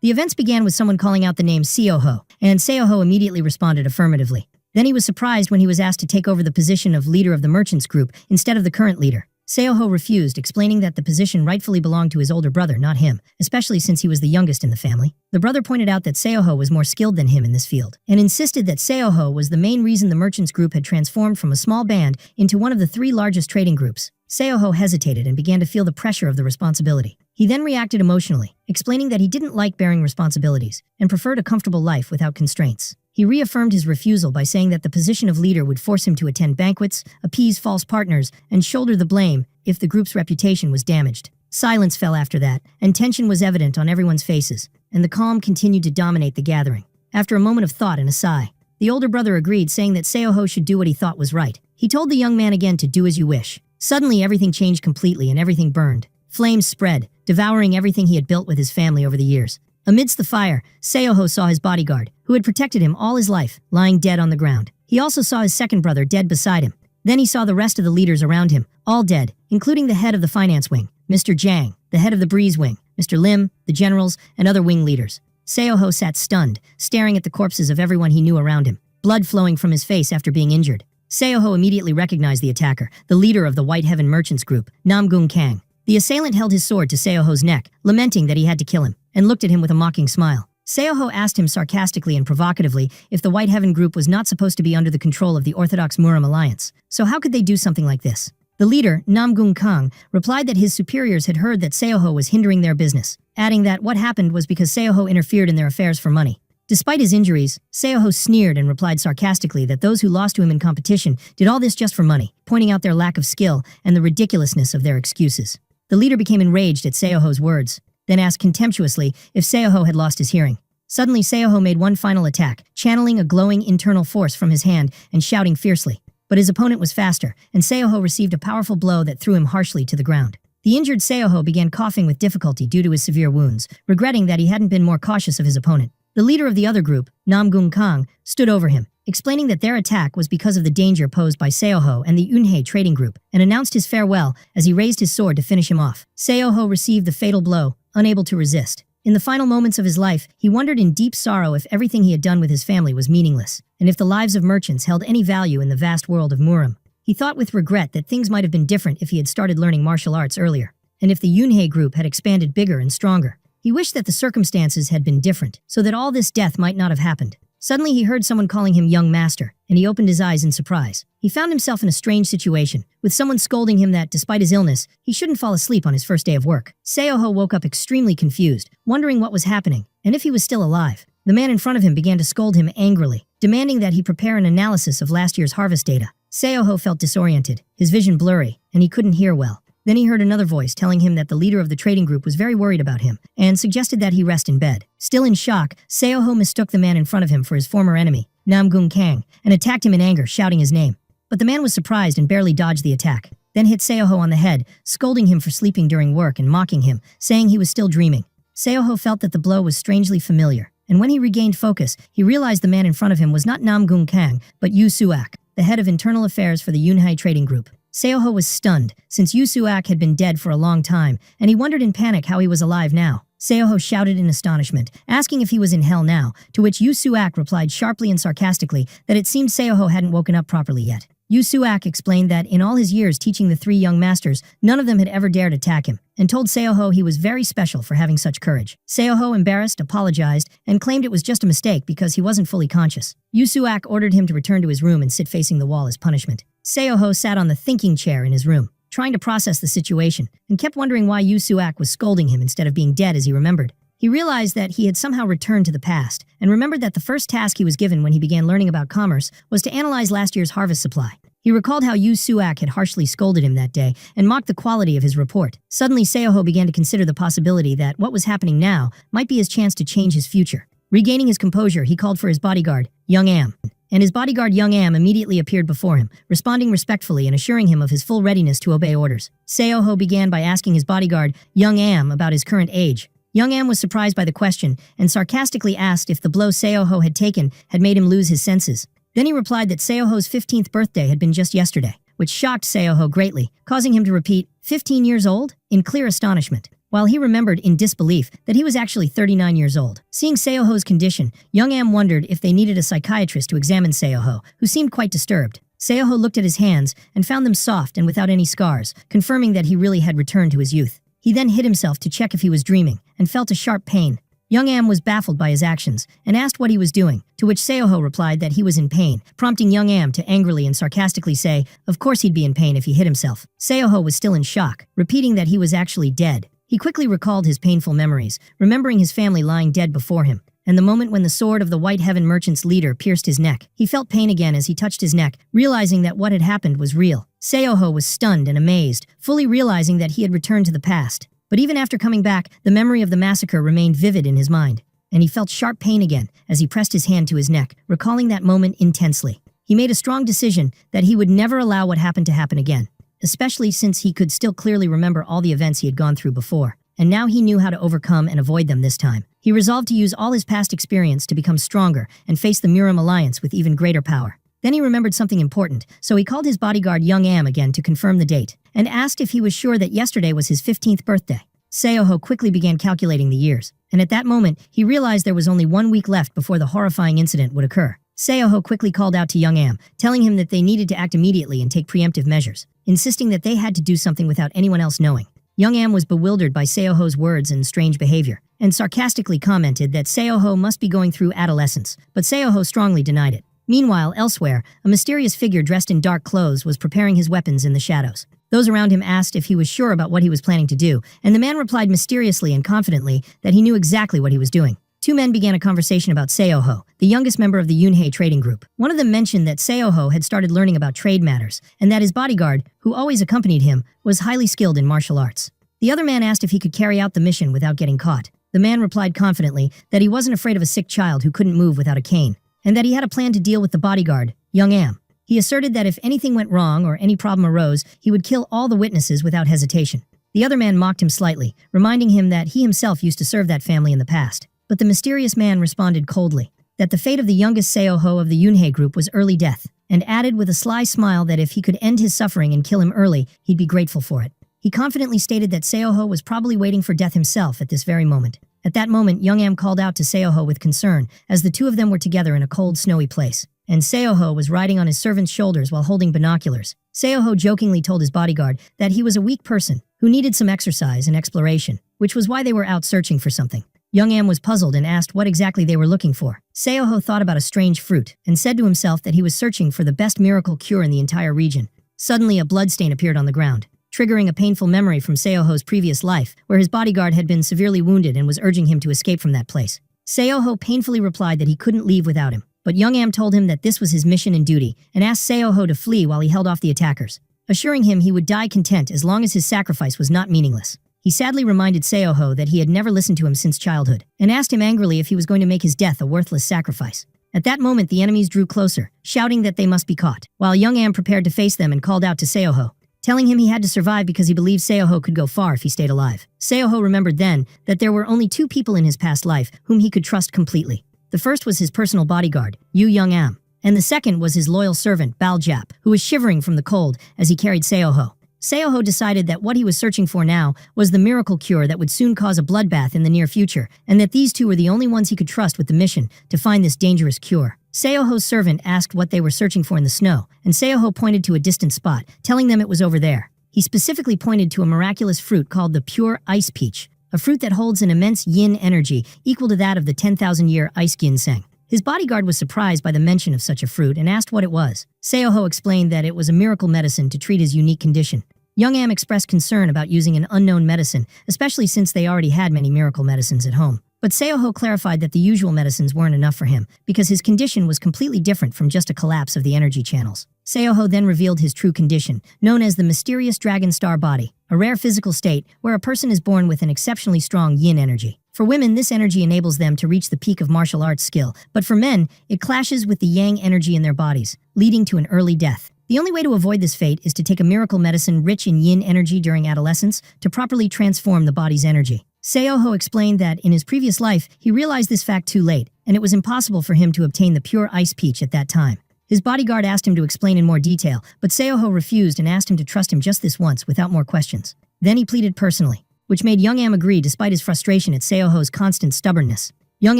The events began with someone calling out the name Seoho, and Seoho immediately responded affirmatively. Then he was surprised when he was asked to take over the position of leader of the merchants group instead of the current leader. Seoho refused, explaining that the position rightfully belonged to his older brother, not him, especially since he was the youngest in the family. The brother pointed out that Seoho was more skilled than him in this field, and insisted that Seoho was the main reason the merchants group had transformed from a small band into one of the 3 largest trading groups. Seoho hesitated and began to feel the pressure of the responsibility. He then reacted emotionally, explaining that he didn't like bearing responsibilities and preferred a comfortable life without constraints. He reaffirmed his refusal by saying that the position of leader would force him to attend banquets, appease false partners, and shoulder the blame if the group's reputation was damaged. Silence fell after that, and tension was evident on everyone's faces, and the calm continued to dominate the gathering. After a moment of thought and a sigh, the older brother agreed, saying that Seoho should do what he thought was right. He told the young man again to do as you wish. Suddenly, everything changed completely and everything burned. Flames spread, devouring everything he had built with his family over the years. Amidst the fire, Seoho saw his bodyguard, who had protected him all his life, lying dead on the ground. He also saw his second brother dead beside him. Then he saw the rest of the leaders around him, all dead, including the head of the finance wing, Mr. Jang, the head of the breeze wing, Mr. Lim, the generals, and other wing leaders. Seoho sat stunned, staring at the corpses of everyone he knew around him, blood flowing from his face after being injured. Seoho immediately recognized the attacker, the leader of the White Heaven Merchants Group, Namgung Kang. The assailant held his sword to Seoho's neck, lamenting that he had to kill him, and looked at him with a mocking smile. Seoho asked him sarcastically and provocatively if the White Heaven Group was not supposed to be under the control of the Orthodox Muram Alliance. So how could they do something like this? The leader, Namgung Kang, replied that his superiors had heard that Seoho was hindering their business, adding that what happened was because Seoho interfered in their affairs for money. Despite his injuries, Seoho sneered and replied sarcastically that those who lost to him in competition did all this just for money, pointing out their lack of skill and the ridiculousness of their excuses. The leader became enraged at Seoho's words, then asked contemptuously if Seoho had lost his hearing. Suddenly, Seoho made one final attack, channeling a glowing internal force from his hand and shouting fiercely. But his opponent was faster, and Seoho received a powerful blow that threw him harshly to the ground. The injured Seoho began coughing with difficulty due to his severe wounds, regretting that he hadn't been more cautious of his opponent. The leader of the other group, Namgung Kang, stood over him, explaining that their attack was because of the danger posed by Seoho and the Eunhae trading group, and announced his farewell as he raised his sword to finish him off. Seoho received the fatal blow, unable to resist. In the final moments of his life, he wondered in deep sorrow if everything he had done with his family was meaningless, and if the lives of merchants held any value in the vast world of Muram. He thought with regret that things might have been different if he had started learning martial arts earlier, and if the Eunhae group had expanded bigger and stronger. He wished that the circumstances had been different, so that all this death might not have happened. Suddenly he heard someone calling him young master, and he opened his eyes in surprise. He found himself in a strange situation, with someone scolding him that, despite his illness, he shouldn't fall asleep on his first day of work. Seoho woke up extremely confused, wondering what was happening, and if he was still alive. The man in front of him began to scold him angrily, demanding that he prepare an analysis of last year's harvest data. Seoho felt disoriented, his vision blurry, and he couldn't hear well. Then he heard another voice telling him that the leader of the trading group was very worried about him, and suggested that he rest in bed. Still in shock, Seoho mistook the man in front of him for his former enemy, Namgung Kang, and attacked him in anger, shouting his name. But the man was surprised and barely dodged the attack, then hit Seoho on the head, scolding him for sleeping during work and mocking him, saying he was still dreaming. Seoho felt that the blow was strangely familiar, and when he regained focus, he realized the man in front of him was not Namgung Kang, but Yu Suak, the head of internal affairs for the Eunhae trading group. Seoho was stunned, since Yu Suak had been dead for a long time, and he wondered in panic how he was alive now. Seoho shouted in astonishment, asking if he was in hell now, to which Yu Suak replied sharply and sarcastically that it seemed Seoho hadn't woken up properly yet. Yu Suak explained that in all his years teaching the 3 young masters, none of them had ever dared attack him, and told Seoho he was very special for having such courage. Seoho, embarrassed, apologized, and claimed it was just a mistake because he wasn't fully conscious. Yu Suak ordered him to return to his room and sit facing the wall as punishment. Seoho sat on the thinking chair in his room, trying to process the situation, and kept wondering why Yu Suak was scolding him instead of being dead as he remembered. He realized that he had somehow returned to the past, and remembered that the first task he was given when he began learning about commerce was to analyze last year's harvest supply. He recalled how Yu Suak had harshly scolded him that day and mocked the quality of his report. Suddenly, Seoho began to consider the possibility that what was happening now might be his chance to change his future. Regaining his composure, he called for his bodyguard, Young Am, and his bodyguard Young Am immediately appeared before him, responding respectfully and assuring him of his full readiness to obey orders. Seoho began by asking his bodyguard, Young Am, about his current age. Young Am was surprised by the question and sarcastically asked if the blow Seoho had taken had made him lose his senses. Then he replied that Seoho's 15th birthday had been just yesterday, which shocked Seoho greatly, causing him to repeat, 15 years old? In clear astonishment. while he remembered in disbelief that he was actually 39 years old. Seeing Seoho's condition, Young Am wondered if they needed a psychiatrist to examine Seoho, who seemed quite disturbed. Seoho looked at his hands and found them soft and without any scars, confirming that he really had returned to his youth. He then hid himself to check if he was dreaming, and felt a sharp pain. Young Am was baffled by his actions, and asked what he was doing, to which Seoho replied that he was in pain, prompting Young Am to angrily and sarcastically say, of course he'd be in pain if he hit himself. Seoho was still in shock, repeating that he was actually dead. He quickly recalled his painful memories, remembering his family lying dead before him, and the moment when the sword of the White Heaven Merchant's leader pierced his neck. He felt pain again as he touched his neck, realizing that what had happened was real. Seoho was stunned and amazed, fully realizing that he had returned to the past. But even after coming back, the memory of the massacre remained vivid in his mind, and he felt sharp pain again as he pressed his hand to his neck, recalling that moment intensely. He made a strong decision that he would never allow what happened to happen again, especially since he could still clearly remember all the events he had gone through before, and now he knew how to overcome and avoid them this time. He resolved to use all his past experience to become stronger and face the Murim alliance with even greater power. Then he remembered something important, so he called his bodyguard Young Am again to confirm the date, and asked if he was sure that yesterday was his 15th birthday. Seoho quickly began calculating the years, and at that moment, he realized there was only 1 week left before the horrifying incident would occur. Seoho quickly called out to Young Am, telling him that they needed to act immediately and take preemptive measures, insisting that they had to do something without anyone else knowing. Young Am was bewildered by Seoho's words and strange behavior, and sarcastically commented that Seoho must be going through adolescence, but Seoho strongly denied it. Meanwhile, elsewhere, a mysterious figure dressed in dark clothes was preparing his weapons in the shadows. Those around him asked if he was sure about what he was planning to do, and the man replied mysteriously and confidently that he knew exactly what he was doing. Two men began a conversation about Seoho, the youngest member of the Yunhei trading group. One of them mentioned that Seoho had started learning about trade matters, and that his bodyguard, who always accompanied him, was highly skilled in martial arts. The other man asked if he could carry out the mission without getting caught. The man replied confidently that he wasn't afraid of a sick child who couldn't move without a cane, and that he had a plan to deal with the bodyguard, Young Am. He asserted that if anything went wrong or any problem arose, he would kill all the witnesses without hesitation. The other man mocked him slightly, reminding him that he himself used to serve that family in the past. But the mysterious man responded coldly, that the fate of the youngest Seoho of the Yunhei group was early death, and added with a sly smile that if he could end his suffering and kill him early, he'd be grateful for it. He confidently stated that Seoho was probably waiting for death himself at this very moment. At that moment, Young Am called out to Seoho with concern, as the two of them were together in a cold, snowy place, and Seoho was riding on his servant's shoulders while holding binoculars. Seoho jokingly told his bodyguard that he was a weak person who needed some exercise and exploration, which was why they were out searching for something. Young Am was puzzled and asked what exactly they were looking for. Seoho thought about a strange fruit and said to himself that he was searching for the best miracle cure in the entire region. Suddenly, a bloodstain appeared on the ground, triggering a painful memory from Seoho's previous life, where his bodyguard had been severely wounded and was urging him to escape from that place. Seoho painfully replied that he couldn't leave without him, but Young Am told him that this was his mission and duty, and asked Seoho to flee while he held off the attackers, assuring him he would die content as long as his sacrifice was not meaningless. He sadly reminded Seoho that he had never listened to him since childhood, and asked him angrily if he was going to make his death a worthless sacrifice. At that moment, the enemies drew closer, shouting that they must be caught, while Young Am prepared to face them and called out to Seoho, telling him he had to survive because he believed Seoho could go far if he stayed alive. Seoho remembered then that there were only two people in his past life whom he could trust completely. The first was his personal bodyguard, Young Am, and the second was his loyal servant, Baljap, who was shivering from the cold as he carried Seoho. Seoho decided that what he was searching for now was the miracle cure that would soon cause a bloodbath in the near future, and that these two were the only ones he could trust with the mission to find this dangerous cure. Seoho's servant asked what they were searching for in the snow, and Seoho pointed to a distant spot, telling them it was over there. He specifically pointed to a miraculous fruit called the pure ice peach, a fruit that holds an immense yin energy equal to that of the 10,000-year ice ginseng. His bodyguard was surprised by the mention of such a fruit and asked what it was. Seoho explained that it was a miracle medicine to treat his unique condition. Young Am expressed concern about using an unknown medicine, especially since they already had many miracle medicines at home. But Seoho clarified that the usual medicines weren't enough for him, because his condition was completely different from just a collapse of the energy channels. Seoho then revealed his true condition, known as the mysterious dragon star body, a rare physical state where a person is born with an exceptionally strong yin energy. For women, this energy enables them to reach the peak of martial arts skill, but for men, it clashes with the yang energy in their bodies, leading to an early death. The only way to avoid this fate is to take a miracle medicine rich in yin energy during adolescence to properly transform the body's energy. Seoho explained that in his previous life, he realized this fact too late, and it was impossible for him to obtain the pure ice peach at that time. His bodyguard asked him to explain in more detail, but Seoho refused and asked him to trust him just this once without more questions. Then he pleaded personally, which made Young Am agree despite his frustration at Seo-ho's constant stubbornness. Young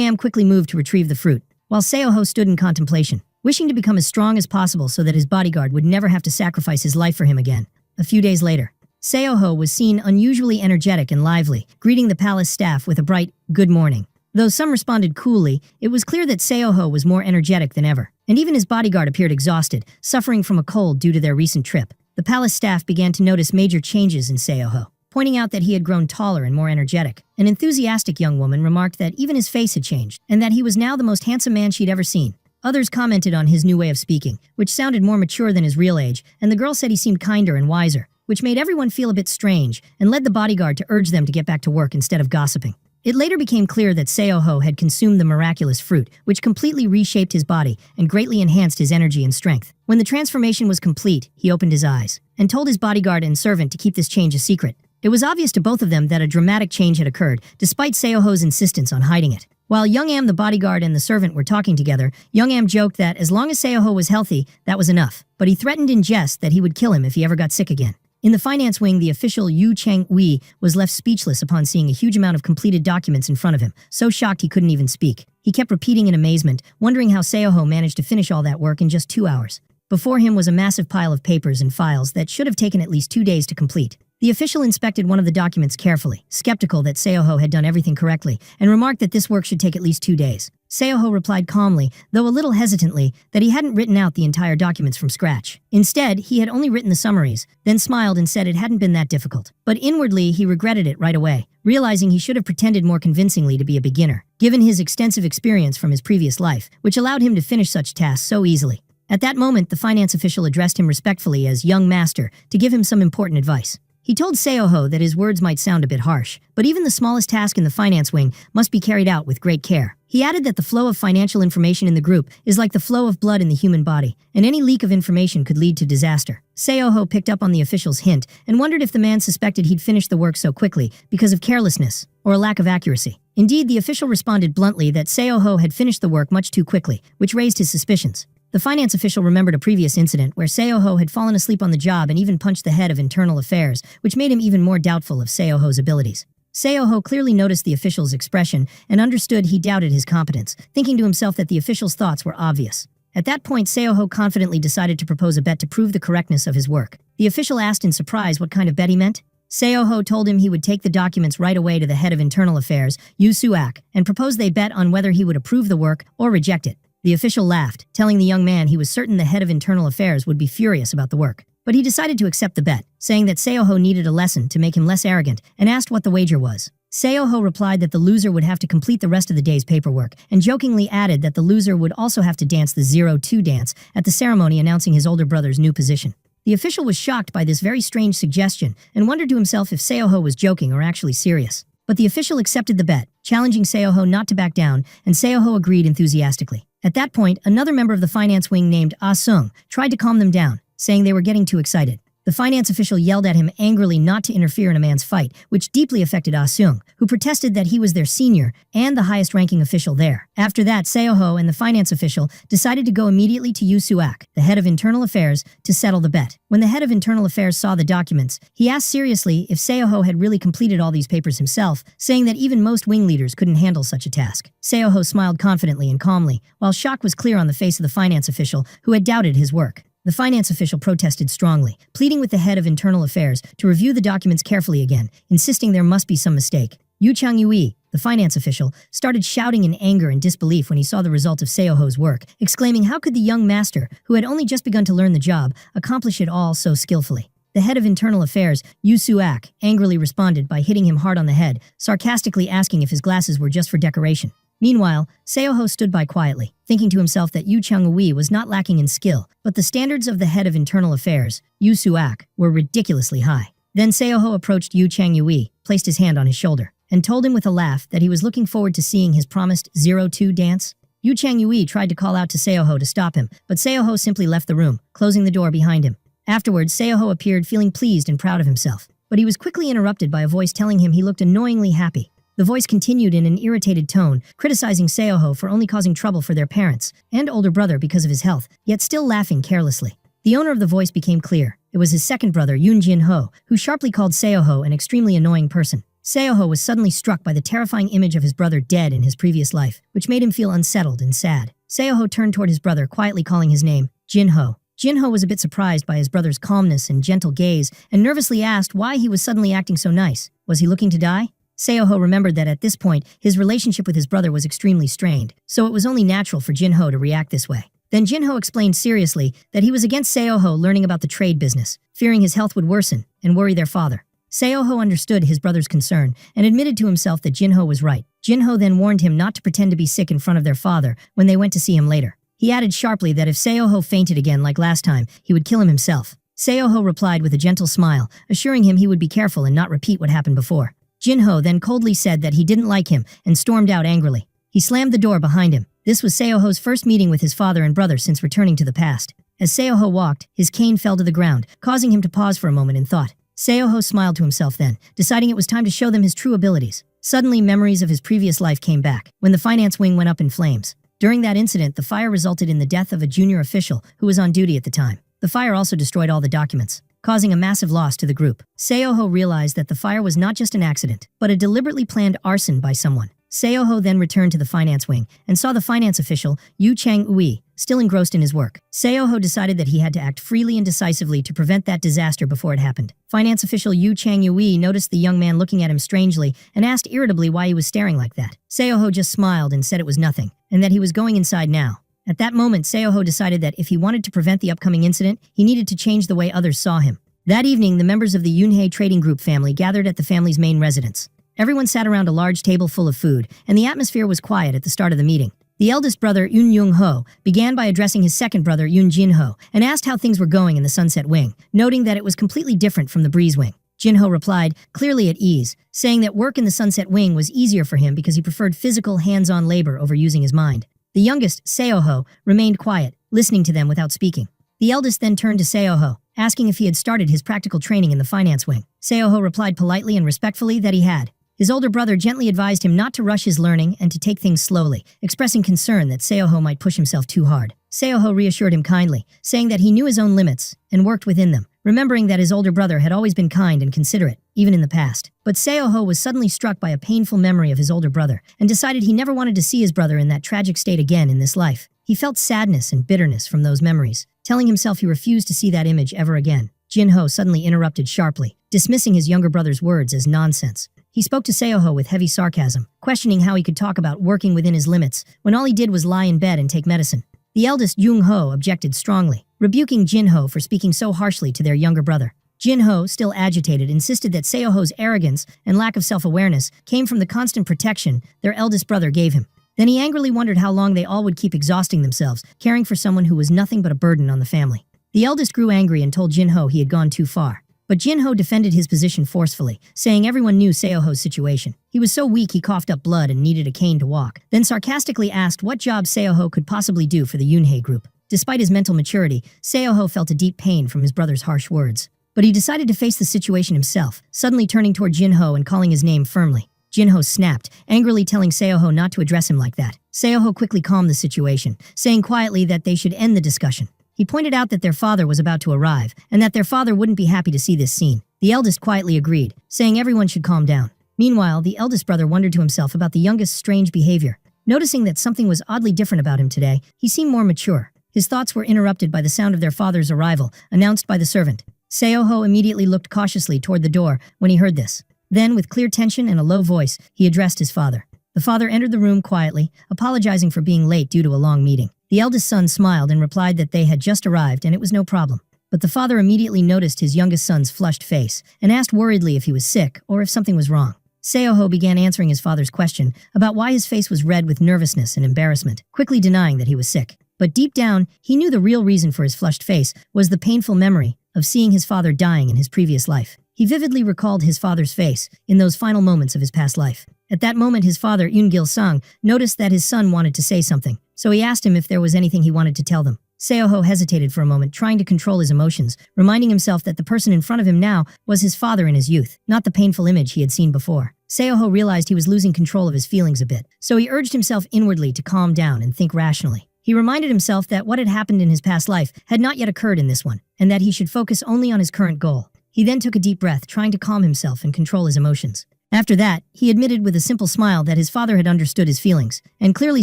Am quickly moved to retrieve the fruit, while Seo-ho stood in contemplation, wishing to become as strong as possible so that his bodyguard would never have to sacrifice his life for him again. A few days later, Seo-ho was seen unusually energetic and lively, greeting the palace staff with a bright, "Good morning." Though some responded coolly, it was clear that Seo-ho was more energetic than ever, and even his bodyguard appeared exhausted, suffering from a cold due to their recent trip. The palace staff began to notice major changes in Seo-ho, pointing out that he had grown taller and more energetic. An enthusiastic young woman remarked that even his face had changed, and that he was now the most handsome man she'd ever seen. Others commented on his new way of speaking, which sounded more mature than his real age, and the girl said he seemed kinder and wiser, which made everyone feel a bit strange, and led the bodyguard to urge them to get back to work instead of gossiping. It later became clear that Seo-ho had consumed the miraculous fruit, which completely reshaped his body and greatly enhanced his energy and strength. When the transformation was complete, he opened his eyes and told his bodyguard and servant to keep this change a secret. It was obvious to both of them that a dramatic change had occurred, despite Seo-ho's insistence on hiding it. While Young Am, the bodyguard, and the servant were talking together, Young Am joked that as long as Seo-ho was healthy, that was enough. But he threatened in jest that he would kill him if he ever got sick again. In the finance wing, the official Yu Chang-ui was left speechless upon seeing a huge amount of completed documents in front of him, so shocked he couldn't even speak. He kept repeating in amazement, wondering how Seo-ho managed to finish all that work in just 2 hours. Before him was a massive pile of papers and files that should have taken at least 2 days to complete. The official inspected one of the documents carefully, skeptical that Seo-ho had done everything correctly, and remarked that this work should take at least 2 days. Seo-ho replied calmly, though a little hesitantly, that he hadn't written out the entire documents from scratch. Instead, he had only written the summaries, then smiled and said it hadn't been that difficult. But inwardly, he regretted it right away, realizing he should have pretended more convincingly to be a beginner, given his extensive experience from his previous life, which allowed him to finish such tasks so easily. At that moment, the finance official addressed him respectfully as young master to give him some important advice. He told Seo-ho that his words might sound a bit harsh, but even the smallest task in the finance wing must be carried out with great care. He added that the flow of financial information in the group is like the flow of blood in the human body, and any leak of information could lead to disaster. Seo-ho picked up on the official's hint and wondered if the man suspected he'd finished the work so quickly because of carelessness or a lack of accuracy. Indeed, the official responded bluntly that Seo-ho had finished the work much too quickly, which raised his suspicions. The finance official remembered a previous incident where Seo-ho had fallen asleep on the job and even punched the head of internal affairs, which made him even more doubtful of Seo-ho's abilities. Seo-ho clearly noticed the official's expression and understood he doubted his competence, thinking to himself that the official's thoughts were obvious. At that point, Seo-ho confidently decided to propose a bet to prove the correctness of his work. The official asked in surprise what kind of bet he meant. Seo-ho told him he would take the documents right away to the head of internal affairs, Yu Suak, and proposed they bet on whether he would approve the work or reject it. The official laughed, telling the young man he was certain the head of internal affairs would be furious about the work. But he decided to accept the bet, saying that Seo-ho needed a lesson to make him less arrogant, and asked what the wager was. Seo-ho replied that the loser would have to complete the rest of the day's paperwork, and jokingly added that the loser would also have to dance the 0-2 dance at the ceremony announcing his older brother's new position. The official was shocked by this very strange suggestion, and wondered to himself if Seo-ho was joking or actually serious. But the official accepted the bet, challenging Seo-ho not to back down, and Seo-ho agreed enthusiastically. At that point, another member of the finance wing named Ah-sung tried to calm them down, saying they were getting too excited. The finance official yelled at him angrily not to interfere in a man's fight, which deeply affected Ah-sung, who protested that he was their senior and the highest-ranking official there. After that, Seo-ho and the finance official decided to go immediately to Yu Suak, the head of internal affairs, to settle the bet. When the head of internal affairs saw the documents, he asked seriously if Seo-ho had really completed all these papers himself, saying that even most wing leaders couldn't handle such a task. Seo-ho smiled confidently and calmly, while shock was clear on the face of the finance official, who had doubted his work. The finance official protested strongly, pleading with the head of internal affairs to review the documents carefully again, insisting there must be some mistake. Yu Chang-ui, the finance official, started shouting in anger and disbelief when he saw the result of Seo-ho's work, exclaiming how could the young master, who had only just begun to learn the job, accomplish it all so skillfully. The head of internal affairs, Yu Suak, angrily responded by hitting him hard on the head, sarcastically asking if his glasses were just for decoration. Meanwhile, Seo-ho stood by quietly, thinking to himself that Yu Chang-ui was not lacking in skill, but the standards of the head of internal affairs, Yu Suak, were ridiculously high. Then Seo-ho approached Yu Chang-ui, placed his hand on his shoulder, and told him with a laugh that he was looking forward to seeing his promised 0-2 dance. Yu Chang-ui tried to call out to Seo-ho to stop him, but Seo-ho simply left the room, closing the door behind him. Afterwards, Seo-ho appeared feeling pleased and proud of himself, but he was quickly interrupted by a voice telling him he looked annoyingly happy. The voice continued in an irritated tone, criticizing Seo-ho for only causing trouble for their parents and older brother because of his health, yet still laughing carelessly. The owner of the voice became clear. It was his second brother, Yoon Jin-ho, who sharply called Seo-ho an extremely annoying person. Seoho was suddenly struck by the terrifying image of his brother dead in his previous life, which made him feel unsettled and sad. Seoho turned toward his brother, quietly calling his name, Jinho. Jinho was a bit surprised by his brother's calmness and gentle gaze, and nervously asked why he was suddenly acting so nice. Was he looking to die? Seoho remembered that at this point, his relationship with his brother was extremely strained, so it was only natural for Jinho to react this way. Then Jinho explained seriously that he was against Seoho learning about the trade business, fearing his health would worsen and worry their father. Seoho understood his brother's concern and admitted to himself that Jinho was right. Jinho then warned him not to pretend to be sick in front of their father when they went to see him later. He added sharply that if Seoho fainted again like last time, he would kill him himself. Seoho replied with a gentle smile, assuring him he would be careful and not repeat what happened before. Jinho then coldly said that he didn't like him and stormed out angrily. He slammed the door behind him. This was Seoho's first meeting with his father and brother since returning to the past. As Seoho walked, his cane fell to the ground, causing him to pause for a moment in thought. Seoho smiled to himself then, deciding it was time to show them his true abilities. Suddenly, memories of his previous life came back, when the finance wing went up in flames. During that incident, the fire resulted in the death of a junior official who was on duty at the time. The fire also destroyed all the documents, causing a massive loss to the group. Seoho realized that the fire was not just an accident, but a deliberately planned arson by someone. Seoho then returned to the finance wing and saw the finance official, Yu Chang-ui, still engrossed in his work. Seoho decided that he had to act freely and decisively to prevent that disaster before it happened. Finance official Yu Chang-ui noticed the young man looking at him strangely and asked irritably why he was staring like that. Seoho just smiled and said it was nothing, and that he was going inside now. At that moment, Seoho decided that if he wanted to prevent the upcoming incident, he needed to change the way others saw him. That evening, the members of the Yunhei Trading Group family gathered at the family's main residence. Everyone sat around a large table full of food, and the atmosphere was quiet at the start of the meeting. The eldest brother, Yoon Young-ho, began by addressing his second brother, Yoon Jin-ho, and asked how things were going in the Sunset Wing, noting that it was completely different from the Breeze Wing. Jin-ho replied, clearly at ease, saying that work in the Sunset Wing was easier for him because he preferred physical, hands-on labor over using his mind. The youngest, Seoho, remained quiet, listening to them without speaking. The eldest then turned to Seoho, asking if he had started his practical training in the finance wing. Seoho replied politely and respectfully that he had. His older brother gently advised him not to rush his learning and to take things slowly, expressing concern that Seoho might push himself too hard. Seoho reassured him kindly, saying that he knew his own limits and worked within them, remembering that his older brother had always been kind and considerate, even in the past. But Seoho was suddenly struck by a painful memory of his older brother and decided he never wanted to see his brother in that tragic state again in this life. He felt sadness and bitterness from those memories, telling himself he refused to see that image ever again. Jin-ho suddenly interrupted sharply, dismissing his younger brother's words as nonsense. He spoke to Seoho with heavy sarcasm, questioning how he could talk about working within his limits when all he did was lie in bed and take medicine. The eldest, Young-ho, objected strongly, rebuking Jin-ho for speaking so harshly to their younger brother. Jin-ho, still agitated, insisted that Seoho's arrogance and lack of self-awareness came from the constant protection their eldest brother gave him. Then he angrily wondered how long they all would keep exhausting themselves, caring for someone who was nothing but a burden on the family. The eldest grew angry and told Jin-ho he had gone too far. But Jin-ho defended his position forcefully, saying everyone knew Seoho's situation. He was so weak he coughed up blood and needed a cane to walk, then sarcastically asked what job Seoho could possibly do for the Yunhei group. Despite his mental maturity, Seoho felt a deep pain from his brother's harsh words. But he decided to face the situation himself, suddenly turning toward Jin-ho and calling his name firmly. Jin-ho snapped, angrily telling Seoho not to address him like that. Seoho quickly calmed the situation, saying quietly that they should end the discussion. He pointed out that their father was about to arrive, and that their father wouldn't be happy to see this scene. The eldest quietly agreed, saying everyone should calm down. Meanwhile, the eldest brother wondered to himself about the youngest's strange behavior. Noticing that something was oddly different about him today, he seemed more mature. His thoughts were interrupted by the sound of their father's arrival, announced by the servant. Seoho immediately looked cautiously toward the door when he heard this. Then, with clear tension and a low voice, he addressed his father. The father entered the room quietly, apologizing for being late due to a long meeting. The eldest son smiled and replied that they had just arrived and it was no problem. But the father immediately noticed his youngest son's flushed face and asked worriedly if he was sick or if something was wrong. Seoho began answering his father's question about why his face was red with nervousness and embarrassment, quickly denying that he was sick. But deep down, he knew the real reason for his flushed face was the painful memory of seeing his father dying in his previous life. He vividly recalled his father's face in those final moments of his past life. At that moment, his father, Yoon Gil-sung, noticed that his son wanted to say something, so he asked him if there was anything he wanted to tell them. Seoho hesitated for a moment, trying to control his emotions, reminding himself that the person in front of him now was his father in his youth, not the painful image he had seen before. Seoho realized he was losing control of his feelings a bit, so he urged himself inwardly to calm down and think rationally. He reminded himself that what had happened in his past life had not yet occurred in this one, and that he should focus only on his current goal. He then took a deep breath, trying to calm himself and control his emotions. After that, he admitted with a simple smile that his father had understood his feelings, and clearly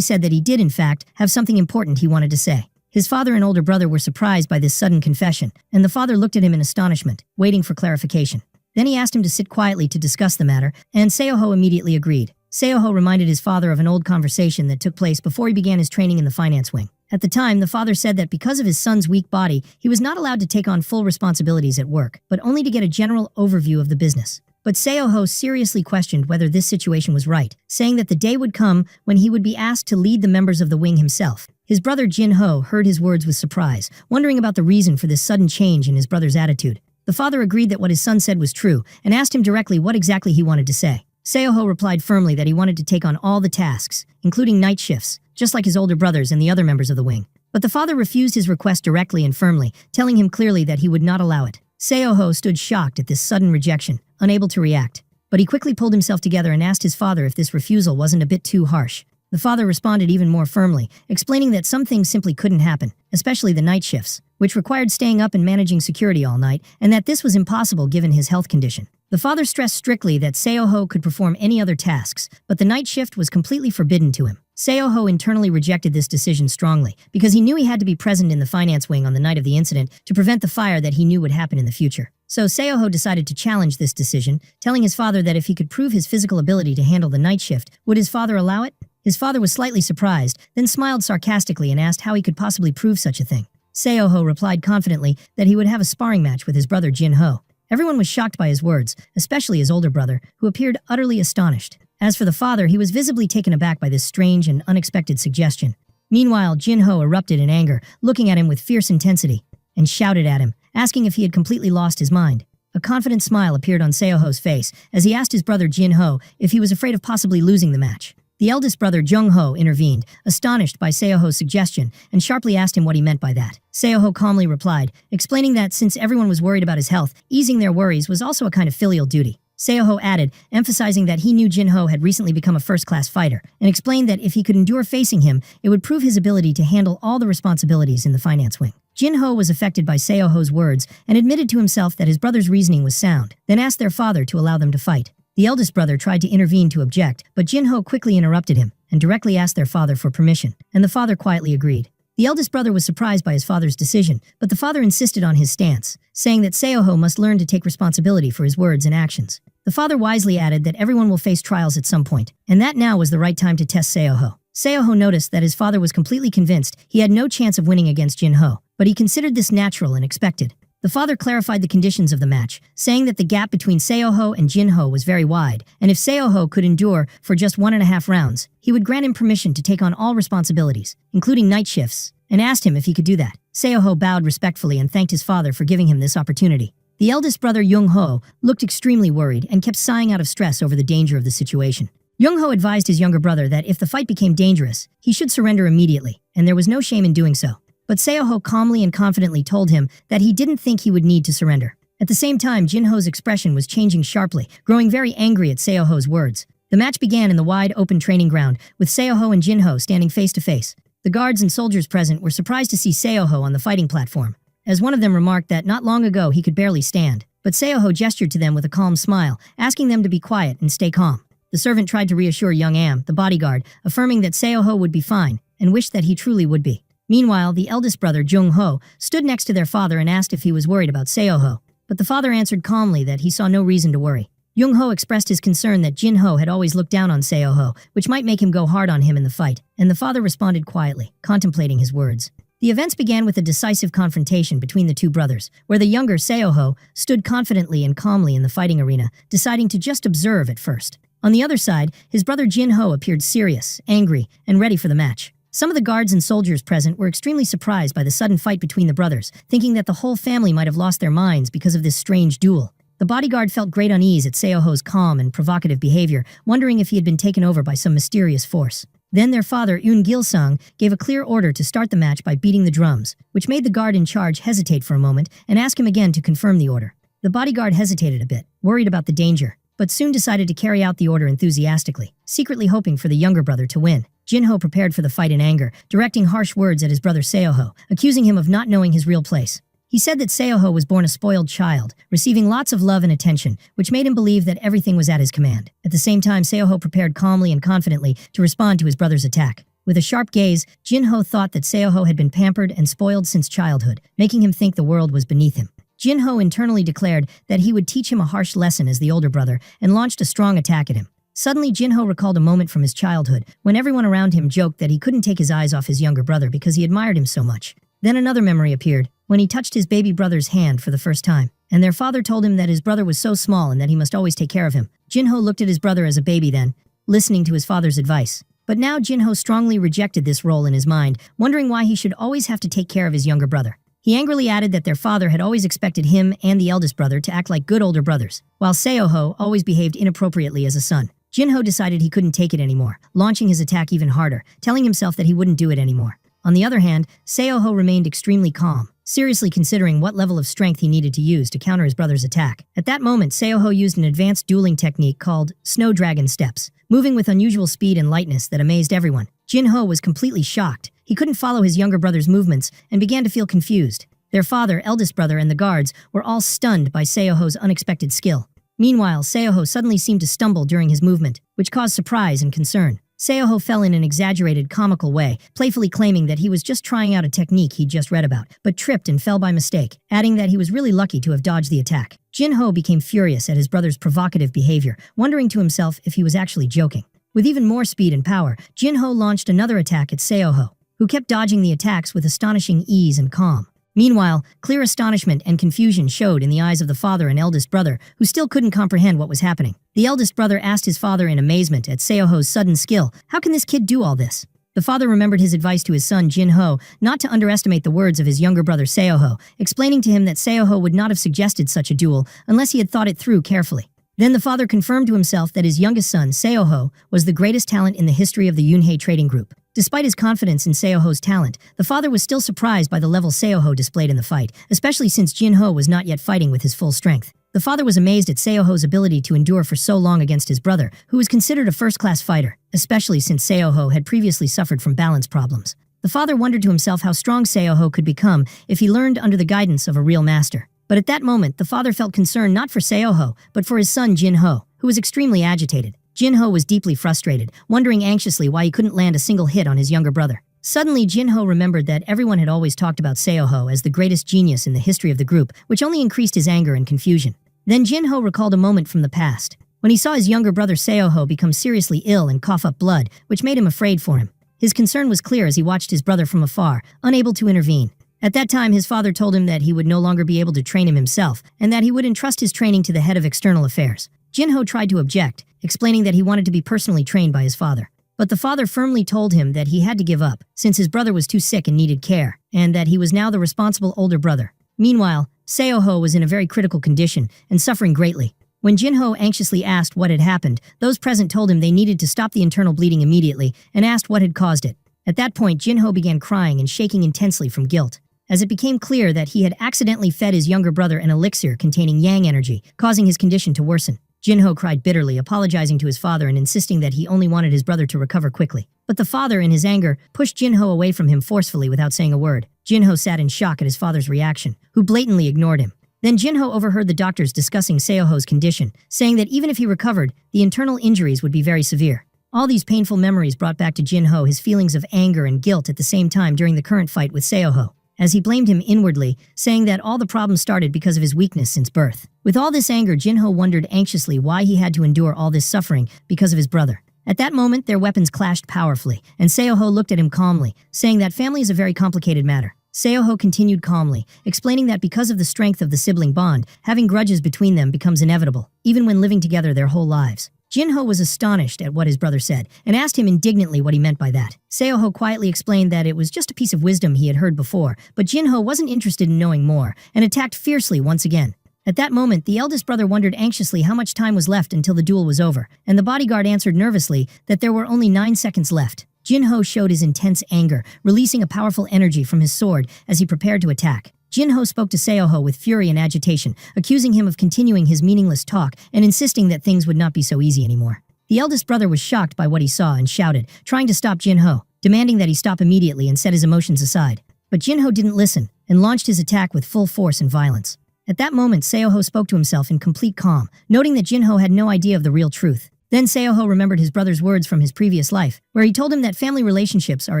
said that he did, in fact, have something important he wanted to say. His father and older brother were surprised by this sudden confession, and the father looked at him in astonishment, waiting for clarification. Then he asked him to sit quietly to discuss the matter, and Seoho immediately agreed. Seoho reminded his father of an old conversation that took place before he began his training in the finance wing. At the time, the father said that because of his son's weak body, he was not allowed to take on full responsibilities at work, but only to get a general overview of the business. But Seoho seriously questioned whether this situation was right, saying that the day would come when he would be asked to lead the members of the wing himself. His brother Jin-ho heard his words with surprise, wondering about the reason for this sudden change in his brother's attitude. The father agreed that what his son said was true, and asked him directly what exactly he wanted to say. Seoho replied firmly that he wanted to take on all the tasks, including night shifts, just like his older brothers and the other members of the wing. But the father refused his request directly and firmly, telling him clearly that he would not allow it. Seoho stood shocked at this sudden rejection, unable to react. But he quickly pulled himself together and asked his father if this refusal wasn't a bit too harsh. The father responded even more firmly, explaining that some things simply couldn't happen, especially the night shifts, which required staying up and managing security all night, and that this was impossible given his health condition. The father stressed strictly that Seoho could perform any other tasks, but the night shift was completely forbidden to him. Seoho internally rejected this decision strongly, because he knew he had to be present in the finance wing on the night of the incident to prevent the fire that he knew would happen in the future. So Seoho decided to challenge this decision, telling his father that if he could prove his physical ability to handle the night shift, would his father allow it? His father was slightly surprised, then smiled sarcastically and asked how he could possibly prove such a thing. Seoho replied confidently that he would have a sparring match with his brother Jin-ho. Everyone was shocked by his words, especially his older brother, who appeared utterly astonished. As for the father, he was visibly taken aback by this strange and unexpected suggestion. Meanwhile, Jin-ho erupted in anger, looking at him with fierce intensity, and shouted at him, asking if he had completely lost his mind. A confident smile appeared on Seoho's face as he asked his brother Jin-ho if he was afraid of possibly losing the match. The eldest brother Jung-ho intervened, astonished by Seoho's suggestion, and sharply asked him what he meant by that. Seoho calmly replied, explaining that since everyone was worried about his health, easing their worries was also a kind of filial duty. Seoho added, emphasizing that he knew Jin-ho had recently become a first-class fighter, and explained that if he could endure facing him, it would prove his ability to handle all the responsibilities in the finance wing. Jin-ho was affected by Seoho's words and admitted to himself that his brother's reasoning was sound, then asked their father to allow them to fight. The eldest brother tried to intervene to object, but Jin-ho quickly interrupted him and directly asked their father for permission, and the father quietly agreed. The eldest brother was surprised by his father's decision, but the father insisted on his stance, saying that Seoho must learn to take responsibility for his words and actions. The father wisely added that everyone will face trials at some point, and that now was the right time to test Seoho. Seoho noticed that his father was completely convinced he had no chance of winning against Jin-ho, but he considered this natural and expected. The father clarified the conditions of the match, saying that the gap between Seoho and Jin-ho was very wide, and if Seoho could endure for just 1.5 rounds, he would grant him permission to take on all responsibilities, including night shifts, and asked him if he could do that. Seoho bowed respectfully and thanked his father for giving him this opportunity. The eldest brother Jung-ho looked extremely worried and kept sighing out of stress over the danger of the situation. Jung-ho advised his younger brother that if the fight became dangerous, he should surrender immediately, and there was no shame in doing so. But Seoho calmly and confidently told him that he didn't think he would need to surrender. At the same time, Jin-ho's expression was changing sharply, growing very angry at Seoho's words. The match began in the wide open training ground, with Seoho and Jin-ho standing face to face. The guards and soldiers present were surprised to see Seoho on the fighting platform, as one of them remarked that not long ago he could barely stand. But Seoho gestured to them with a calm smile, asking them to be quiet and stay calm. The servant tried to reassure young Am, the bodyguard, affirming that Seoho would be fine, and wished that he truly would be. Meanwhile, the eldest brother, Jung-ho, stood next to their father and asked if he was worried about Seoho, but the father answered calmly that he saw no reason to worry. Jung-ho expressed his concern that Jin-ho had always looked down on Seoho, which might make him go hard on him in the fight, and the father responded quietly, contemplating his words. The events began with a decisive confrontation between the two brothers, where the younger Seoho stood confidently and calmly in the fighting arena, deciding to just observe at first. On the other side, his brother Jin-ho appeared serious, angry, and ready for the match. Some of the guards and soldiers present were extremely surprised by the sudden fight between the brothers, thinking that the whole family might have lost their minds because of this strange duel. The bodyguard felt great unease at Seoho's calm and provocative behavior, wondering if he had been taken over by some mysterious force. Then their father, Yoon Gil-sung, gave a clear order to start the match by beating the drums, which made the guard in charge hesitate for a moment and ask him again to confirm the order. The bodyguard hesitated a bit, worried about the danger, but soon decided to carry out the order enthusiastically, secretly hoping for the younger brother to win. Jin-ho prepared for the fight in anger, directing harsh words at his brother Seoho, accusing him of not knowing his real place. He said that Seoho was born a spoiled child, receiving lots of love and attention, which made him believe that everything was at his command. At the same time, Seoho prepared calmly and confidently to respond to his brother's attack. With a sharp gaze, Jinho thought that Seoho had been pampered and spoiled since childhood, making him think the world was beneath him. Jinho internally declared that he would teach him a harsh lesson as the older brother and launched a strong attack at him. Suddenly, Jinho recalled a moment from his childhood when everyone around him joked that he couldn't take his eyes off his younger brother because he admired him so much. Then another memory appeared, when he touched his baby brother's hand for the first time, and their father told him that his brother was so small and that he must always take care of him. Jinho looked at his brother as a baby then, listening to his father's advice. But now Jinho strongly rejected this role in his mind, wondering why he should always have to take care of his younger brother. He angrily added that their father had always expected him and the eldest brother to act like good older brothers, while Seoho always behaved inappropriately as a son. Jinho decided he couldn't take it anymore, launching his attack even harder, telling himself that he wouldn't do it anymore. On the other hand, Seoho remained extremely calm, seriously considering what level of strength he needed to use to counter his brother's attack. At that moment, Seoho used an advanced dueling technique called Snow Dragon Steps, moving with unusual speed and lightness that amazed everyone. Jinho was completely shocked. He couldn't follow his younger brother's movements and began to feel confused. Their father, eldest brother, and the guards were all stunned by Seoho's unexpected skill. Meanwhile, Seoho suddenly seemed to stumble during his movement, which caused surprise and concern. Seoho fell in an exaggerated, comical way, playfully claiming that he was just trying out a technique he'd just read about, but tripped and fell by mistake, adding that he was really lucky to have dodged the attack. Jinho became furious at his brother's provocative behavior, wondering to himself if he was actually joking. With even more speed and power, Jinho launched another attack at Seoho, who kept dodging the attacks with astonishing ease and calm. Meanwhile, clear astonishment and confusion showed in the eyes of the father and eldest brother, who still couldn't comprehend what was happening. The eldest brother asked his father in amazement at Seoho's sudden skill, "How can this kid do all this?" The father remembered his advice to his son Jinho not to underestimate the words of his younger brother Seoho, explaining to him that Seoho would not have suggested such a duel unless he had thought it through carefully. Then the father confirmed to himself that his youngest son, Seoho, was the greatest talent in the history of the Yunhei trading group. Despite his confidence in Seoho's talent, the father was still surprised by the level Seoho displayed in the fight, especially since Jinho was not yet fighting with his full strength. The father was amazed at Seoho's ability to endure for so long against his brother, who was considered a first-class fighter, especially since Seoho had previously suffered from balance problems. The father wondered to himself how strong Seoho could become if he learned under the guidance of a real master. But at that moment, the father felt concern not for Seoho, but for his son Jinho, who was extremely agitated. Jinho was deeply frustrated, wondering anxiously why he couldn't land a single hit on his younger brother. Suddenly, Jinho remembered that everyone had always talked about Seoho as the greatest genius in the history of the group, which only increased his anger and confusion. Then Jinho recalled a moment from the past, when he saw his younger brother Seoho become seriously ill and cough up blood, which made him afraid for him. His concern was clear as he watched his brother from afar, unable to intervene. At that time, his father told him that he would no longer be able to train him himself, and that he would entrust his training to the head of external affairs. Jinho tried to object, explaining that he wanted to be personally trained by his father. But the father firmly told him that he had to give up, since his brother was too sick and needed care, and that he was now the responsible older brother. Meanwhile, Seoho was in a very critical condition and suffering greatly. When Jinho anxiously asked what had happened, those present told him they needed to stop the internal bleeding immediately and asked what had caused it. At that point, Jinho began crying and shaking intensely from guilt, as it became clear that he had accidentally fed his younger brother an elixir containing yang energy, causing his condition to worsen. Jinho cried bitterly, apologizing to his father and insisting that he only wanted his brother to recover quickly. But the father, in his anger, pushed Jinho away from him forcefully without saying a word. Jinho sat in shock at his father's reaction, who blatantly ignored him. Then Jinho overheard the doctors discussing Seoho's condition, saying that even if he recovered, the internal injuries would be very severe. All these painful memories brought back to Jinho his feelings of anger and guilt at the same time during the current fight with Seoho, as he blamed him inwardly, saying that all the problems started because of his weakness since birth. With all this anger, Jinho wondered anxiously why he had to endure all this suffering because of his brother. At that moment, their weapons clashed powerfully, and Seoho looked at him calmly, saying that family is a very complicated matter. Seoho continued calmly, explaining that because of the strength of the sibling bond, having grudges between them becomes inevitable, even when living together their whole lives. Jinho was astonished at what his brother said, and asked him indignantly what he meant by that. Seoho quietly explained that it was just a piece of wisdom he had heard before, but Jinho wasn't interested in knowing more, and attacked fiercely once again. At that moment, the eldest brother wondered anxiously how much time was left until the duel was over, and the bodyguard answered nervously that there were only 9 seconds left. Jinho showed his intense anger, releasing a powerful energy from his sword as he prepared to attack. Jinho spoke to Seoho with fury and agitation, accusing him of continuing his meaningless talk and insisting that things would not be so easy anymore. The eldest brother was shocked by what he saw and shouted, trying to stop Jinho, demanding that he stop immediately and set his emotions aside. But Jinho didn't listen and launched his attack with full force and violence. At that moment, Seoho spoke to himself in complete calm, noting that Jinho had no idea of the real truth. Then Seoho remembered his brother's words from his previous life, where he told him that family relationships are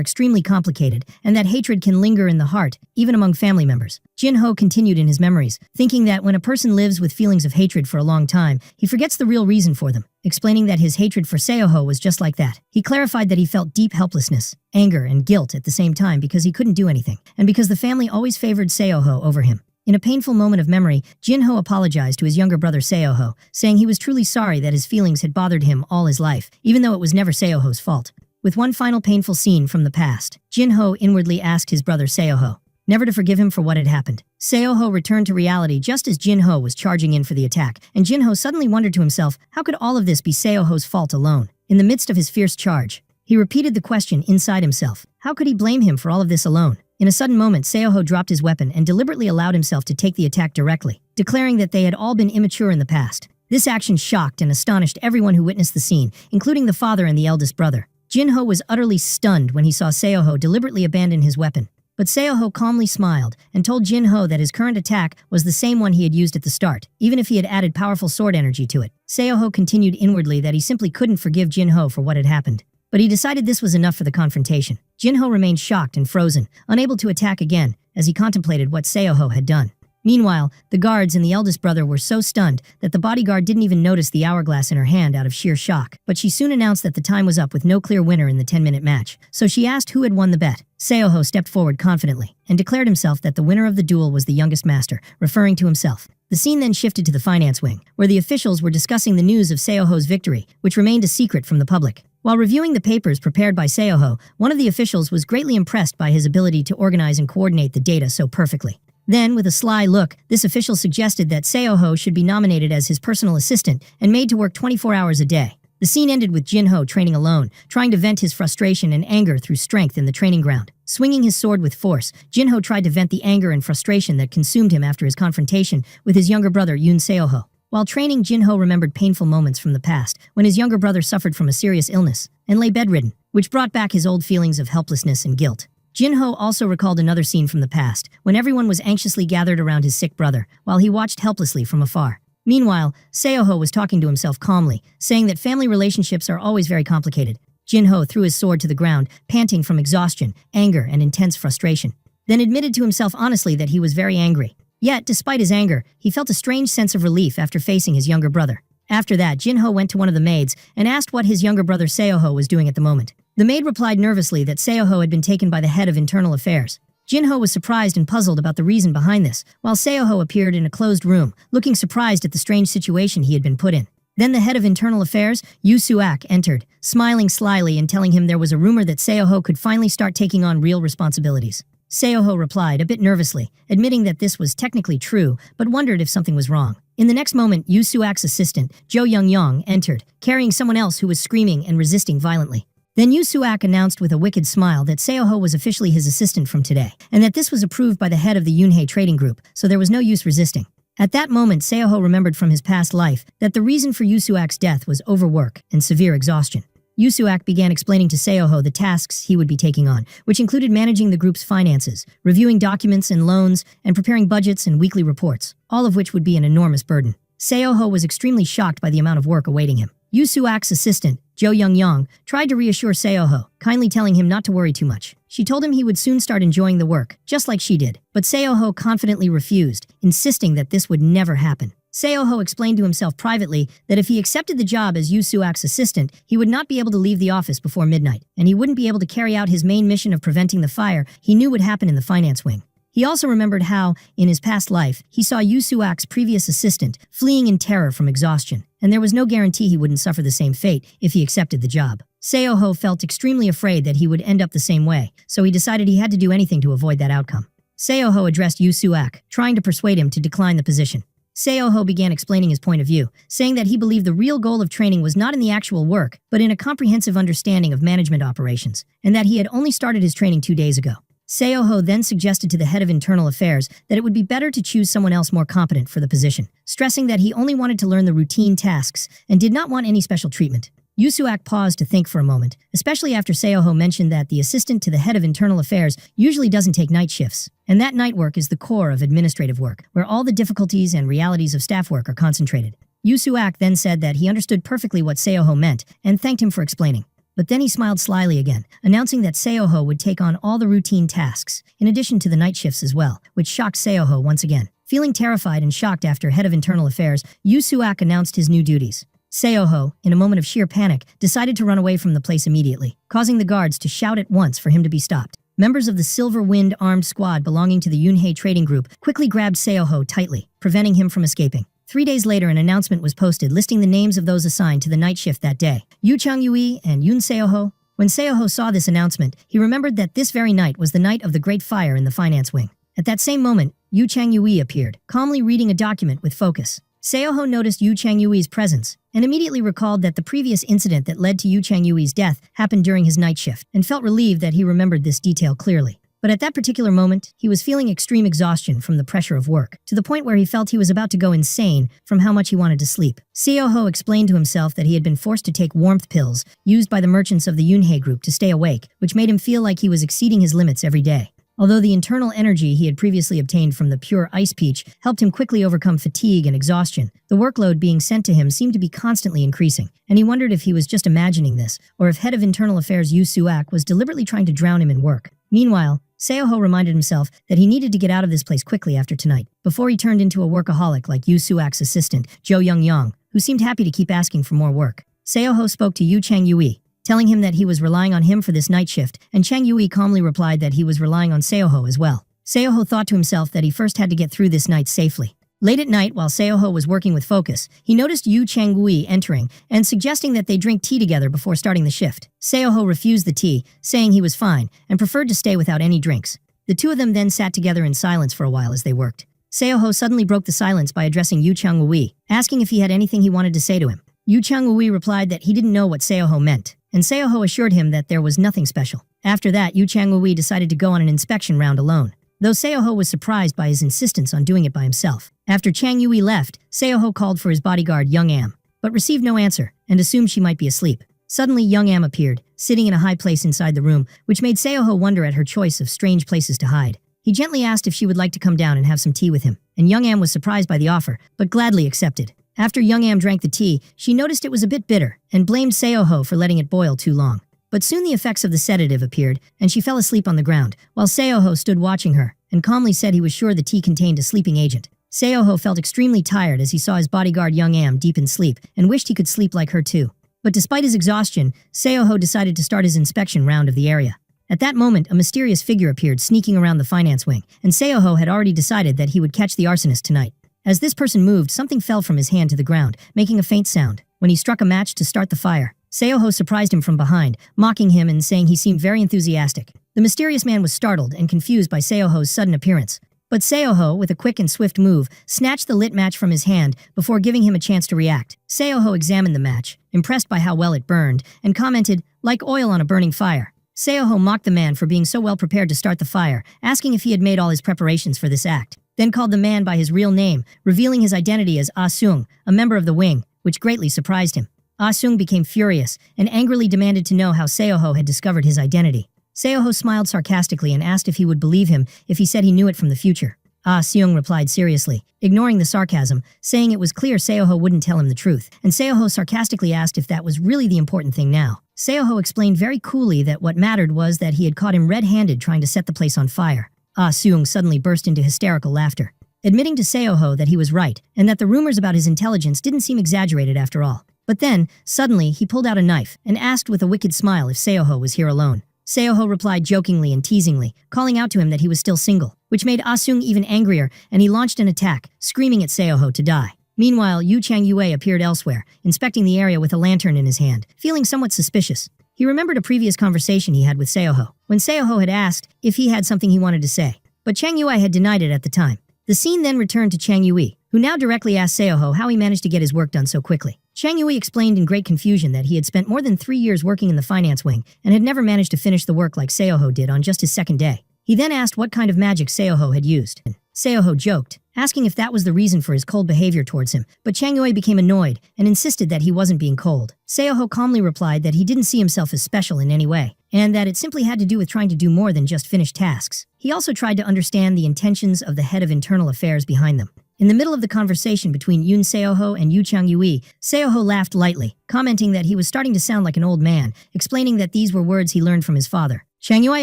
extremely complicated and that hatred can linger in the heart, even among family members. Jinho continued in his memories, thinking that when a person lives with feelings of hatred for a long time, he forgets the real reason for them, explaining that his hatred for Seoho was just like that. He clarified that he felt deep helplessness, anger, and guilt at the same time because he couldn't do anything, and because the family always favored Seoho over him. In a painful moment of memory, Jinho apologized to his younger brother Seoho, saying he was truly sorry that his feelings had bothered him all his life, even though it was never Seoho's fault. With one final painful scene from the past, Jinho inwardly asked his brother Seoho never to forgive him for what had happened. Seoho returned to reality just as Jinho was charging in for the attack, and Jinho suddenly wondered to himself, how could all of this be Seoho's fault alone? In the midst of his fierce charge, he repeated the question inside himself. How could he blame him for all of this alone? In a sudden moment, Seoho dropped his weapon and deliberately allowed himself to take the attack directly, declaring that they had all been immature in the past. This action shocked and astonished everyone who witnessed the scene, including the father and the eldest brother. Jinho was utterly stunned when he saw Seoho deliberately abandon his weapon. But Seoho calmly smiled and told Jinho that his current attack was the same one he had used at the start, even if he had added powerful sword energy to it. Seoho continued inwardly that he simply couldn't forgive Jinho for what had happened. But he decided this was enough for the confrontation. Jinho remained shocked and frozen, unable to attack again, as he contemplated what Seoho had done. Meanwhile, the guards and the eldest brother were so stunned that the bodyguard didn't even notice the hourglass in her hand out of sheer shock. But she soon announced that the time was up with no clear winner in the 10-minute match, so she asked who had won the bet. Seoho stepped forward confidently and declared himself that the winner of the duel was the youngest master, referring to himself. The scene then shifted to the finance wing, where the officials were discussing the news of Seoho's victory, which remained a secret from the public. While reviewing the papers prepared by Seoho, one of the officials was greatly impressed by his ability to organize and coordinate the data so perfectly. Then, with a sly look, this official suggested that Seoho should be nominated as his personal assistant and made to work 24 hours a day. The scene ended with Jinho training alone, trying to vent his frustration and anger through strength in the training ground. Swinging his sword with force, Jinho tried to vent the anger and frustration that consumed him after his confrontation with his younger brother Yoon Seoho. While training, Jinho remembered painful moments from the past when his younger brother suffered from a serious illness and lay bedridden, which brought back his old feelings of helplessness and guilt. Jinho also recalled another scene from the past when everyone was anxiously gathered around his sick brother while he watched helplessly from afar. Meanwhile, Seoho was talking to himself calmly, saying that family relationships are always very complicated. Jinho threw his sword to the ground, panting from exhaustion, anger, and intense frustration, then admitted to himself honestly that he was very angry. Yet, despite his anger, he felt a strange sense of relief after facing his younger brother. After that, Jinho went to one of the maids and asked what his younger brother Seoho was doing at the moment. The maid replied nervously that Seoho had been taken by the head of internal affairs. Jinho was surprised and puzzled about the reason behind this, while Seoho appeared in a closed room, looking surprised at the strange situation he had been put in. Then the head of internal affairs, Yoo Soo-ak, entered, smiling slyly and telling him there was a rumor that Seoho could finally start taking on real responsibilities. Seoho replied, a bit nervously, admitting that this was technically true, but wondered if something was wrong. In the next moment, Yoo Soo-ak's assistant, Jo Young-yong, entered, carrying someone else who was screaming and resisting violently. Then Yoo Soo-ak announced with a wicked smile that Seoho was officially his assistant from today, and that this was approved by the head of the Yoonhae Trading Group, so there was no use resisting. At that moment, Seoho remembered from his past life that the reason for Yoo Soo-ak's death was overwork and severe exhaustion. Yoo Soo-ak began explaining to Seoho the tasks he would be taking on, which included managing the group's finances, reviewing documents and loans, and preparing budgets and weekly reports, all of which would be an enormous burden. Seoho was extremely shocked by the amount of work awaiting him. Yoo Soo-ak's assistant, Jo Young-yong, tried to reassure Seoho, kindly telling him not to worry too much. She told him he would soon start enjoying the work, just like she did. But Seoho confidently refused, insisting that this would never happen. Seoho explained to himself privately that if he accepted the job as Yoo Soo-ak's assistant, he would not be able to leave the office before midnight, and he wouldn't be able to carry out his main mission of preventing the fire he knew would happen in the finance wing. He also remembered how, in his past life, he saw Yoo Soo-ak's previous assistant fleeing in terror from exhaustion, and there was no guarantee he wouldn't suffer the same fate if he accepted the job. Seoho felt extremely afraid that he would end up the same way, so he decided he had to do anything to avoid that outcome. Seoho addressed Yoo Soo-ak, trying to persuade him to decline the position. Seoho began explaining his point of view, saying that he believed the real goal of training was not in the actual work, but in a comprehensive understanding of management operations, and that he had only started his training 2 days ago. Seoho then suggested to the head of internal affairs that it would be better to choose someone else more competent for the position, stressing that he only wanted to learn the routine tasks and did not want any special treatment. Yu Suak paused to think for a moment, especially after Seoho mentioned that the assistant to the head of internal affairs usually doesn't take night shifts, and that night work is the core of administrative work, where all the difficulties and realities of staff work are concentrated. Yu Suak then said that he understood perfectly what Seoho meant and thanked him for explaining. But then he smiled slyly again, announcing that Seoho would take on all the routine tasks, in addition to the night shifts as well, which shocked Seoho once again. Feeling terrified and shocked after head of internal affairs, Yu Suak announced his new duties. Seoho, in a moment of sheer panic, decided to run away from the place immediately, causing the guards to shout at once for him to be stopped. Members of the Silver Wind armed squad belonging to the Yunhei trading group quickly grabbed Seoho tightly, preventing him from escaping. 3 days later, an announcement was posted listing the names of those assigned to the night shift that day: Yu Changyui and Yun Seoho. When Seoho saw this announcement, he remembered that this very night was the night of the Great Fire in the finance wing. At that same moment, Yu Changyui appeared, calmly reading a document with focus. Seoho noticed Yu Changyui's presence and immediately recalled that the previous incident that led to Yu Changyui's death happened during his night shift and felt relieved that he remembered this detail clearly. But at that particular moment, he was feeling extreme exhaustion from the pressure of work, to the point where he felt he was about to go insane from how much he wanted to sleep. Seoho explained to himself that he had been forced to take warmth pills used by the merchants of the Yunhei group to stay awake, which made him feel like he was exceeding his limits every day. Although the internal energy he had previously obtained from the pure ice peach helped him quickly overcome fatigue and exhaustion, the workload being sent to him seemed to be constantly increasing, and he wondered if he was just imagining this, or if head of internal affairs Yu Suak was deliberately trying to drown him in work. Meanwhile, Seoho reminded himself that he needed to get out of this place quickly after tonight, before he turned into a workaholic like Yu Suak's assistant, Jo Young-yong, who seemed happy to keep asking for more work. Seoho spoke to Yu Changyui, telling him that he was relying on him for this night shift, and Changyui calmly replied that he was relying on Seoho as well. Seoho thought to himself that he first had to get through this night safely. Late at night, while Seoho was working with focus, he noticed Yu Changyui entering and suggesting that they drink tea together before starting the shift. Seoho refused the tea, saying he was fine and preferred to stay without any drinks. The two of them then sat together in silence for a while as they worked. Seoho suddenly broke the silence by addressing Yu Changyui, asking if he had anything he wanted to say to him. Yu Changyui replied that he didn't know what Seoho meant, and Seoho assured him that there was nothing special. After that, Yu Changyui decided to go on an inspection round alone, though Seoho was surprised by his insistence on doing it by himself. After Changyui left, Seoho called for his bodyguard Young Am, but received no answer and assumed she might be asleep. Suddenly, Young Am appeared, sitting in a high place inside the room, which made Seoho wonder at her choice of strange places to hide. He gently asked if she would like to come down and have some tea with him, and Young Am was surprised by the offer, but gladly accepted. After Young Am drank the tea, she noticed it was a bit bitter and blamed Seoho for letting it boil too long. But soon the effects of the sedative appeared, and she fell asleep on the ground, while Seoho stood watching her and calmly said he was sure the tea contained a sleeping agent. Seoho felt extremely tired as he saw his bodyguard Young Am deep in sleep and wished he could sleep like her too. But despite his exhaustion, Seoho decided to start his inspection round of the area. At that moment, a mysterious figure appeared sneaking around the finance wing, and Seoho had already decided that he would catch the arsonist tonight. As this person moved, something fell from his hand to the ground, making a faint sound. When he struck a match to start the fire, Seoho surprised him from behind, mocking him and saying he seemed very enthusiastic. The mysterious man was startled and confused by Seoho's sudden appearance. But Seoho, with a quick and swift move, snatched the lit match from his hand before giving him a chance to react. Seoho examined the match, impressed by how well it burned, and commented, "Like oil on a burning fire." Seoho mocked the man for being so well prepared to start the fire, asking if he had made all his preparations for this act. Then called the man by his real name, revealing his identity as Ah Seung, a member of the wing, which greatly surprised him. Ah Seung became furious and angrily demanded to know how Seoho had discovered his identity. Seoho smiled sarcastically and asked if he would believe him if he said he knew it from the future. Ah Seung replied seriously, ignoring the sarcasm, saying it was clear Seoho wouldn't tell him the truth, and Seoho sarcastically asked if that was really the important thing now. Seoho explained very coolly that what mattered was that he had caught him red-handed trying to set the place on fire. Ah Seung suddenly burst into hysterical laughter, admitting to Seoho that he was right and that the rumors about his intelligence didn't seem exaggerated after all. But then, suddenly, he pulled out a knife and asked with a wicked smile if Seoho was here alone. Seoho replied jokingly and teasingly, calling out to him that he was still single, which made Ah Seung even angrier, and he launched an attack, screaming at Seoho to die. Meanwhile, Yu Changyue appeared elsewhere, inspecting the area with a lantern in his hand, feeling somewhat suspicious. He remembered a previous conversation he had with Seoho, when Seoho had asked if he had something he wanted to say, but Changyue had denied it at the time. The scene then returned to Changyue, who now directly asked Seoho how he managed to get his work done so quickly. Changyue explained in great confusion that he had spent more than 3 years working in the finance wing and had never managed to finish the work like Seoho did on just his second day. He then asked what kind of magic Seoho had used. Seoho joked, asking if that was the reason for his cold behavior towards him, but Chang Yue became annoyed and insisted that he wasn't being cold. Seo-ho calmly replied that he didn't see himself as special in any way, and that it simply had to do with trying to do more than just finish tasks. He also tried to understand the intentions of the head of internal affairs behind them. In the middle of the conversation between Yoon Seo-ho and Yu Chang-yui, Seo-ho laughed lightly, commenting that he was starting to sound like an old man, explaining that these were words he learned from his father. Chang-yui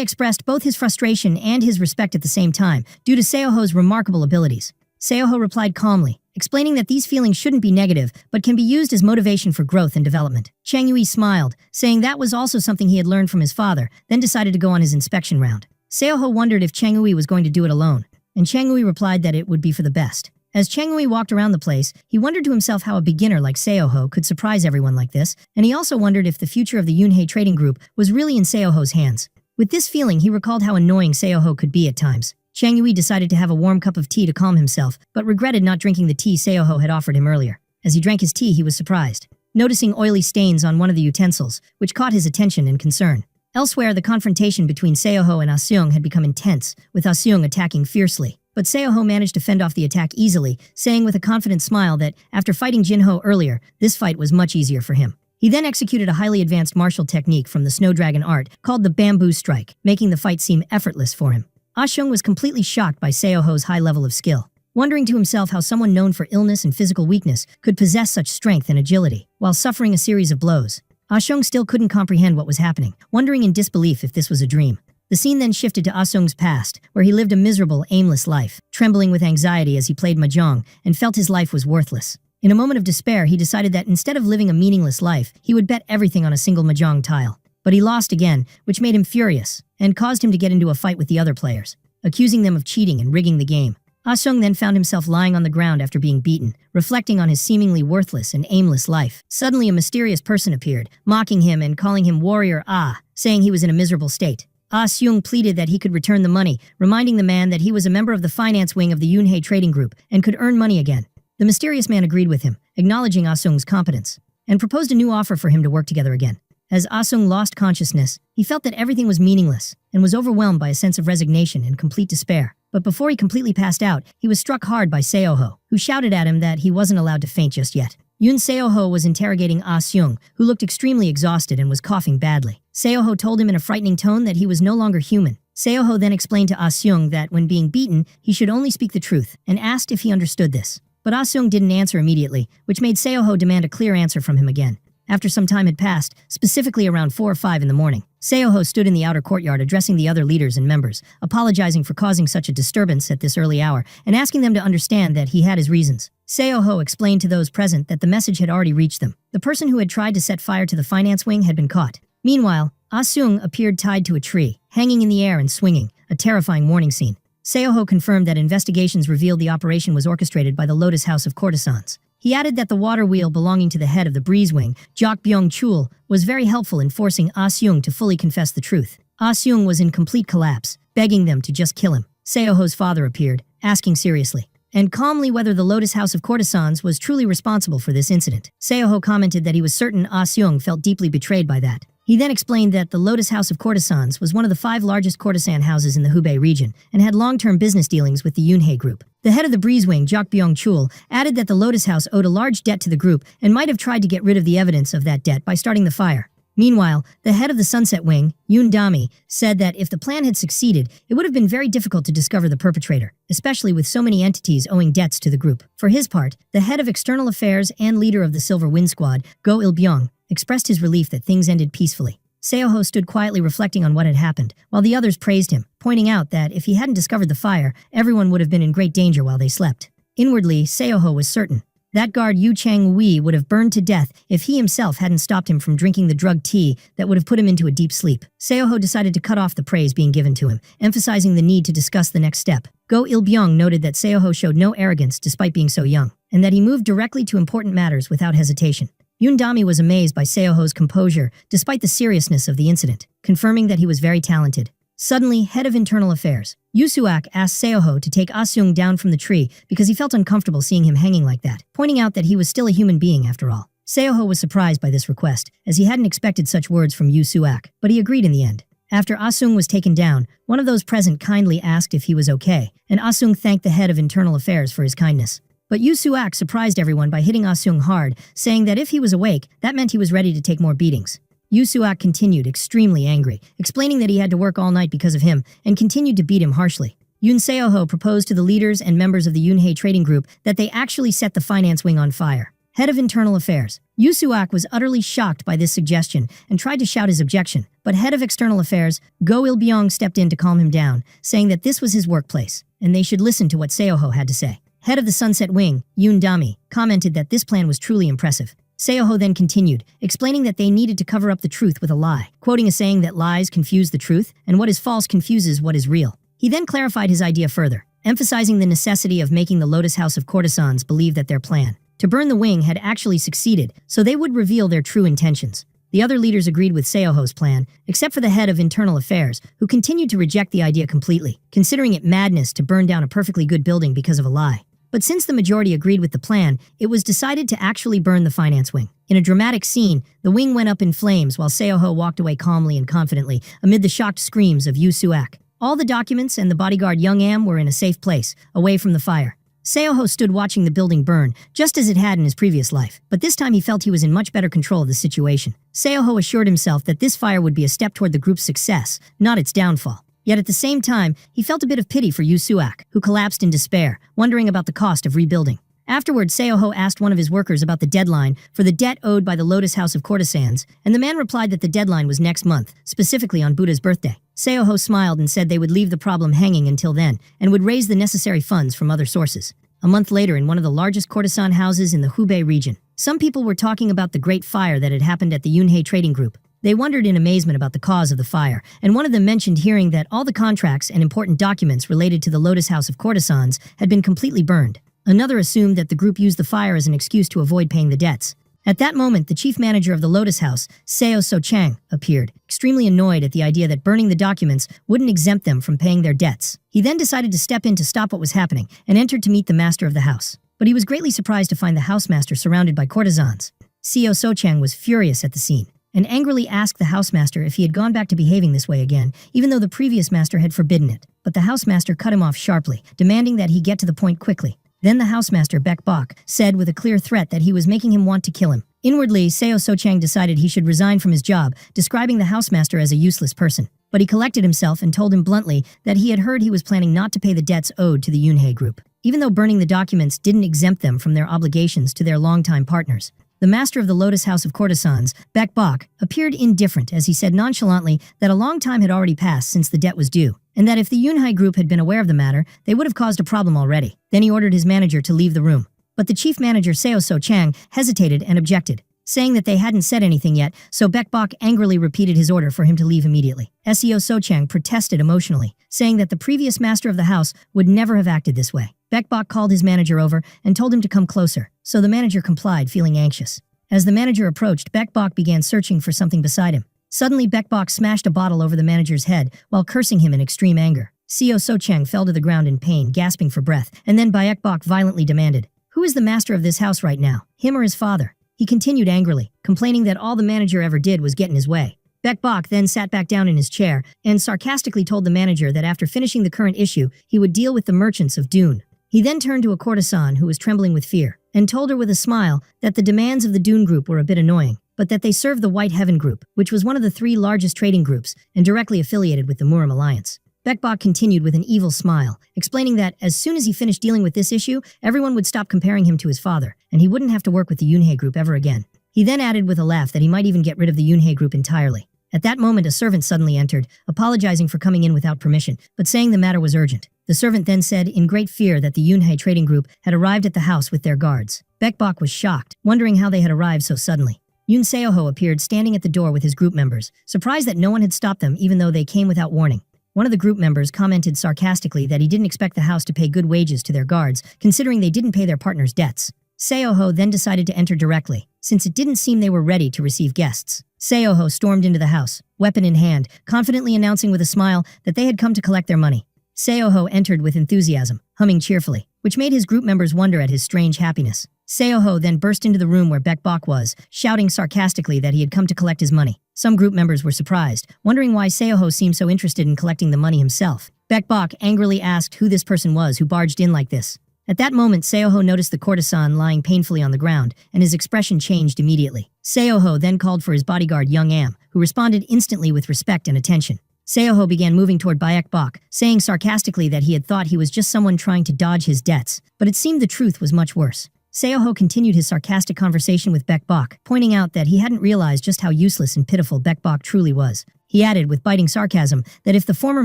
expressed both his frustration and his respect at the same time, due to Seo-ho's remarkable abilities. Seo-ho replied calmly, explaining that these feelings shouldn't be negative, but can be used as motivation for growth and development. Chang-yui smiled, saying that was also something he had learned from his father, then decided to go on his inspection round. Seo-ho wondered if Chang-yui was going to do it alone, and Chang-yui replied that it would be for the best. As Chang-yui walked around the place, he wondered to himself how a beginner like Seo-ho could surprise everyone like this, and he also wondered if the future of the Yoonhae trading group was really in Seo-ho's hands. With this feeling, he recalled how annoying Seo-ho could be at times. Chang-yui decided to have a warm cup of tea to calm himself, but regretted not drinking the tea Seo-ho had offered him earlier. As he drank his tea, he was surprised, noticing oily stains on one of the utensils, which caught his attention and concern. Elsewhere, the confrontation between Seo-ho and Ah-seung had become intense, with Ah-seung attacking fiercely. But Seo-ho managed to fend off the attack easily, saying with a confident smile that, after fighting Jin-ho earlier, this fight was much easier for him. He then executed a highly advanced martial technique from the Snow Dragon art called the Bamboo Strike, making the fight seem effortless for him. Ah-seung was completely shocked by Seo-ho's high level of skill, wondering to himself how someone known for illness and physical weakness could possess such strength and agility, while suffering a series of blows. Ah-seung still couldn't comprehend what was happening, wondering in disbelief if this was a dream. The scene then shifted to Ah-seung's past, where he lived a miserable, aimless life, trembling with anxiety as he played mahjong and felt his life was worthless. In a moment of despair, he decided that instead of living a meaningless life, he would bet everything on a single mahjong tile. But he lost again, which made him furious, and caused him to get into a fight with the other players, accusing them of cheating and rigging the game. Ah-seung then found himself lying on the ground after being beaten, reflecting on his seemingly worthless and aimless life. Suddenly, a mysterious person appeared, mocking him and calling him Warrior Ah, saying he was in a miserable state. Ah-seung pleaded that he could return the money, reminding the man that he was a member of the finance wing of the Yoonhae trading group and could earn money again. The mysterious man agreed with him, acknowledging Ah-seung's competence, and proposed a new offer for him to work together again. As Ah-seung lost consciousness, he felt that everything was meaningless and was overwhelmed by a sense of resignation and complete despair. But before he completely passed out, he was struck hard by Seo-ho, who shouted at him that he wasn't allowed to faint just yet. Yoon Seo-ho was interrogating Ah-seung, who looked extremely exhausted and was coughing badly. Seo-ho told him in a frightening tone that he was no longer human. Seo-ho then explained to Ah-seung that when being beaten, he should only speak the truth, and asked if he understood this. But Ah-seung didn't answer immediately, which made Seo-ho demand a clear answer from him again. After some time had passed, specifically around 4 or 5 in the morning, Seo-ho stood in the outer courtyard addressing the other leaders and members, apologizing for causing such a disturbance at this early hour and asking them to understand that he had his reasons. Seo-ho explained to those present that the message had already reached them. The person who had tried to set fire to the finance wing had been caught. Meanwhile, Ah-seung appeared tied to a tree, hanging in the air and swinging, a terrifying warning scene. Seo-ho confirmed that investigations revealed the operation was orchestrated by the Lotus House of Courtesans. He added that the water wheel belonging to the head of the breeze wing, Jak Byung-chul, was very helpful in forcing Ah-seung to fully confess the truth. Ah-seung was in complete collapse, begging them to just kill him. Seo-ho's father appeared, asking seriously and calmly whether the Lotus House of Courtesans was truly responsible for this incident. Seo-ho commented that he was certain Ah-seung felt deeply betrayed by that. He then explained that the Lotus House of Courtesans was one of the 5 largest courtesan houses in the Hubei region and had long-term business dealings with the Yoonhae group. The head of the breeze wing, Jak Byung-chul, added that the Lotus House owed a large debt to the group and might have tried to get rid of the evidence of that debt by starting the fire. Meanwhile, the head of the Sunset Wing, Yoon Dami, said that if the plan had succeeded, it would have been very difficult to discover the perpetrator, especially with so many entities owing debts to the group. For his part, the head of external affairs and leader of the Silver Wind Squad, Go Il-byung, expressed his relief that things ended peacefully. Seo-ho stood quietly reflecting on what had happened, while the others praised him, pointing out that if he hadn't discovered the fire, everyone would have been in great danger while they slept. Inwardly, Seo-ho was certain that guard Yu Chang-wei would have burned to death if he himself hadn't stopped him from drinking the drug tea that would have put him into a deep sleep. Seo-ho decided to cut off the praise being given to him, emphasizing the need to discuss the next step. Go Il-byung noted that Seo-ho showed no arrogance despite being so young, and that he moved directly to important matters without hesitation. Yoon Dami was amazed by Seo-ho's composure despite the seriousness of the incident, confirming that he was very talented. Suddenly, head of internal affairs, Yu Suak asked Seo-ho to take Ah-seung down from the tree because he felt uncomfortable seeing him hanging like that, pointing out that he was still a human being after all. Seo-ho was surprised by this request, as he hadn't expected such words from Yu Suak, but he agreed in the end. After Ah-sung was taken down, one of those present kindly asked if he was okay, and Ah-sung thanked the head of internal affairs for his kindness. But Yu Suak surprised everyone by hitting Ah-sung hard, saying that if he was awake, that meant he was ready to take more beatings. Yu Suak continued, extremely angry, explaining that he had to work all night because of him, and continued to beat him harshly. Yoon Seo-ho proposed to the leaders and members of the Yoonhae Trading Group that they actually set the finance wing on fire. Head of Internal Affairs. Yu Suak was utterly shocked by this suggestion and tried to shout his objection, but Head of External Affairs, Go Il-byong, stepped in to calm him down, saying that this was his workplace, and they should listen to what Seo-ho had to say. Head of the Sunset Wing, Yoon Dami, commented that this plan was truly impressive. Seo-ho then continued, explaining that they needed to cover up the truth with a lie, quoting a saying that lies confuse the truth, and what is false confuses what is real. He then clarified his idea further, emphasizing the necessity of making the Lotus House of Courtesans believe that their plan to burn the wing had actually succeeded, so they would reveal their true intentions. The other leaders agreed with Seo-ho's plan, except for the head of Internal Affairs, who continued to reject the idea completely, considering it madness to burn down a perfectly good building because of a lie. But since the majority agreed with the plan, it was decided to actually burn the finance wing. In a dramatic scene, the wing went up in flames while Seo-ho walked away calmly and confidently, amid the shocked screams of Yu Suak. All the documents and the bodyguard Young Am were in a safe place, away from the fire. Seo-ho stood watching the building burn, just as it had in his previous life, but this time he felt he was in much better control of the situation. Seo-ho assured himself that this fire would be a step toward the group's success, not its downfall. Yet at the same time, he felt a bit of pity for Yu Suak, who collapsed in despair, wondering about the cost of rebuilding. Afterward, Seo-ho asked one of his workers about the deadline for the debt owed by the Lotus House of Courtesans, and the man replied that the deadline was next month, specifically on Buddha's birthday. Seo-ho smiled and said they would leave the problem hanging until then, and would raise the necessary funds from other sources. A month later, in one of the largest courtesan houses in the Hubei region, some people were talking about the great fire that had happened at the Yoonhae Trading Group. They wondered in amazement about the cause of the fire, and one of them mentioned hearing that all the contracts and important documents related to the Lotus House of Courtesans had been completely burned. Another assumed that the group used the fire as an excuse to avoid paying the debts. At that moment, the chief manager of the Lotus House, Seo So-chang, appeared, extremely annoyed at the idea that burning the documents wouldn't exempt them from paying their debts. He then decided to step in to stop what was happening and entered to meet the master of the house. But he was greatly surprised to find the housemaster surrounded by courtesans. Seo So-chang was furious at the scene and angrily asked the housemaster if he had gone back to behaving this way again, even though the previous master had forbidden it. But the housemaster cut him off sharply, demanding that he get to the point quickly. Then the housemaster, Baek Bok, said with a clear threat that he was making him want to kill him. Inwardly, Seo So-chang decided he should resign from his job, describing the housemaster as a useless person. But he collected himself and told him bluntly that he had heard he was planning not to pay the debts owed to the Yoonhae group, even though burning the documents didn't exempt them from their obligations to their longtime partners. The master of the Lotus House of Courtesans, Baek Bok, appeared indifferent as he said nonchalantly that a long time had already passed since the debt was due, and that if the Yoonhae group had been aware of the matter, they would have caused a problem already. Then he ordered his manager to leave the room. But the chief manager, Seo So-chang, hesitated and objected, saying that they hadn't said anything yet, so Baek Bok angrily repeated his order for him to leave immediately. Seo So-chang protested emotionally, saying that the previous master of the house would never have acted this way. Baek Bok called his manager over and told him to come closer, so the manager complied, feeling anxious. As the manager approached, Baek Bok began searching for something beside him. Suddenly, Baek Bok smashed a bottle over the manager's head while cursing him in extreme anger. Seo So-chang fell to the ground in pain, gasping for breath, and then Baek Bok violently demanded, "Who is the master of this house right now, him or his father?" He continued angrily, complaining that all the manager ever did was get in his way. Baek Bok then sat back down in his chair and sarcastically told the manager that after finishing the current issue, he would deal with the merchants of Dune. He then turned to a courtesan who was trembling with fear and told her with a smile that the demands of the Dune group were a bit annoying, but that they served the White Heaven group, which was one of the 3 largest trading groups and directly affiliated with the Murim alliance. Baek Bok continued with an evil smile, explaining that as soon as he finished dealing with this issue, everyone would stop comparing him to his father, and he wouldn't have to work with the Yoonhae group ever again. He then added with a laugh that he might even get rid of the Yoonhae group entirely. At that moment, a servant suddenly entered, apologizing for coming in without permission, but saying the matter was urgent. The servant then said in great fear that the Yoonhae trading group had arrived at the house with their guards. Baek Bok was shocked, wondering how they had arrived so suddenly. Yoon Seo-ho appeared standing at the door with his group members, surprised that no one had stopped them even though they came without warning. One of the group members commented sarcastically that he didn't expect the house to pay good wages to their guards, considering they didn't pay their partners' debts. Seo-ho then decided to enter directly, since it didn't seem they were ready to receive guests. Seo-ho stormed into the house, weapon in hand, confidently announcing with a smile that they had come to collect their money. Seo-ho entered with enthusiasm, humming cheerfully. which made his group members wonder at his strange happiness. Seo-ho then burst into the room where Baek-bok was, shouting sarcastically that he had come to collect his money. Some group members were surprised, wondering why Seo-ho seemed so interested in collecting the money himself. Baek-bok angrily asked who this person was who barged in like this. At that moment, Seo-ho noticed the courtesan lying painfully on the ground, and his expression changed immediately. Seo-ho then called for his bodyguard Young Am, who responded instantly with respect and attention. Seo-ho began moving toward Baek-bok, saying sarcastically that he had thought he was just someone trying to dodge his debts, but it seemed the truth was much worse. Seo-ho continued his sarcastic conversation with Baek-bok, pointing out that he hadn't realized just how useless and pitiful Baek-bok truly was. He added with biting sarcasm that if the former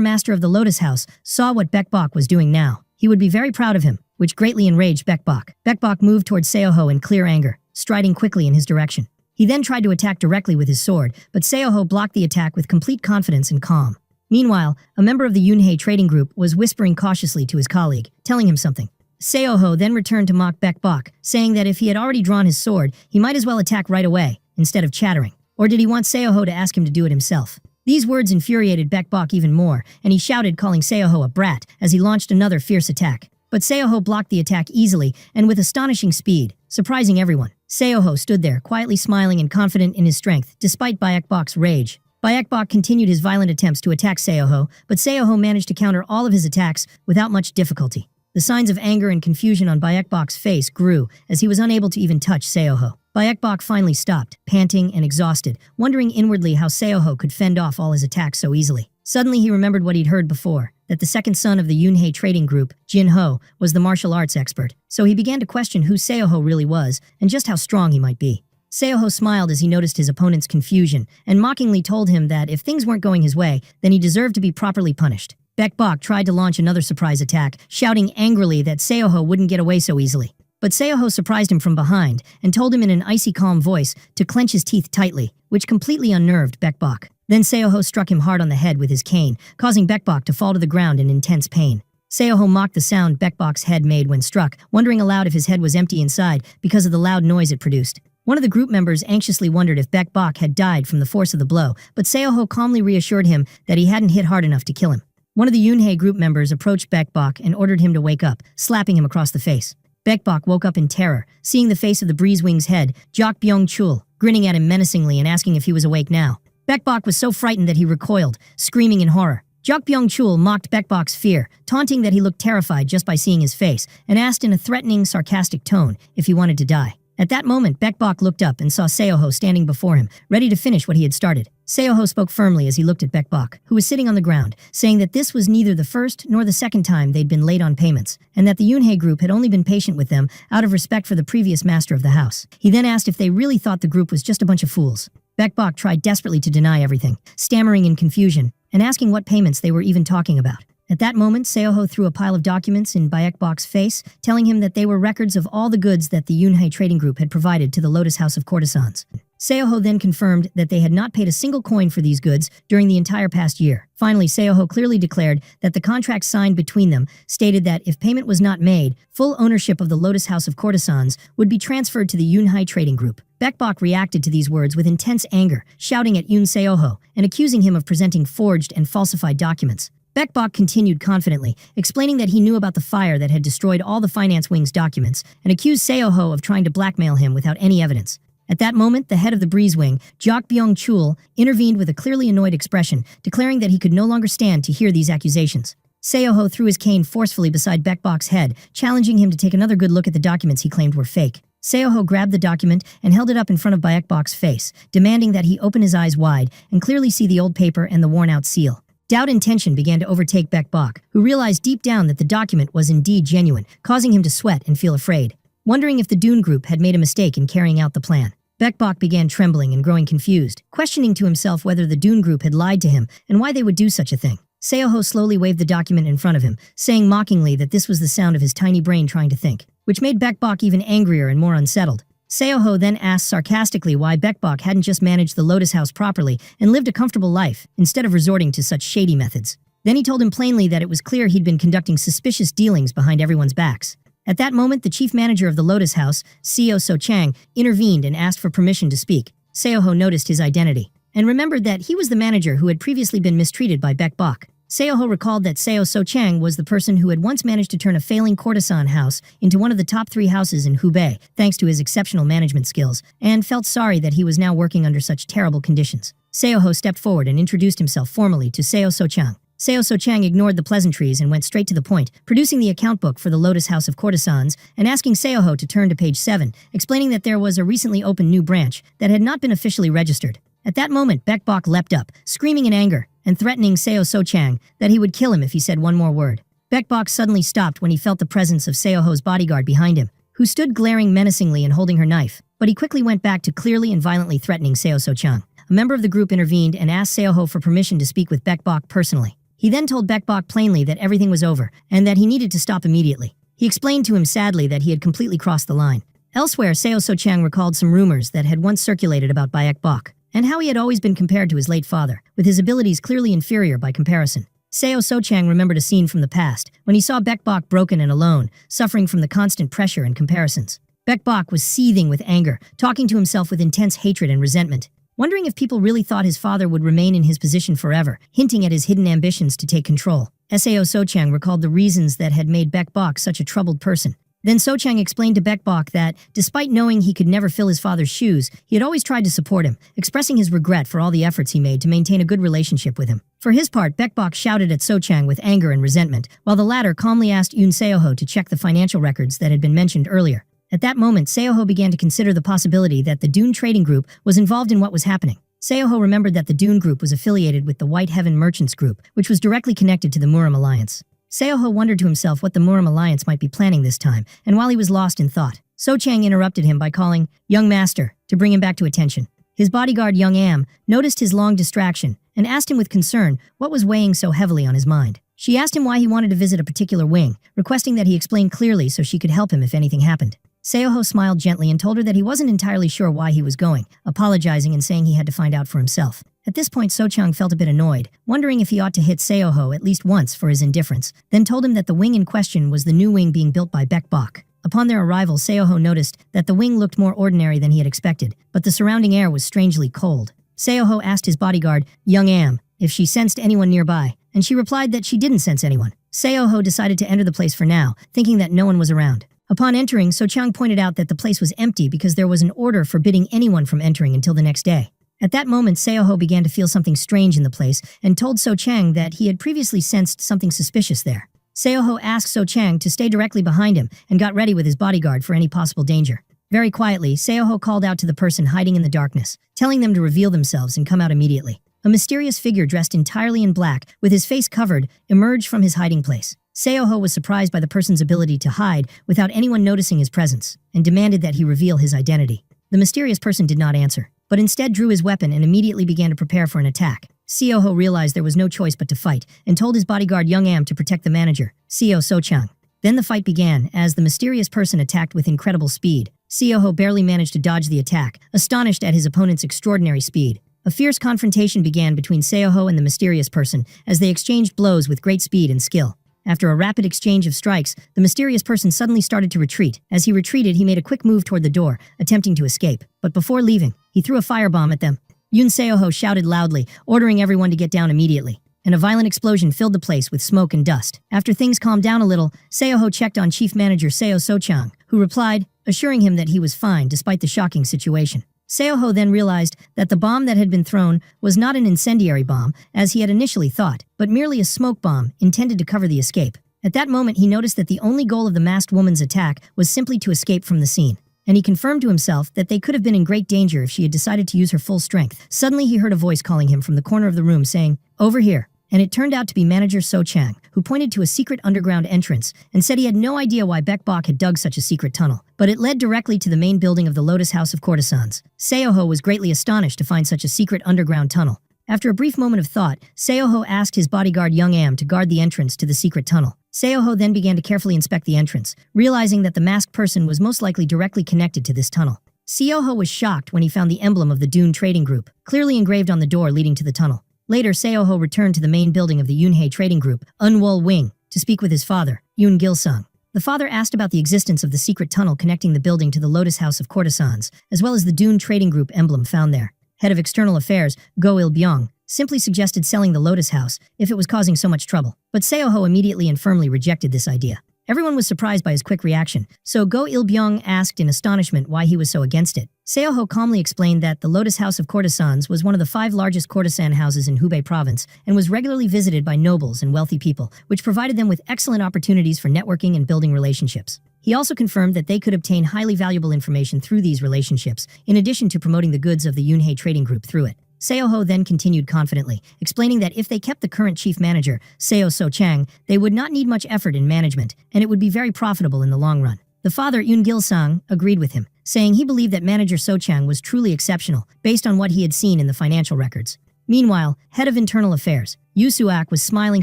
master of the Lotus House saw what Baek-bok was doing now, he would be very proud of him, which greatly enraged Baek-bok. Baek-bok moved towards Seo-ho in clear anger, striding quickly in his direction. He then tried to attack directly with his sword, but Seo-ho blocked the attack with complete confidence and calm. Meanwhile, a member of the Yunhei trading group was whispering cautiously to his colleague, telling him something. Seo-ho then returned to mock Baek-bok, saying that if he had already drawn his sword, he might as well attack right away, instead of chattering. Or did he want Seo-ho to ask him to do it himself? These words infuriated Baek-bok even more, and he shouted, calling Seo-ho a brat, as he launched another fierce attack. But Seo-ho blocked the attack easily and with astonishing speed, surprising everyone. Seo-ho stood there, quietly smiling and confident in his strength, despite Baek-bok's rage. Baek-bok continued his violent attempts to attack Seo-ho, but Seo-ho managed to counter all of his attacks without much difficulty. The signs of anger and confusion on Baek-bok's face grew as he was unable to even touch Seo-ho. Baek-bok finally stopped, panting and exhausted, wondering inwardly how Seo-ho could fend off all his attacks so easily. Suddenly he remembered what he'd heard before, that the second son of the Yunhei trading group, Jin-ho, was the martial arts expert. So he began to question who Seo-ho really was and just how strong he might be. Seo-ho smiled as he noticed his opponent's confusion and mockingly told him that if things weren't going his way, then he deserved to be properly punished. Baek-bok tried to launch another surprise attack, shouting angrily that Seo-ho wouldn't get away so easily. But Seo-ho surprised him from behind and told him in an icy calm voice to clench his teeth tightly, which completely unnerved Baek-bok. Then Seo-ho struck him hard on the head with his cane, causing Baek-bok to fall to the ground in intense pain. Seo-ho mocked the sound Baek-bok's head made when struck, wondering aloud if his head was empty inside because of the loud noise it produced. One of the group members anxiously wondered if Baek-bok had died from the force of the blow, but Seo-ho calmly reassured him that he hadn't hit hard enough to kill him. One of the Yunhei group members approached Baek-bok and ordered him to wake up, slapping him across the face. Baek-bok woke up in terror, seeing the face of the Breeze Wing's head, Jak Byung-chul, grinning at him menacingly and asking if he was awake now. Baek-bok was so frightened that he recoiled, screaming in horror. Jak Byung-chul mocked Baek-bok's fear, taunting that he looked terrified just by seeing his face, and asked in a threatening, sarcastic tone if he wanted to die. At that moment, Baek-bok looked up and saw Seo-ho standing before him, ready to finish what he had started. Seo-ho spoke firmly as he looked at Baek-bok, who was sitting on the ground, saying that this was neither the first nor the second time they'd been late on payments, and that the Yunhei group had only been patient with them out of respect for the previous master of the house. He then asked if they really thought the group was just a bunch of fools. Baek-bok tried desperately to deny everything, stammering in confusion, and asking what payments they were even talking about. At that moment, Seo-ho threw a pile of documents in Baek-bok's face, telling him that they were records of all the goods that the Yunhei trading group had provided to the Lotus House of Courtesans. Seo-ho then confirmed that they had not paid a single coin for these goods during the entire past year. Finally, Seo-ho clearly declared that the contract signed between them stated that if payment was not made, full ownership of the Lotus House of Courtesans would be transferred to the Yunhei trading group. Baek-bok reacted to these words with intense anger, shouting at Yoon Seo-ho and accusing him of presenting forged and falsified documents. Baek-bok continued confidently, explaining that he knew about the fire that had destroyed all the finance wing's documents and accused Seo-ho of trying to blackmail him without any evidence. At that moment, the head of the Breeze Wing, Jak Byung-chul, intervened with a clearly annoyed expression, declaring that he could no longer stand to hear these accusations. Seo-ho threw his cane forcefully beside Baek-bok's head, challenging him to take another good look at the documents he claimed were fake. Seo-ho grabbed the document and held it up in front of Baek-bok's face, demanding that he open his eyes wide and clearly see the old paper and the worn-out seal. Doubt and tension began to overtake Baek-bok, who realized deep down that the document was indeed genuine, causing him to sweat and feel afraid. Wondering if the Dune group had made a mistake in carrying out the plan, Baek-bok began trembling and growing confused, questioning to himself whether the Dune group had lied to him and why they would do such a thing. Seo-ho slowly waved the document in front of him, saying mockingly that this was the sound of his tiny brain trying to think, which made Baek-bok even angrier and more unsettled. Seo-ho then asked sarcastically why Baek-bok hadn't just managed the Lotus House properly and lived a comfortable life, instead of resorting to such shady methods. Then he told him plainly that it was clear he'd been conducting suspicious dealings behind everyone's backs. At that moment, the chief manager of the Lotus House, Seo So-chang, intervened and asked for permission to speak. Seo-ho noticed his identity, and remembered that he was the manager who had previously been mistreated by Baek-bok. Seoho recalled that Seo So-chang was the person who had once managed to turn a failing courtesan house into one of the top 3 houses in Hubei, thanks to his exceptional management skills, and felt sorry that he was now working under such terrible conditions. Seoho stepped forward and introduced himself formally to Seo So-chang. Seo So-chang ignored the pleasantries and went straight to the point, producing the account book for the Lotus House of Courtesans and asking Seoho to turn to page 7, explaining that there was a recently opened new branch that had not been officially registered. At that moment, Baek-bok leapt up, screaming in anger, and threatening Seo So-chang that he would kill him if he said one more word. Baek-bok suddenly stopped when he felt the presence of Seoho's bodyguard behind him, who stood glaring menacingly and holding her knife, but he quickly went back to clearly and violently threatening Seo So-chang. A member of the group intervened and asked Seoho for permission to speak with Baek-bok personally. He then told Baek-bok plainly that everything was over and that he needed to stop immediately. He explained to him sadly that he had completely crossed the line. Elsewhere, Seo So-chang recalled some rumors that had once circulated about Baek-bok, and how he had always been compared to his late father, with his abilities clearly inferior by comparison. Seo So-chang remembered a scene from the past, when he saw Baek-bok broken and alone, suffering from the constant pressure and comparisons. Baek-bok was seething with anger, talking to himself with intense hatred and resentment, wondering if people really thought his father would remain in his position forever, hinting at his hidden ambitions to take control. Seo So-chang recalled the reasons that had made Baek-bok such a troubled person. Then So-chang explained to Baek-bok that, despite knowing he could never fill his father's shoes, he had always tried to support him, expressing his regret for all the efforts he made to maintain a good relationship with him. For his part, Baek-bok shouted at So-chang with anger and resentment, while the latter calmly asked Yoon Seoho to check the financial records that had been mentioned earlier. At that moment, Seoho began to consider the possibility that the Dune Trading Group was involved in what was happening. Seoho remembered that the Dune Group was affiliated with the White Heaven Merchants Group, which was directly connected to the Muram Alliance. Seoho wondered to himself what the Muram Alliance might be planning this time, and while he was lost in thought, So-chang interrupted him by calling, "Young master," to bring him back to attention. His bodyguard Young Am noticed his long distraction and asked him with concern what was weighing so heavily on his mind. She asked him why he wanted to visit a particular wing, requesting that he explain clearly so she could help him if anything happened. Seoho smiled gently and told her that he wasn't entirely sure why he was going, apologizing and saying he had to find out for himself. At this point, So-chang felt a bit annoyed, wondering if he ought to hit Seoho at least once for his indifference, then told him that the wing in question was the new wing being built by Baek-bok. Upon their arrival, Seoho noticed that the wing looked more ordinary than he had expected, but the surrounding air was strangely cold. Seoho asked his bodyguard, Young Am, if she sensed anyone nearby, and she replied that she didn't sense anyone. Seoho decided to enter the place for now, thinking that no one was around. Upon entering, So-chang pointed out that the place was empty because there was an order forbidding anyone from entering until the next day. At that moment, Seoho began to feel something strange in the place and told So-chang that he had previously sensed something suspicious there. Seoho asked So-chang to stay directly behind him and got ready with his bodyguard for any possible danger. Very quietly, Seoho called out to the person hiding in the darkness, telling them to reveal themselves and come out immediately. A mysterious figure dressed entirely in black, with his face covered, emerged from his hiding place. Seoho was surprised by the person's ability to hide without anyone noticing his presence, and demanded that he reveal his identity. The mysterious person did not answer, but instead drew his weapon and immediately began to prepare for an attack. Seoho realized there was no choice but to fight, and told his bodyguard Young Am to protect the manager, Seo So-chang. Then the fight began, as the mysterious person attacked with incredible speed. Seoho barely managed to dodge the attack, astonished at his opponent's extraordinary speed. A fierce confrontation began between Seoho and the mysterious person, as they exchanged blows with great speed and skill. After a rapid exchange of strikes, the mysterious person suddenly started to retreat. As he retreated, he made a quick move toward the door, attempting to escape. But before leaving, he threw a firebomb at them. Yoon Seoho shouted loudly, ordering everyone to get down immediately, and a violent explosion filled the place with smoke and dust. After things calmed down a little, Seoho checked on Chief Manager Seo So-chang, who replied, assuring him that he was fine despite the shocking situation. Seoho then realized that the bomb that had been thrown was not an incendiary bomb, as he had initially thought, but merely a smoke bomb intended to cover the escape. At that moment, he noticed that the only goal of the masked woman's attack was simply to escape from the scene, and he confirmed to himself that they could have been in great danger if she had decided to use her full strength. Suddenly, he heard a voice calling him from the corner of the room saying, "Over here." And it turned out to be manager So-chang, who pointed to a secret underground entrance and said he had no idea why Baek-bok had dug such a secret tunnel, but it led directly to the main building of the Lotus House of Courtesans. Seoho was greatly astonished to find such a secret underground tunnel. After a brief moment of thought, Seoho asked his bodyguard Young Am to guard the entrance to the secret tunnel. Seoho then began to carefully inspect the entrance, realizing that the masked person was most likely directly connected to this tunnel. Seoho was shocked when he found the emblem of the Dune Trading Group, clearly engraved on the door leading to the tunnel. Later, Seoho returned to the main building of the Yunhei Trading Group, Unwol Wing, to speak with his father, Yoon Gil-sung. The father asked about the existence of the secret tunnel connecting the building to the Lotus House of Courtesans, as well as the Dune Trading Group emblem found there. Head of External Affairs, Go Il-byung, simply suggested selling the Lotus House if it was causing so much trouble. But Seoho immediately and firmly rejected this idea. Everyone was surprised by his quick reaction, so Go Il-byung asked in astonishment why he was so against it. Seoho calmly explained that the Lotus House of Courtesans was one of the 5 largest courtesan houses in Hubei province and was regularly visited by nobles and wealthy people, which provided them with excellent opportunities for networking and building relationships. He also confirmed that they could obtain highly valuable information through these relationships, in addition to promoting the goods of the Yunhei Trading Group through it. Seoho then continued confidently, explaining that if they kept the current chief manager, Seo So-chang, they would not need much effort in management, and it would be very profitable in the long run. The father, Yoon Gil-sang, agreed with him, saying he believed that manager So-chang was truly exceptional, based on what he had seen in the financial records. Meanwhile, head of internal affairs, Yu Suak was smiling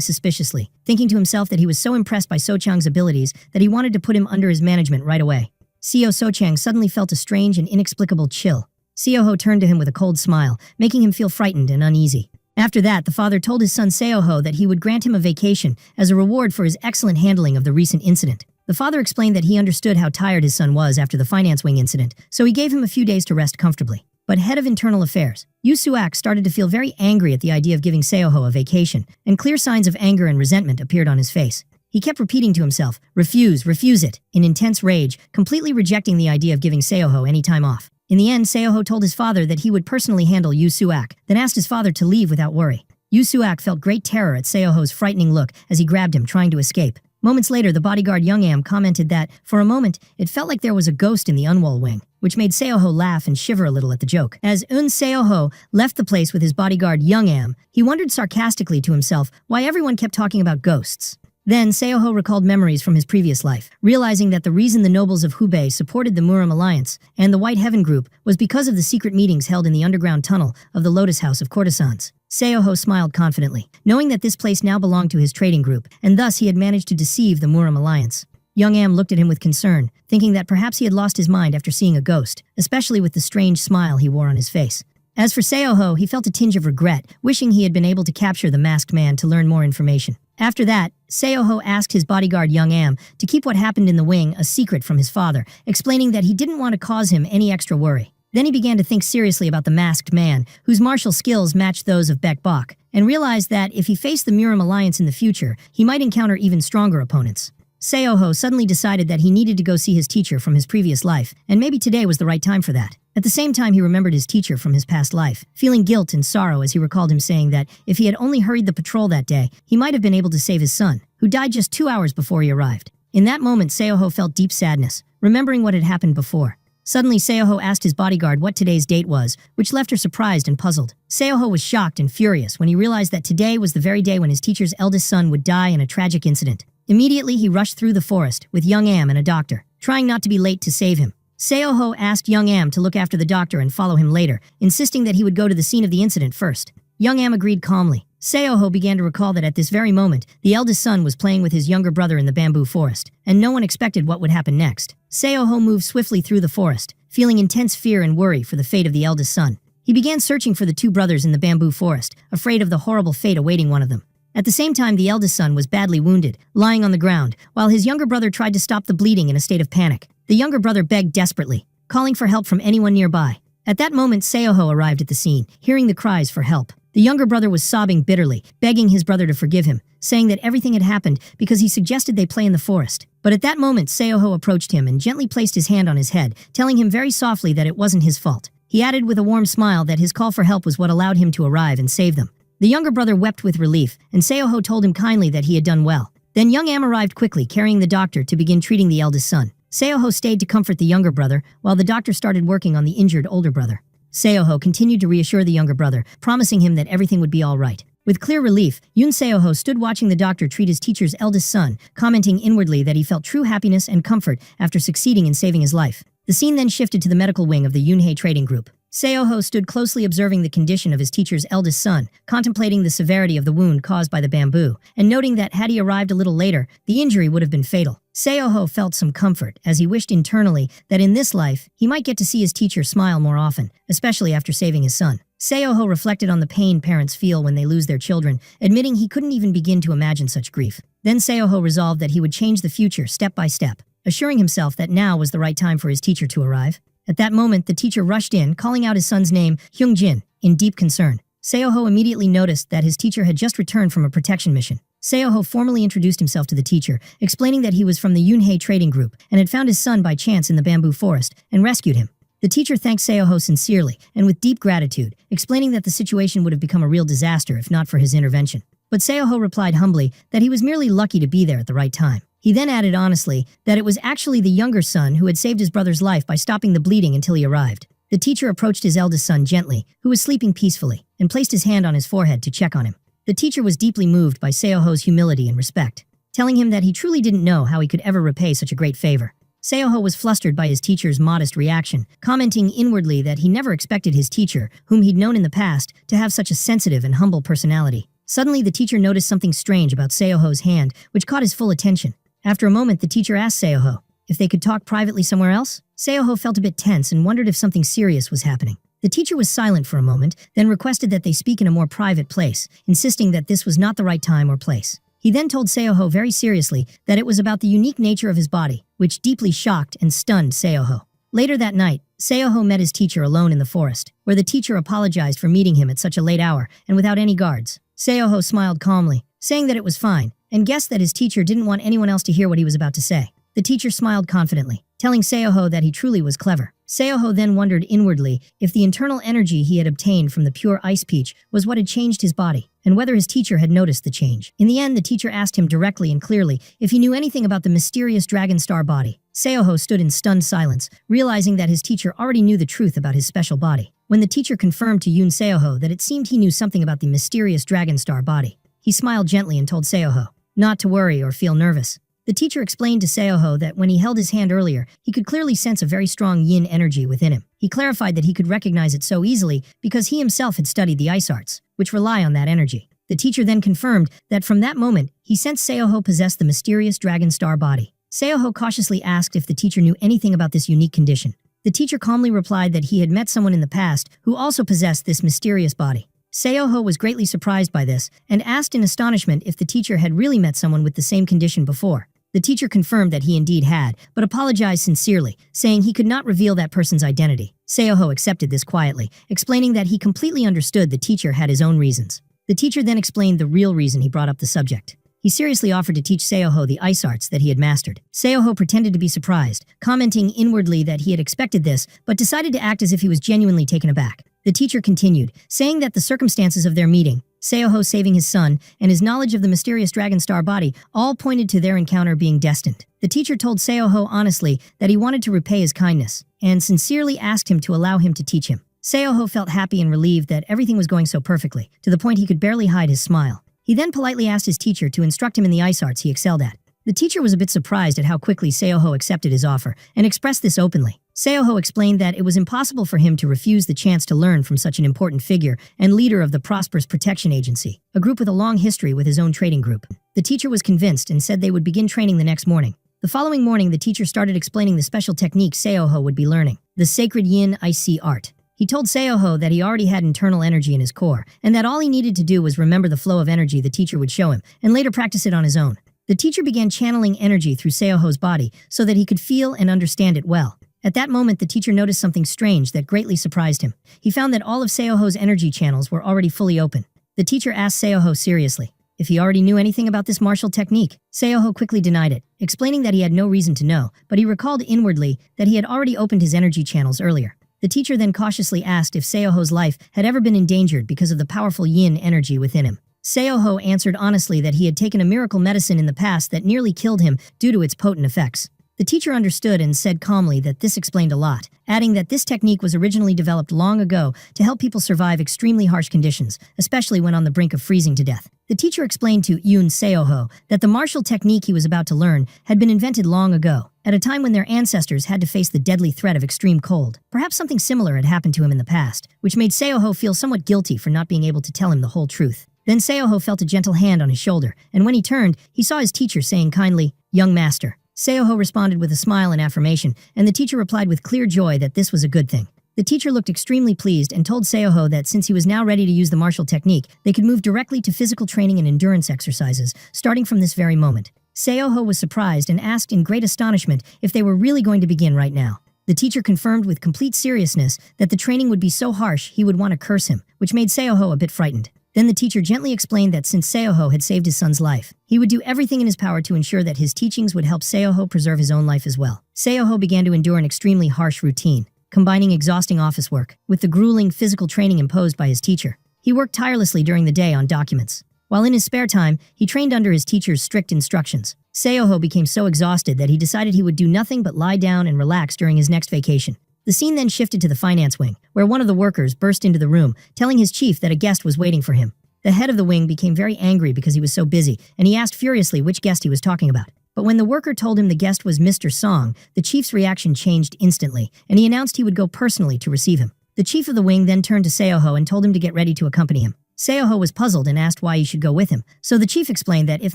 suspiciously, thinking to himself that he was so impressed by So-chang's abilities that he wanted to put him under his management right away. Seo So-chang suddenly felt a strange and inexplicable chill. Seoho turned to him with a cold smile, making him feel frightened and uneasy. After that, the father told his son Seoho that he would grant him a vacation as a reward for his excellent handling of the recent incident. The father explained that he understood how tired his son was after the finance wing incident, so he gave him a few days to rest comfortably. But head of internal affairs, Yu Suak started to feel very angry at the idea of giving Seoho a vacation, and clear signs of anger and resentment appeared on his face. He kept repeating to himself, refuse it, in intense rage, completely rejecting the idea of giving Seoho any time off. In the end, Seoho told his father that he would personally handle Yu Suak, then asked his father to leave without worry. Yu Suak felt great terror at Seoho's frightening look as he grabbed him, trying to escape. Moments later, the bodyguard Young-am commented that, for a moment, it felt like there was a ghost in the Unwol wing, which made Seoho laugh and shiver a little at the joke. As Seoho left the place with his bodyguard Young-am, he wondered sarcastically to himself why everyone kept talking about ghosts. Then, Seoho recalled memories from his previous life, realizing that the reason the nobles of Hubei supported the Muram Alliance and the White Heaven Group was because of the secret meetings held in the underground tunnel of the Lotus House of Courtesans. Seoho smiled confidently, knowing that this place now belonged to his trading group, and thus he had managed to deceive the Muram Alliance. Young-am looked at him with concern, thinking that perhaps he had lost his mind after seeing a ghost, especially with the strange smile he wore on his face. As for Seoho, he felt a tinge of regret, wishing he had been able to capture the masked man to learn more information. After that, Seoho asked his bodyguard Young-am to keep what happened in the wing a secret from his father, explaining that he didn't want to cause him any extra worry. Then he began to think seriously about the masked man, whose martial skills matched those of Baek Bok, and realized that if he faced the Muram Alliance in the future, he might encounter even stronger opponents. Seoho suddenly decided that he needed to go see his teacher from his previous life, and maybe today was the right time for that. At the same time, he remembered his teacher from his past life, feeling guilt and sorrow as he recalled him saying that if he had only hurried the patrol that day, he might have been able to save his son, who died just 2 hours before he arrived. In that moment, Seoho felt deep sadness, remembering what had happened before. Suddenly, Seoho asked his bodyguard what today's date was, which left her surprised and puzzled. Seoho was shocked and furious when he realized that today was the very day when his teacher's eldest son would die in a tragic incident. Immediately, he rushed through the forest with Young-am and a doctor, trying not to be late to save him. Seoho asked Young-am to look after the doctor and follow him later, insisting that he would go to the scene of the incident first. Young-am agreed calmly. Seoho began to recall that at this very moment, the eldest son was playing with his younger brother in the bamboo forest, and no one expected what would happen next. Seoho moved swiftly through the forest, feeling intense fear and worry for the fate of the eldest son. He began searching for the 2 brothers in the bamboo forest, afraid of the horrible fate awaiting one of them. At the same time, the eldest son was badly wounded, lying on the ground, while his younger brother tried to stop the bleeding in a state of panic. The younger brother begged desperately, calling for help from anyone nearby. At that moment, Seoho arrived at the scene, hearing the cries for help. The younger brother was sobbing bitterly, begging his brother to forgive him, saying that everything had happened because he suggested they play in the forest. But at that moment, Seoho approached him and gently placed his hand on his head, telling him very softly that it wasn't his fault. He added with a warm smile that his call for help was what allowed him to arrive and save them. The younger brother wept with relief, and Seoho told him kindly that he had done well. Then Young-am arrived quickly, carrying the doctor to begin treating the eldest son. Seoho stayed to comfort the younger brother, while the doctor started working on the injured older brother. Seoho continued to reassure the younger brother, promising him that everything would be all right. With clear relief, Yoon Seoho stood watching the doctor treat his teacher's eldest son, commenting inwardly that he felt true happiness and comfort after succeeding in saving his life. The scene then shifted to the medical wing of the Yunhei Trading Group. Seoho stood closely observing the condition of his teacher's eldest son, contemplating the severity of the wound caused by the bamboo, and noting that had he arrived a little later, the injury would have been fatal. Seoho felt some comfort as he wished internally that in this life, he might get to see his teacher smile more often, especially after saving his son. Seoho reflected on the pain parents feel when they lose their children, admitting he couldn't even begin to imagine such grief. Then Seoho resolved that he would change the future step by step, assuring himself that now was the right time for his teacher to arrive. At that moment, the teacher rushed in, calling out his son's name, Hyung-jin, in deep concern. Seoho immediately noticed that his teacher had just returned from a protection mission. Seoho formally introduced himself to the teacher, explaining that he was from the Yunhei trading group and had found his son by chance in the bamboo forest and rescued him. The teacher thanked Seoho sincerely and with deep gratitude, explaining that the situation would have become a real disaster if not for his intervention. But Seoho replied humbly that he was merely lucky to be there at the right time. He then added honestly that it was actually the younger son who had saved his brother's life by stopping the bleeding until he arrived. The teacher approached his eldest son gently, who was sleeping peacefully, and placed his hand on his forehead to check on him. The teacher was deeply moved by Seoho's humility and respect, telling him that he truly didn't know how he could ever repay such a great favor. Seoho was flustered by his teacher's modest reaction, commenting inwardly that he never expected his teacher, whom he'd known in the past, to have such a sensitive and humble personality. Suddenly, the teacher noticed something strange about Seoho's hand, which caught his full attention. After a moment, the teacher asked Seoho if they could talk privately somewhere else. Seoho felt a bit tense and wondered if something serious was happening. The teacher was silent for a moment, then requested that they speak in a more private place, insisting that this was not the right time or place. He then told Seoho very seriously that it was about the unique nature of his body, which deeply shocked and stunned Seoho. Later that night, Seoho met his teacher alone in the forest, where the teacher apologized for meeting him at such a late hour and without any guards. Seoho smiled calmly, saying that it was fine, and guessed that his teacher didn't want anyone else to hear what he was about to say. The teacher smiled confidently, telling Seoho that he truly was clever. Seoho then wondered inwardly if the internal energy he had obtained from the pure ice peach was what had changed his body, and whether his teacher had noticed the change. In the end, the teacher asked him directly and clearly if he knew anything about the mysterious dragon star body. Seoho stood in stunned silence, realizing that his teacher already knew the truth about his special body. When the teacher confirmed to Yoon Seoho that it seemed he knew something about the mysterious dragon star body, he smiled gently and told Seoho not to worry or feel nervous. The teacher explained to Seoho that when he held his hand earlier, he could clearly sense a very strong yin energy within him. He clarified that he could recognize it so easily because he himself had studied the ice arts, which rely on that energy. The teacher then confirmed that from that moment, he sensed Seoho possessed the mysterious dragon star body. Seoho cautiously asked if the teacher knew anything about this unique condition. The teacher calmly replied that he had met someone in the past who also possessed this mysterious body. Seoho was greatly surprised by this and asked in astonishment if the teacher had really met someone with the same condition before. The teacher confirmed that he indeed had, but apologized sincerely, saying he could not reveal that person's identity. Seoho accepted this quietly, explaining that he completely understood the teacher had his own reasons. The teacher then explained the real reason he brought up the subject. He seriously offered to teach Seoho the ice arts that he had mastered. Seoho pretended to be surprised, commenting inwardly that he had expected this, but decided to act as if he was genuinely taken aback. The teacher continued, saying that the circumstances of their meeting, Seoho saving his son, and his knowledge of the mysterious dragon star body all pointed to their encounter being destined. The teacher told Seoho honestly that he wanted to repay his kindness, and sincerely asked him to allow him to teach him. Seoho felt happy and relieved that everything was going so perfectly, to the point he could barely hide his smile. He then politely asked his teacher to instruct him in the ice arts he excelled at. The teacher was a bit surprised at how quickly Seoho accepted his offer, and expressed this openly. Seoho explained that it was impossible for him to refuse the chance to learn from such an important figure and leader of the Prosperous Protection Agency, a group with a long history with his own trading group. The teacher was convinced and said they would begin training the next morning. The following morning, the teacher started explaining the special technique Seoho would be learning, the sacred yin icy art. He told Seoho that he already had internal energy in his core, and that all he needed to do was remember the flow of energy the teacher would show him, and later practice it on his own. The teacher began channeling energy through Seoho's body so that he could feel and understand it well. At that moment, the teacher noticed something strange that greatly surprised him. He found that all of Seoho's energy channels were already fully open. The teacher asked Seoho seriously if he already knew anything about this martial technique. Seoho quickly denied it, explaining that he had no reason to know, but he recalled inwardly that he had already opened his energy channels earlier. The teacher then cautiously asked if Seoho's life had ever been endangered because of the powerful yin energy within him. Seoho answered honestly that he had taken a miracle medicine in the past that nearly killed him due to its potent effects. The teacher understood and said calmly that this explained a lot, adding that this technique was originally developed long ago to help people survive extremely harsh conditions, especially when on the brink of freezing to death. The teacher explained to Yoon Seoho that the martial technique he was about to learn had been invented long ago, at a time when their ancestors had to face the deadly threat of extreme cold. Perhaps something similar had happened to him in the past, which made Seoho feel somewhat guilty for not being able to tell him the whole truth. Then Seoho felt a gentle hand on his shoulder, and when he turned, he saw his teacher saying kindly, "Young master." Seoho responded with a smile and affirmation, and the teacher replied with clear joy that this was a good thing. The teacher looked extremely pleased and told Seoho that since he was now ready to use the martial technique, they could move directly to physical training and endurance exercises, starting from this very moment. Seoho was surprised and asked in great astonishment if they were really going to begin right now. The teacher confirmed with complete seriousness that the training would be so harsh he would want to curse him, which made Seoho a bit frightened. Then the teacher gently explained that since Seoho had saved his son's life, he would do everything in his power to ensure that his teachings would help Seoho preserve his own life as well. Seoho began to endure an extremely harsh routine, combining exhausting office work with the grueling physical training imposed by his teacher. He worked tirelessly during the day on documents, while in his spare time, he trained under his teacher's strict instructions. Seoho became so exhausted that he decided he would do nothing but lie down and relax during his next vacation. The scene then shifted to the finance wing, where one of the workers burst into the room, telling his chief that a guest was waiting for him. The head of the wing became very angry because he was so busy, and he asked furiously which guest he was talking about. But when the worker told him the guest was Mr. Song, the chief's reaction changed instantly, and he announced he would go personally to receive him. The chief of the wing then turned to Seoho and told him to get ready to accompany him. Seoho was puzzled and asked why he should go with him, so the chief explained that if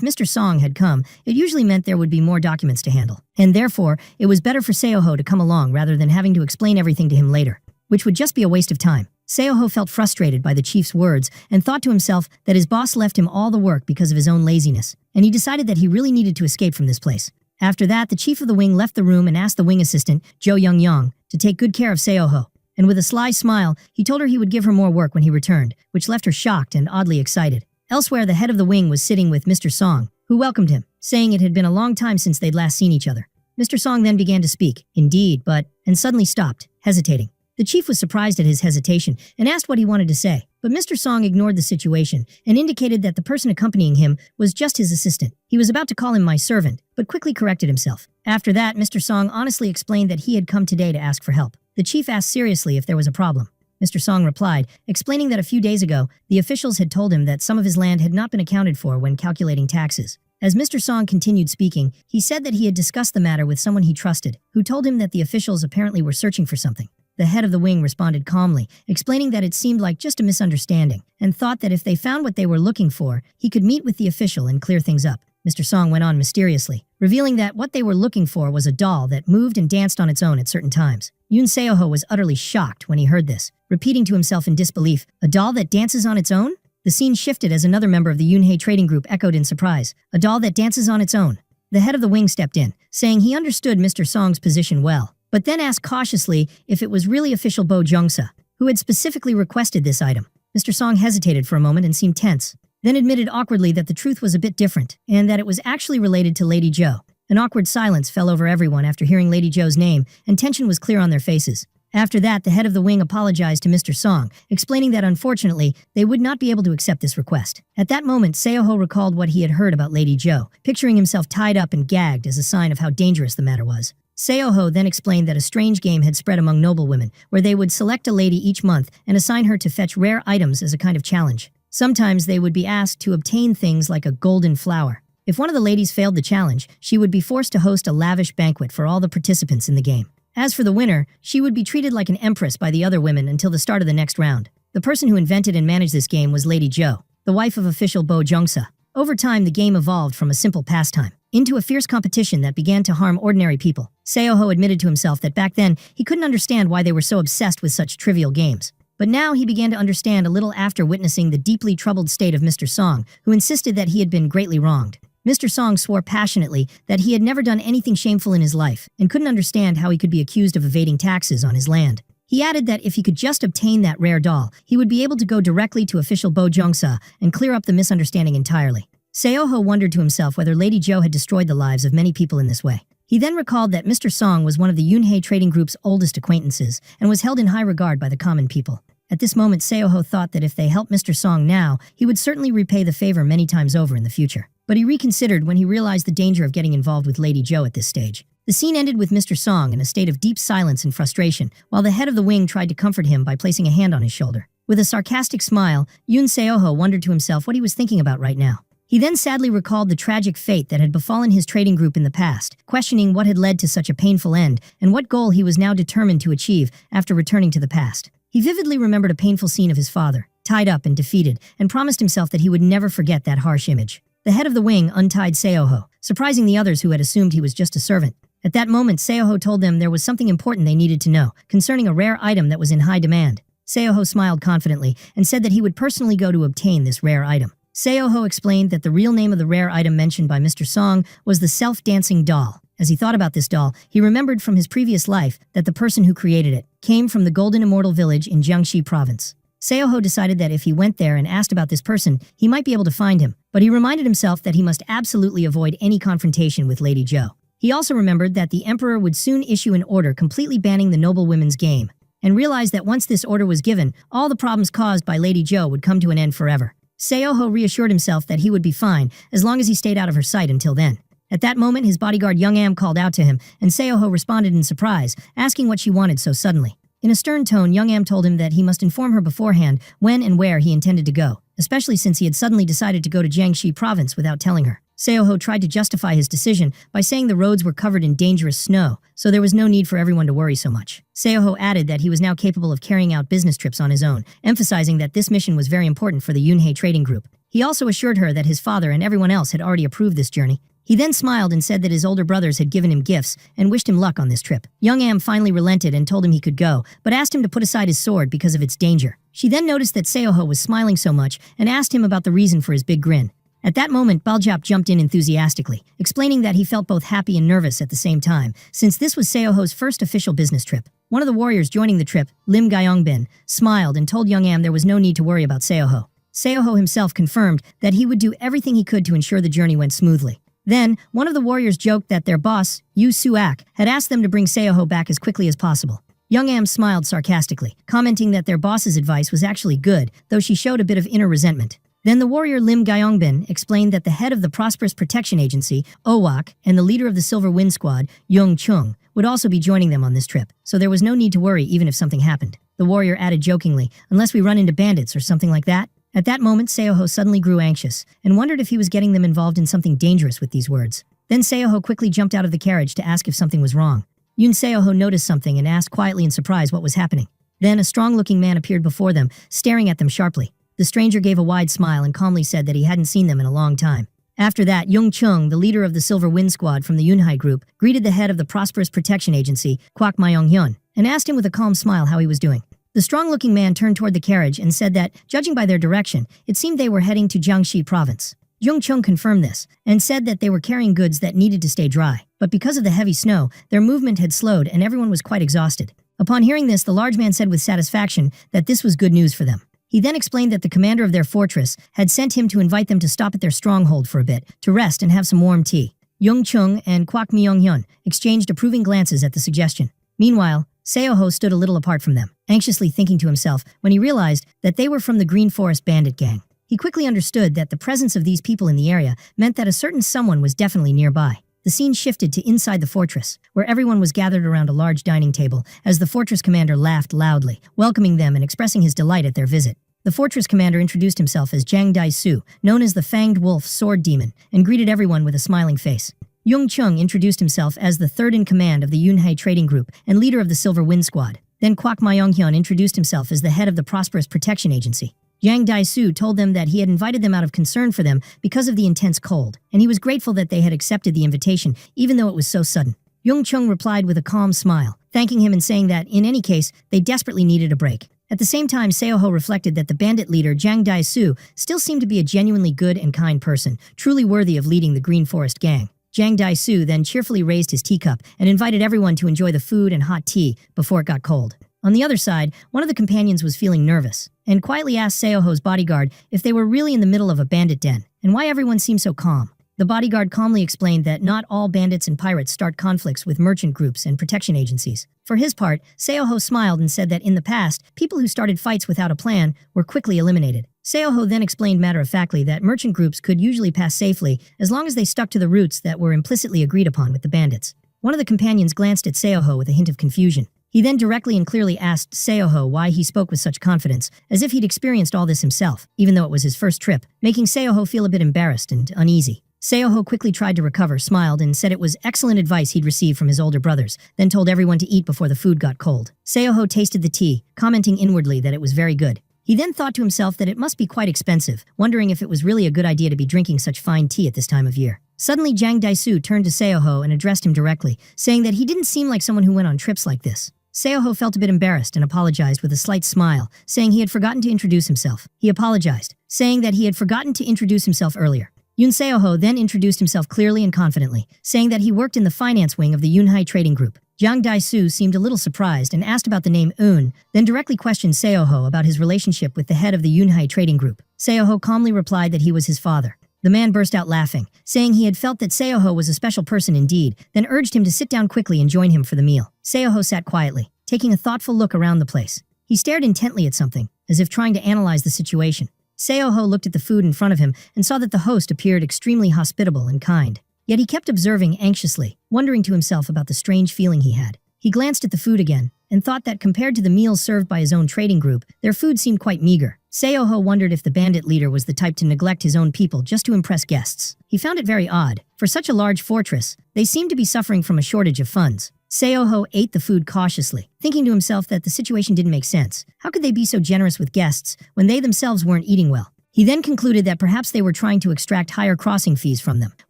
Mr. Song had come, it usually meant there would be more documents to handle, and therefore, it was better for Seoho to come along rather than having to explain everything to him later, which would just be a waste of time. Seoho felt frustrated by the chief's words and thought to himself that his boss left him all the work because of his own laziness, and he decided that he really needed to escape from this place. After that, the chief of the wing left the room and asked the wing assistant, Jo Young-yong, to take good care of Seoho. And with a sly smile, he told her he would give her more work when he returned, which left her shocked and oddly excited. Elsewhere, the head of the wing was sitting with Mr. Song, who welcomed him, saying it had been a long time since they'd last seen each other. Mr. Song then began to speak, indeed, and suddenly stopped, hesitating. The chief was surprised at his hesitation and asked what he wanted to say, but Mr. Song ignored the situation and indicated that the person accompanying him was just his assistant. He was about to call him my servant, but quickly corrected himself. After that, Mr. Song honestly explained that he had come today to ask for help. The chief asked seriously if there was a problem. Mr. Song replied, explaining that a few days ago, the officials had told him that some of his land had not been accounted for when calculating taxes. As Mr. Song continued speaking, he said that he had discussed the matter with someone he trusted, who told him that the officials apparently were searching for something. The head of the wing responded calmly, explaining that it seemed like just a misunderstanding, and thought that if they found what they were looking for, he could meet with the official and clear things up. Mr. Song went on mysteriously, revealing that what they were looking for was a doll that moved and danced on its own at certain times. Yoon Seoho was utterly shocked when he heard this, repeating to himself in disbelief, "A doll that dances on its own?" The scene shifted as another member of the Yoonhae trading group echoed in surprise, "A doll that dances on its own?" The head of the wing stepped in, saying he understood Mr. Song's position well, but then asked cautiously if it was really official Bo Jungsa, who had specifically requested this item. Mr. Song hesitated for a moment and seemed tense, then admitted awkwardly that the truth was a bit different, and that it was actually related to Lady Jo. An awkward silence fell over everyone after hearing Lady Jo's name, and tension was clear on their faces. After that, the head of the wing apologized to Mr. Song, explaining that unfortunately, they would not be able to accept this request. At that moment, Seoho recalled what he had heard about Lady Jo, picturing himself tied up and gagged as a sign of how dangerous the matter was. Seoho then explained that a strange game had spread among noblewomen, where they would select a lady each month and assign her to fetch rare items as a kind of challenge. Sometimes they would be asked to obtain things like a golden flower. If one of the ladies failed the challenge, she would be forced to host a lavish banquet for all the participants in the game. As for the winner, she would be treated like an empress by the other women until the start of the next round. The person who invented and managed this game was Lady Jo, the wife of official Bo Jungsa. Over time, the game evolved from a simple pastime into a fierce competition that began to harm ordinary people. Seoho admitted to himself that back then, he couldn't understand why they were so obsessed with such trivial games. But now he began to understand a little after witnessing the deeply troubled state of Mr. Song, who insisted that he had been greatly wronged. Mr. Song swore passionately that he had never done anything shameful in his life and couldn't understand how he could be accused of evading taxes on his land. He added that if he could just obtain that rare doll, he would be able to go directly to official Bo Jungsa and clear up the misunderstanding entirely. Seoho wondered to himself whether Lady Jo had destroyed the lives of many people in this way. He then recalled that Mr. Song was one of the Yoonhae trading group's oldest acquaintances and was held in high regard by the common people. At this moment, Seoho thought that if they helped Mr. Song now, he would certainly repay the favor many times over in the future. But he reconsidered when he realized the danger of getting involved with Lady Jo at this stage. The scene ended with Mr. Song in a state of deep silence and frustration, while the head of the wing tried to comfort him by placing a hand on his shoulder. With a sarcastic smile, Yoon Seoho wondered to himself what he was thinking about right now. He then sadly recalled the tragic fate that had befallen his trading group in the past, questioning what had led to such a painful end and what goal he was now determined to achieve after returning to the past. He vividly remembered a painful scene of his father, tied up and defeated, and promised himself that he would never forget that harsh image. The head of the wing untied Seoho, surprising the others who had assumed he was just a servant. At that moment, Seoho told them there was something important they needed to know, concerning a rare item that was in high demand. Seoho smiled confidently and said that he would personally go to obtain this rare item. Seoho explained that the real name of the rare item mentioned by Mr. Song was the self-dancing doll, As he thought about this doll, he remembered from his previous life that the person who created it came from the Golden Immortal Village in Jiangxi Province. Seoho decided that if he went there and asked about this person, he might be able to find him, but he reminded himself that he must absolutely avoid any confrontation with Lady Zhou. He also remembered that the emperor would soon issue an order completely banning the noble women's game, and realized that once this order was given, all the problems caused by Lady Zhou would come to an end forever. Seoho reassured himself that he would be fine as long as he stayed out of her sight until then. At that moment, his bodyguard Young Am called out to him, and Seoho responded in surprise, asking what she wanted so suddenly. In a stern tone, Young Am told him that he must inform her beforehand when and where he intended to go, especially since he had suddenly decided to go to Jiangxi Province without telling her. Seoho tried to justify his decision by saying the roads were covered in dangerous snow, so there was no need for everyone to worry so much. Seoho added that he was now capable of carrying out business trips on his own, emphasizing that this mission was very important for the Yunhei Trading Group. He also assured her that his father and everyone else had already approved this journey. He then smiled and said that his older brothers had given him gifts and wished him luck on this trip. Young Am finally relented and told him he could go, but asked him to put aside his sword because of its danger. She then noticed that Seoho was smiling so much and asked him about the reason for his big grin. At that moment, Baljap jumped in enthusiastically, explaining that he felt both happy and nervous at the same time, since this was Seoho's first official business trip. One of the warriors joining the trip, Lim Gyeongbin, smiled and told Young Am there was no need to worry about Seoho. Seoho himself confirmed that he would do everything he could to ensure the journey went smoothly. Then, one of the warriors joked that their boss, Yu Suak, had asked them to bring Seoho back as quickly as possible. Young Am smiled sarcastically, commenting that their boss's advice was actually good, though she showed a bit of inner resentment. Then the warrior Lim Gyeongbin explained that the head of the Prosperous Protection Agency, Owak, and the leader of the Silver Wind Squad, Young Chung, would also be joining them on this trip, so there was no need to worry even if something happened. The warrior added jokingly, unless we run into bandits or something like that. At that moment, Seoho suddenly grew anxious and wondered if he was getting them involved in something dangerous with these words. Then Seoho quickly jumped out of the carriage to ask if something was wrong. Yoon Seoho noticed something and asked quietly in surprise what was happening. Then a strong-looking man appeared before them, staring at them sharply. The stranger gave a wide smile and calmly said that he hadn't seen them in a long time. After that, Young Chung, the leader of the Silver Wind Squad from the Yunhai Group, greeted the head of the Prosperous Protection Agency, Kwak Myong-hyun, and asked him with a calm smile how he was doing. The strong-looking man turned toward the carriage and said that, judging by their direction, it seemed they were heading to Jiangxi Province. Young Chung confirmed this, and said that they were carrying goods that needed to stay dry. But because of the heavy snow, their movement had slowed and everyone was quite exhausted. Upon hearing this, the large man said with satisfaction that this was good news for them. He then explained that the commander of their fortress had sent him to invite them to stop at their stronghold for a bit, to rest and have some warm tea. Young Chung and Kwak Myong-hyun exchanged approving glances at the suggestion. Meanwhile, Seoho stood a little apart from them, anxiously thinking to himself when he realized that they were from the Green Forest Bandit Gang. He quickly understood that the presence of these people in the area meant that a certain someone was definitely nearby. The scene shifted to inside the fortress, where everyone was gathered around a large dining table as the fortress commander laughed loudly, welcoming them and expressing his delight at their visit. The fortress commander introduced himself as Jang Dai-su, known as the Fanged Wolf Sword Demon, and greeted everyone with a smiling face. Young Chung introduced himself as the third-in-command of the Yunhei Trading Group and leader of the Silver Wind Squad. Then Kwak Myong-hyun introduced himself as the head of the Prosperous Protection Agency. Yang Dai-su told them that he had invited them out of concern for them because of the intense cold, and he was grateful that they had accepted the invitation, even though it was so sudden. Young Chung replied with a calm smile, thanking him and saying that, in any case, they desperately needed a break. At the same time, Seoho reflected that the bandit leader, Jang Dai-su, still seemed to be a genuinely good and kind person, truly worthy of leading the Green Forest Gang. Jang Dai-su then cheerfully raised his teacup and invited everyone to enjoy the food and hot tea before it got cold. On the other side, one of the companions was feeling nervous and quietly asked Seoho's bodyguard if they were really in the middle of a bandit den and why everyone seemed so calm. The bodyguard calmly explained that not all bandits and pirates start conflicts with merchant groups and protection agencies. For his part, Seoho smiled and said that in the past, people who started fights without a plan were quickly eliminated. Seoho then explained matter-of-factly that merchant groups could usually pass safely as long as they stuck to the routes that were implicitly agreed upon with the bandits. One of the companions glanced at Seoho with a hint of confusion. He then directly and clearly asked Seoho why he spoke with such confidence, as if he'd experienced all this himself, even though it was his first trip, making Seoho feel a bit embarrassed and uneasy. Seoho quickly tried to recover, smiled, and said it was excellent advice he'd received from his older brothers, then told everyone to eat before the food got cold. Seoho tasted the tea, commenting inwardly that it was very good. He then thought to himself that it must be quite expensive, wondering if it was really a good idea to be drinking such fine tea at this time of year. Suddenly, Jang Dai-su turned to Seoho and addressed him directly, saying that he didn't seem like someone who went on trips like this. Seoho felt a bit embarrassed and apologized with a slight smile, saying he had forgotten to introduce himself. He apologized, saying that he had forgotten to introduce himself earlier. Yoon Seo-ho then introduced himself clearly and confidently, saying that he worked in the finance wing of the Yunhai Trading Group. Jang Dae-soo seemed a little surprised and asked about the name Eun, then directly questioned Seo-ho about his relationship with the head of the Yunhai Trading Group. Seo-ho calmly replied that he was his father. The man burst out laughing, saying he had felt that Seo-ho was a special person indeed, then urged him to sit down quickly and join him for the meal. Seo-ho sat quietly, taking a thoughtful look around the place. He stared intently at something, as if trying to analyze the situation. Seo-ho looked at the food in front of him and saw that the host appeared extremely hospitable and kind. Yet he kept observing anxiously, wondering to himself about the strange feeling he had. He glanced at the food again, and thought that compared to the meals served by his own trading group, their food seemed quite meager. Seo-ho wondered if the bandit leader was the type to neglect his own people just to impress guests. He found it very odd. For such a large fortress, they seemed to be suffering from a shortage of funds. Seo-ho ate the food cautiously, thinking to himself that the situation didn't make sense. How could they be so generous with guests when they themselves weren't eating well? He then concluded that perhaps they were trying to extract higher crossing fees from them,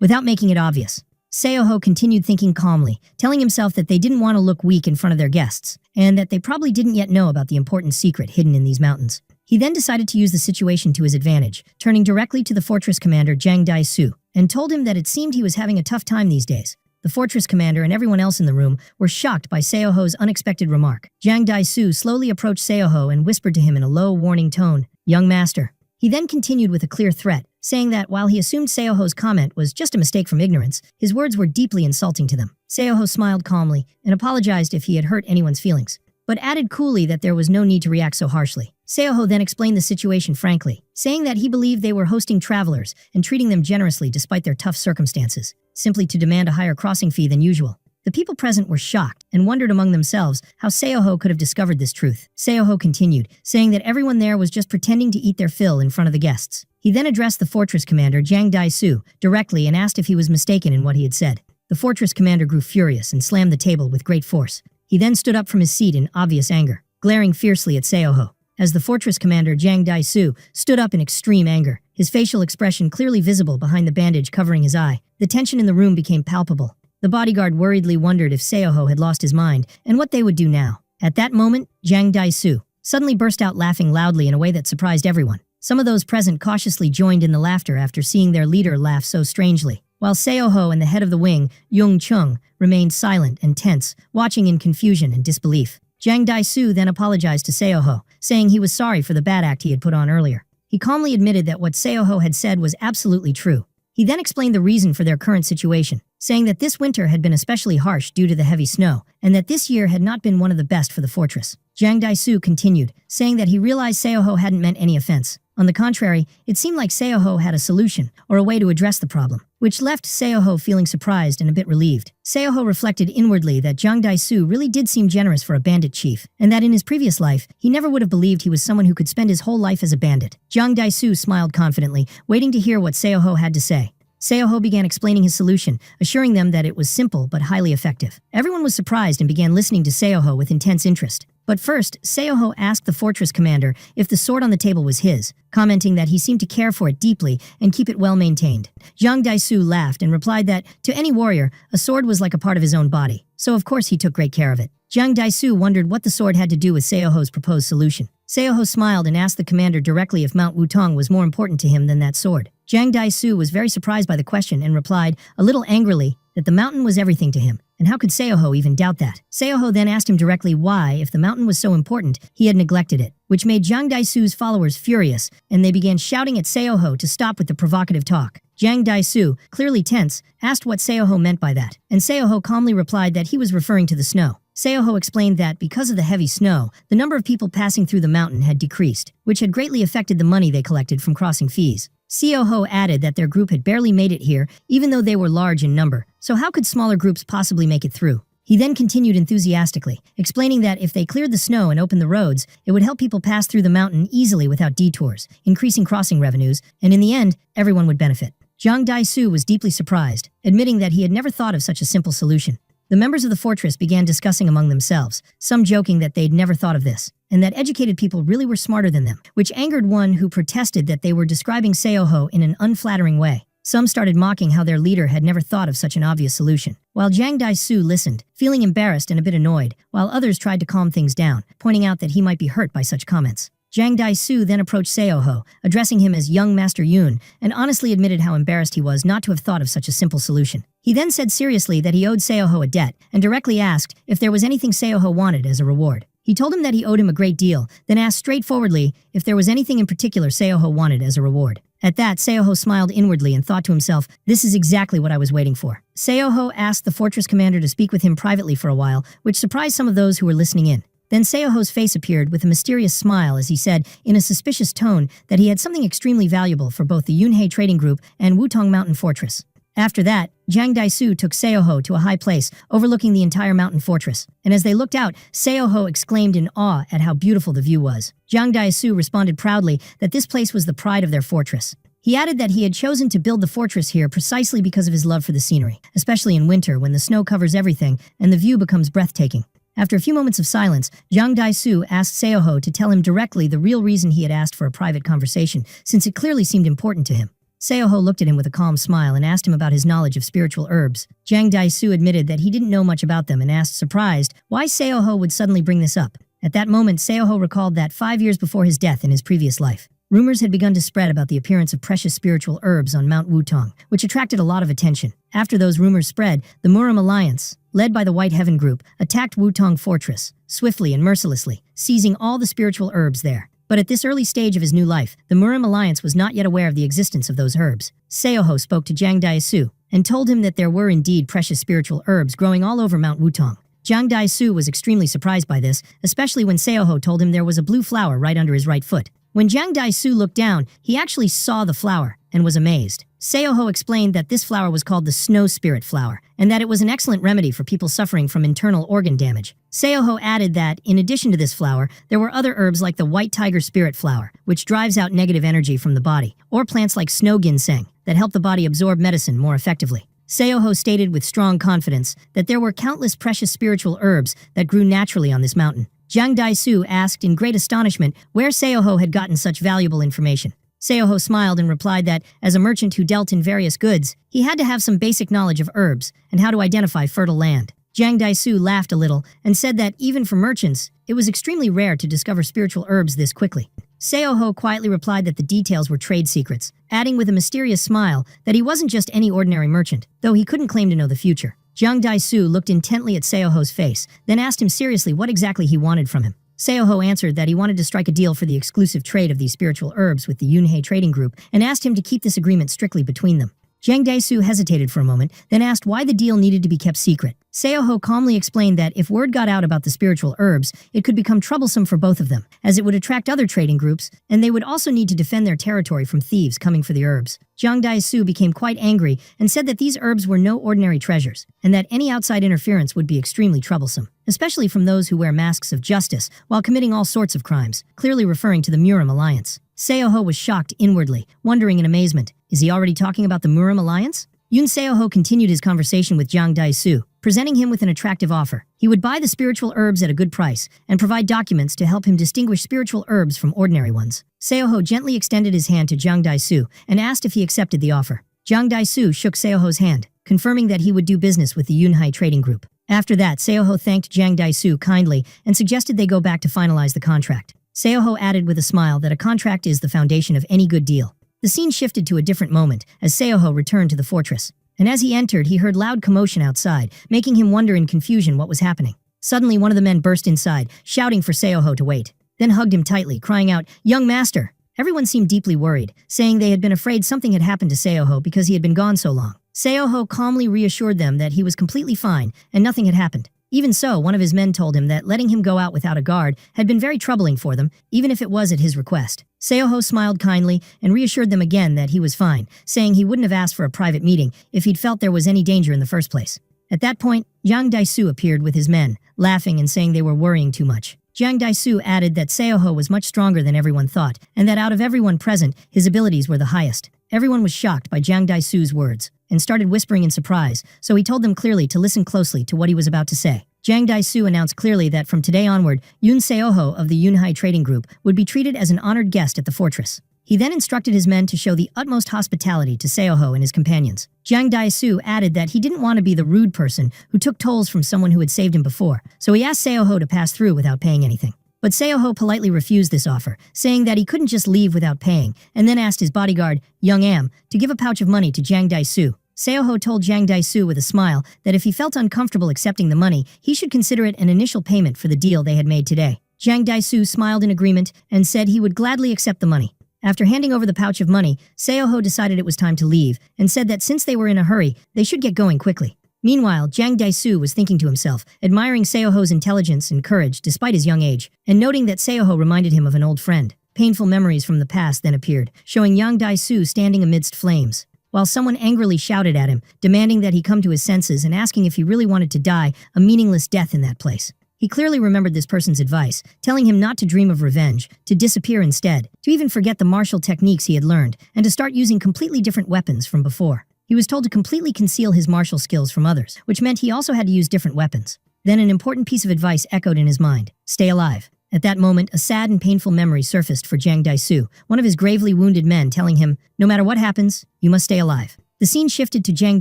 without making it obvious. Seo-ho continued thinking calmly, telling himself that they didn't want to look weak in front of their guests, and that they probably didn't yet know about the important secret hidden in these mountains. He then decided to use the situation to his advantage, turning directly to the fortress commander Jang Dae-soo, and told him that it seemed he was having a tough time these days. The fortress commander and everyone else in the room were shocked by Seo-ho's unexpected remark. Jang Dae-soo slowly approached Seo-ho and whispered to him in a low, warning tone, "Young master." He then continued with a clear threat, saying that while he assumed Seo-ho's comment was just a mistake from ignorance, his words were deeply insulting to them. Seo-ho smiled calmly and apologized if he had hurt anyone's feelings, but added coolly that there was no need to react so harshly. Seo-ho then explained the situation frankly, saying that he believed they were hosting travelers and treating them generously despite their tough circumstances, simply to demand a higher crossing fee than usual. The people present were shocked and wondered among themselves how Seo-ho could have discovered this truth. Seo-ho continued, saying that everyone there was just pretending to eat their fill in front of the guests. He then addressed the fortress commander Jang Dae-soo directly and asked if he was mistaken in what he had said. The fortress commander grew furious and slammed the table with great force. He then stood up from his seat in obvious anger, glaring fiercely at Seo-ho. As the fortress commander Jang Dae-soo stood up in extreme anger, his facial expression clearly visible behind the bandage covering his eye, the tension in the room became palpable. The bodyguard worriedly wondered if Seo-ho had lost his mind and what they would do now. At that moment, Jang Dae-soo suddenly burst out laughing loudly in a way that surprised everyone. Some of those present cautiously joined in the laughter after seeing their leader laugh so strangely, while Seo-ho and the head of the wing, Young Chung, remained silent and tense, watching in confusion and disbelief. Jang Dae-soo then apologized to Seo-ho, saying he was sorry for the bad act he had put on earlier. He calmly admitted that what Seo-ho had said was absolutely true. He then explained the reason for their current situation, saying that this winter had been especially harsh due to the heavy snow, and that this year had not been one of the best for the fortress. Jang Dae-soo continued, saying that he realized Seo-ho hadn't meant any offense. On the contrary, it seemed like Seo-ho had a solution, or a way to address the problem, which left Seo-ho feeling surprised and a bit relieved. Seo-ho reflected inwardly that Jang Dae-soo really did seem generous for a bandit chief, and that in his previous life, he never would have believed he was someone who could spend his whole life as a bandit. Jang Dae-soo smiled confidently, waiting to hear what Seo-ho had to say. Seo-ho began explaining his solution, assuring them that it was simple but highly effective. Everyone was surprised and began listening to Seo-ho with intense interest. But first, Seo-ho asked the fortress commander if the sword on the table was his, commenting that he seemed to care for it deeply and keep it well maintained. Jang Dae-soo laughed and replied that, to any warrior, a sword was like a part of his own body, so of course he took great care of it. Jang Dae-soo wondered what the sword had to do with Seo-ho's proposed solution. Seo-ho smiled and asked the commander directly if Mount Wutong was more important to him than that sword. Jang Dae-soo was very surprised by the question and replied, a little angrily, that the mountain was everything to him, and how could Seo-ho even doubt that? Seo-ho then asked him directly why, if the mountain was so important, he had neglected it, which made Jang Dae-soo's followers furious, and they began shouting at Seo-ho to stop with the provocative talk. Jang Dae-soo, clearly tense, asked what Seo-ho meant by that, and Seo-ho calmly replied that he was referring to the snow. Seo-ho explained that because of the heavy snow, the number of people passing through the mountain had decreased, which had greatly affected the money they collected from crossing fees. Seo-ho added that their group had barely made it here, even though they were large in number, so how could smaller groups possibly make it through? He then continued enthusiastically, explaining that if they cleared the snow and opened the roads, it would help people pass through the mountain easily without detours, increasing crossing revenues, and in the end, everyone would benefit. Jang Dae-soo was deeply surprised, admitting that he had never thought of such a simple solution. The members of the fortress began discussing among themselves, some joking that they'd never thought of this, and that educated people really were smarter than them, which angered one who protested that they were describing Seo-ho in an unflattering way. Some started mocking how their leader had never thought of such an obvious solution, while Jang Dae-soo listened, feeling embarrassed and a bit annoyed, while others tried to calm things down, pointing out that he might be hurt by such comments. Jiang Dai-su then approached Seo-ho, addressing him as young Master Yun, and honestly admitted how embarrassed he was not to have thought of such a simple solution. He then said seriously that he owed Seo-ho a debt, and directly asked if there was anything Seo-ho wanted as a reward. He told him that he owed him a great deal, then asked straightforwardly if there was anything in particular Seo-ho wanted as a reward. At that, Seo-ho smiled inwardly and thought to himself, "This is exactly what I was waiting for." Seo-ho asked the fortress commander to speak with him privately for a while, which surprised some of those who were listening in. Then Seo-ho's face appeared with a mysterious smile as he said, in a suspicious tone, that he had something extremely valuable for both the Yunhei Trading Group and Wutong Mountain Fortress. After that, Jiang Dai-su took Seo-ho to a high place overlooking the entire mountain fortress, and as they looked out, Seo-ho exclaimed in awe at how beautiful the view was. Jiang Dai-su responded proudly that this place was the pride of their fortress. He added that he had chosen to build the fortress here precisely because of his love for the scenery, especially in winter when the snow covers everything and the view becomes breathtaking. After a few moments of silence, Jiang Dai-su asked Seo-ho to tell him directly the real reason he had asked for a private conversation, since it clearly seemed important to him. Seo-ho looked at him with a calm smile and asked him about his knowledge of spiritual herbs. Jiang Dai-su admitted that he didn't know much about them and asked, surprised, why Seo-ho would suddenly bring this up. At that moment, Seo-ho recalled that 5 years before his death in his previous life, rumors had begun to spread about the appearance of precious spiritual herbs on Mount Wutong, which attracted a lot of attention. After those rumors spread, the Murim Alliance, led by the White Heaven Group, attacked Wutong Fortress, swiftly and mercilessly, seizing all the spiritual herbs there. But at this early stage of his new life, the Murim Alliance was not yet aware of the existence of those herbs. Seo-ho spoke to Jiang Dai-su and told him that there were indeed precious spiritual herbs growing all over Mount Wutong. Jiang Dai-su was extremely surprised by this, especially when Seo-ho told him there was a blue flower right under his right foot. When Jiang Dai-su looked down, he actually saw the flower and was amazed. Seo-ho explained that this flower was called the snow spirit flower, and that it was an excellent remedy for people suffering from internal organ damage. Seo-ho added that, in addition to this flower, there were other herbs like the white tiger spirit flower, which drives out negative energy from the body, or plants like snow ginseng, that help the body absorb medicine more effectively. Seo-ho stated with strong confidence that there were countless precious spiritual herbs that grew naturally on this mountain. Jiang Dai-su asked in great astonishment where Seo-ho had gotten such valuable information. Seo-ho smiled and replied that, as a merchant who dealt in various goods, he had to have some basic knowledge of herbs and how to identify fertile land. Jiang Dai-su laughed a little and said that, even for merchants, it was extremely rare to discover spiritual herbs this quickly. Seo-ho quietly replied that the details were trade secrets, adding with a mysterious smile that he wasn't just any ordinary merchant, though he couldn't claim to know the future. Jiang Dai-su looked intently at Seo-ho's face, then asked him seriously what exactly he wanted from him. Seo-ho answered that he wanted to strike a deal for the exclusive trade of these spiritual herbs with the Yunhei Trading Group and asked him to keep this agreement strictly between them. Jiang Dai-su hesitated for a moment, then asked why the deal needed to be kept secret. Seo-ho calmly explained that if word got out about the spiritual herbs, it could become troublesome for both of them, as it would attract other trading groups, and they would also need to defend their territory from thieves coming for the herbs. Jiang Dai-su became quite angry and said that these herbs were no ordinary treasures, and that any outside interference would be extremely troublesome, especially from those who wear masks of justice while committing all sorts of crimes, clearly referring to the Murim Alliance. Seo-ho was shocked inwardly, wondering in amazement, is he already talking about the Murim Alliance? Yun Seo-ho continued his conversation with Jiang Dai-su, presenting him with an attractive offer. He would buy the spiritual herbs at a good price and provide documents to help him distinguish spiritual herbs from ordinary ones. Seo-ho gently extended his hand to Jiang Dai-su and asked if he accepted the offer. Jiang Dai-su shook Seo-ho's hand, confirming that he would do business with the Yunhei Trading Group. After that, Seo-ho thanked Jiang Dai-su kindly and suggested they go back to finalize the contract. Seo-ho added with a smile that a contract is the foundation of any good deal. The scene shifted to a different moment as Seo-ho returned to the fortress. And as he entered, he heard loud commotion outside, making him wonder in confusion what was happening. Suddenly, one of the men burst inside, shouting for Seo-ho to wait, then hugged him tightly, crying out, "Young master!" Everyone seemed deeply worried, saying they had been afraid something had happened to Seo-ho because he had been gone so long. Seo-ho calmly reassured them that he was completely fine and nothing had happened. Even so, one of his men told him that letting him go out without a guard had been very troubling for them, even if it was at his request. Seo-ho smiled kindly and reassured them again that he was fine, saying he wouldn't have asked for a private meeting if he'd felt there was any danger in the first place. At that point, Jiang Dai-su appeared with his men, laughing and saying they were worrying too much. Jiang Dai-su added that Seo-ho was much stronger than everyone thought, and that out of everyone present, his abilities were the highest. Everyone was shocked by Jiang Dai-su's words, and started whispering in surprise, so he told them clearly to listen closely to what he was about to say. Jiang Dai-su announced clearly that from today onward, Yun Seo-ho of the Yunhei Trading Group would be treated as an honored guest at the fortress. He then instructed his men to show the utmost hospitality to Seo-ho and his companions. Jiang Dai-su added that he didn't want to be the rude person who took tolls from someone who had saved him before, so he asked Seo-ho to pass through without paying anything. But Seoho politely refused this offer, saying that he couldn't just leave without paying, and then asked his bodyguard, Young Am, to give a pouch of money to Jang Dae-soo. Seoho told Jang Dae-soo with a smile that if he felt uncomfortable accepting the money, he should consider it an initial payment for the deal they had made today. Jang Dae-soo smiled in agreement and said he would gladly accept the money. After handing over the pouch of money, Seoho decided it was time to leave and said that since they were in a hurry, they should get going quickly. Meanwhile, Jang Dae-soo was thinking to himself, admiring Seoho's intelligence and courage despite his young age, and noting that Seoho reminded him of an old friend. Painful memories from the past then appeared, showing Jang Dae-soo standing amidst flames, while someone angrily shouted at him, demanding that he come to his senses and asking if he really wanted to die a meaningless death in that place. He clearly remembered this person's advice, telling him not to dream of revenge, to disappear instead, to even forget the martial techniques he had learned, and to start using completely different weapons from before. He was told to completely conceal his martial skills from others, which meant he also had to use different weapons. Then an important piece of advice echoed in his mind: stay alive. At that moment, a sad and painful memory surfaced for Jang Dae-soo, one of his gravely wounded men, telling him, no matter what happens, you must stay alive. The scene shifted to Jang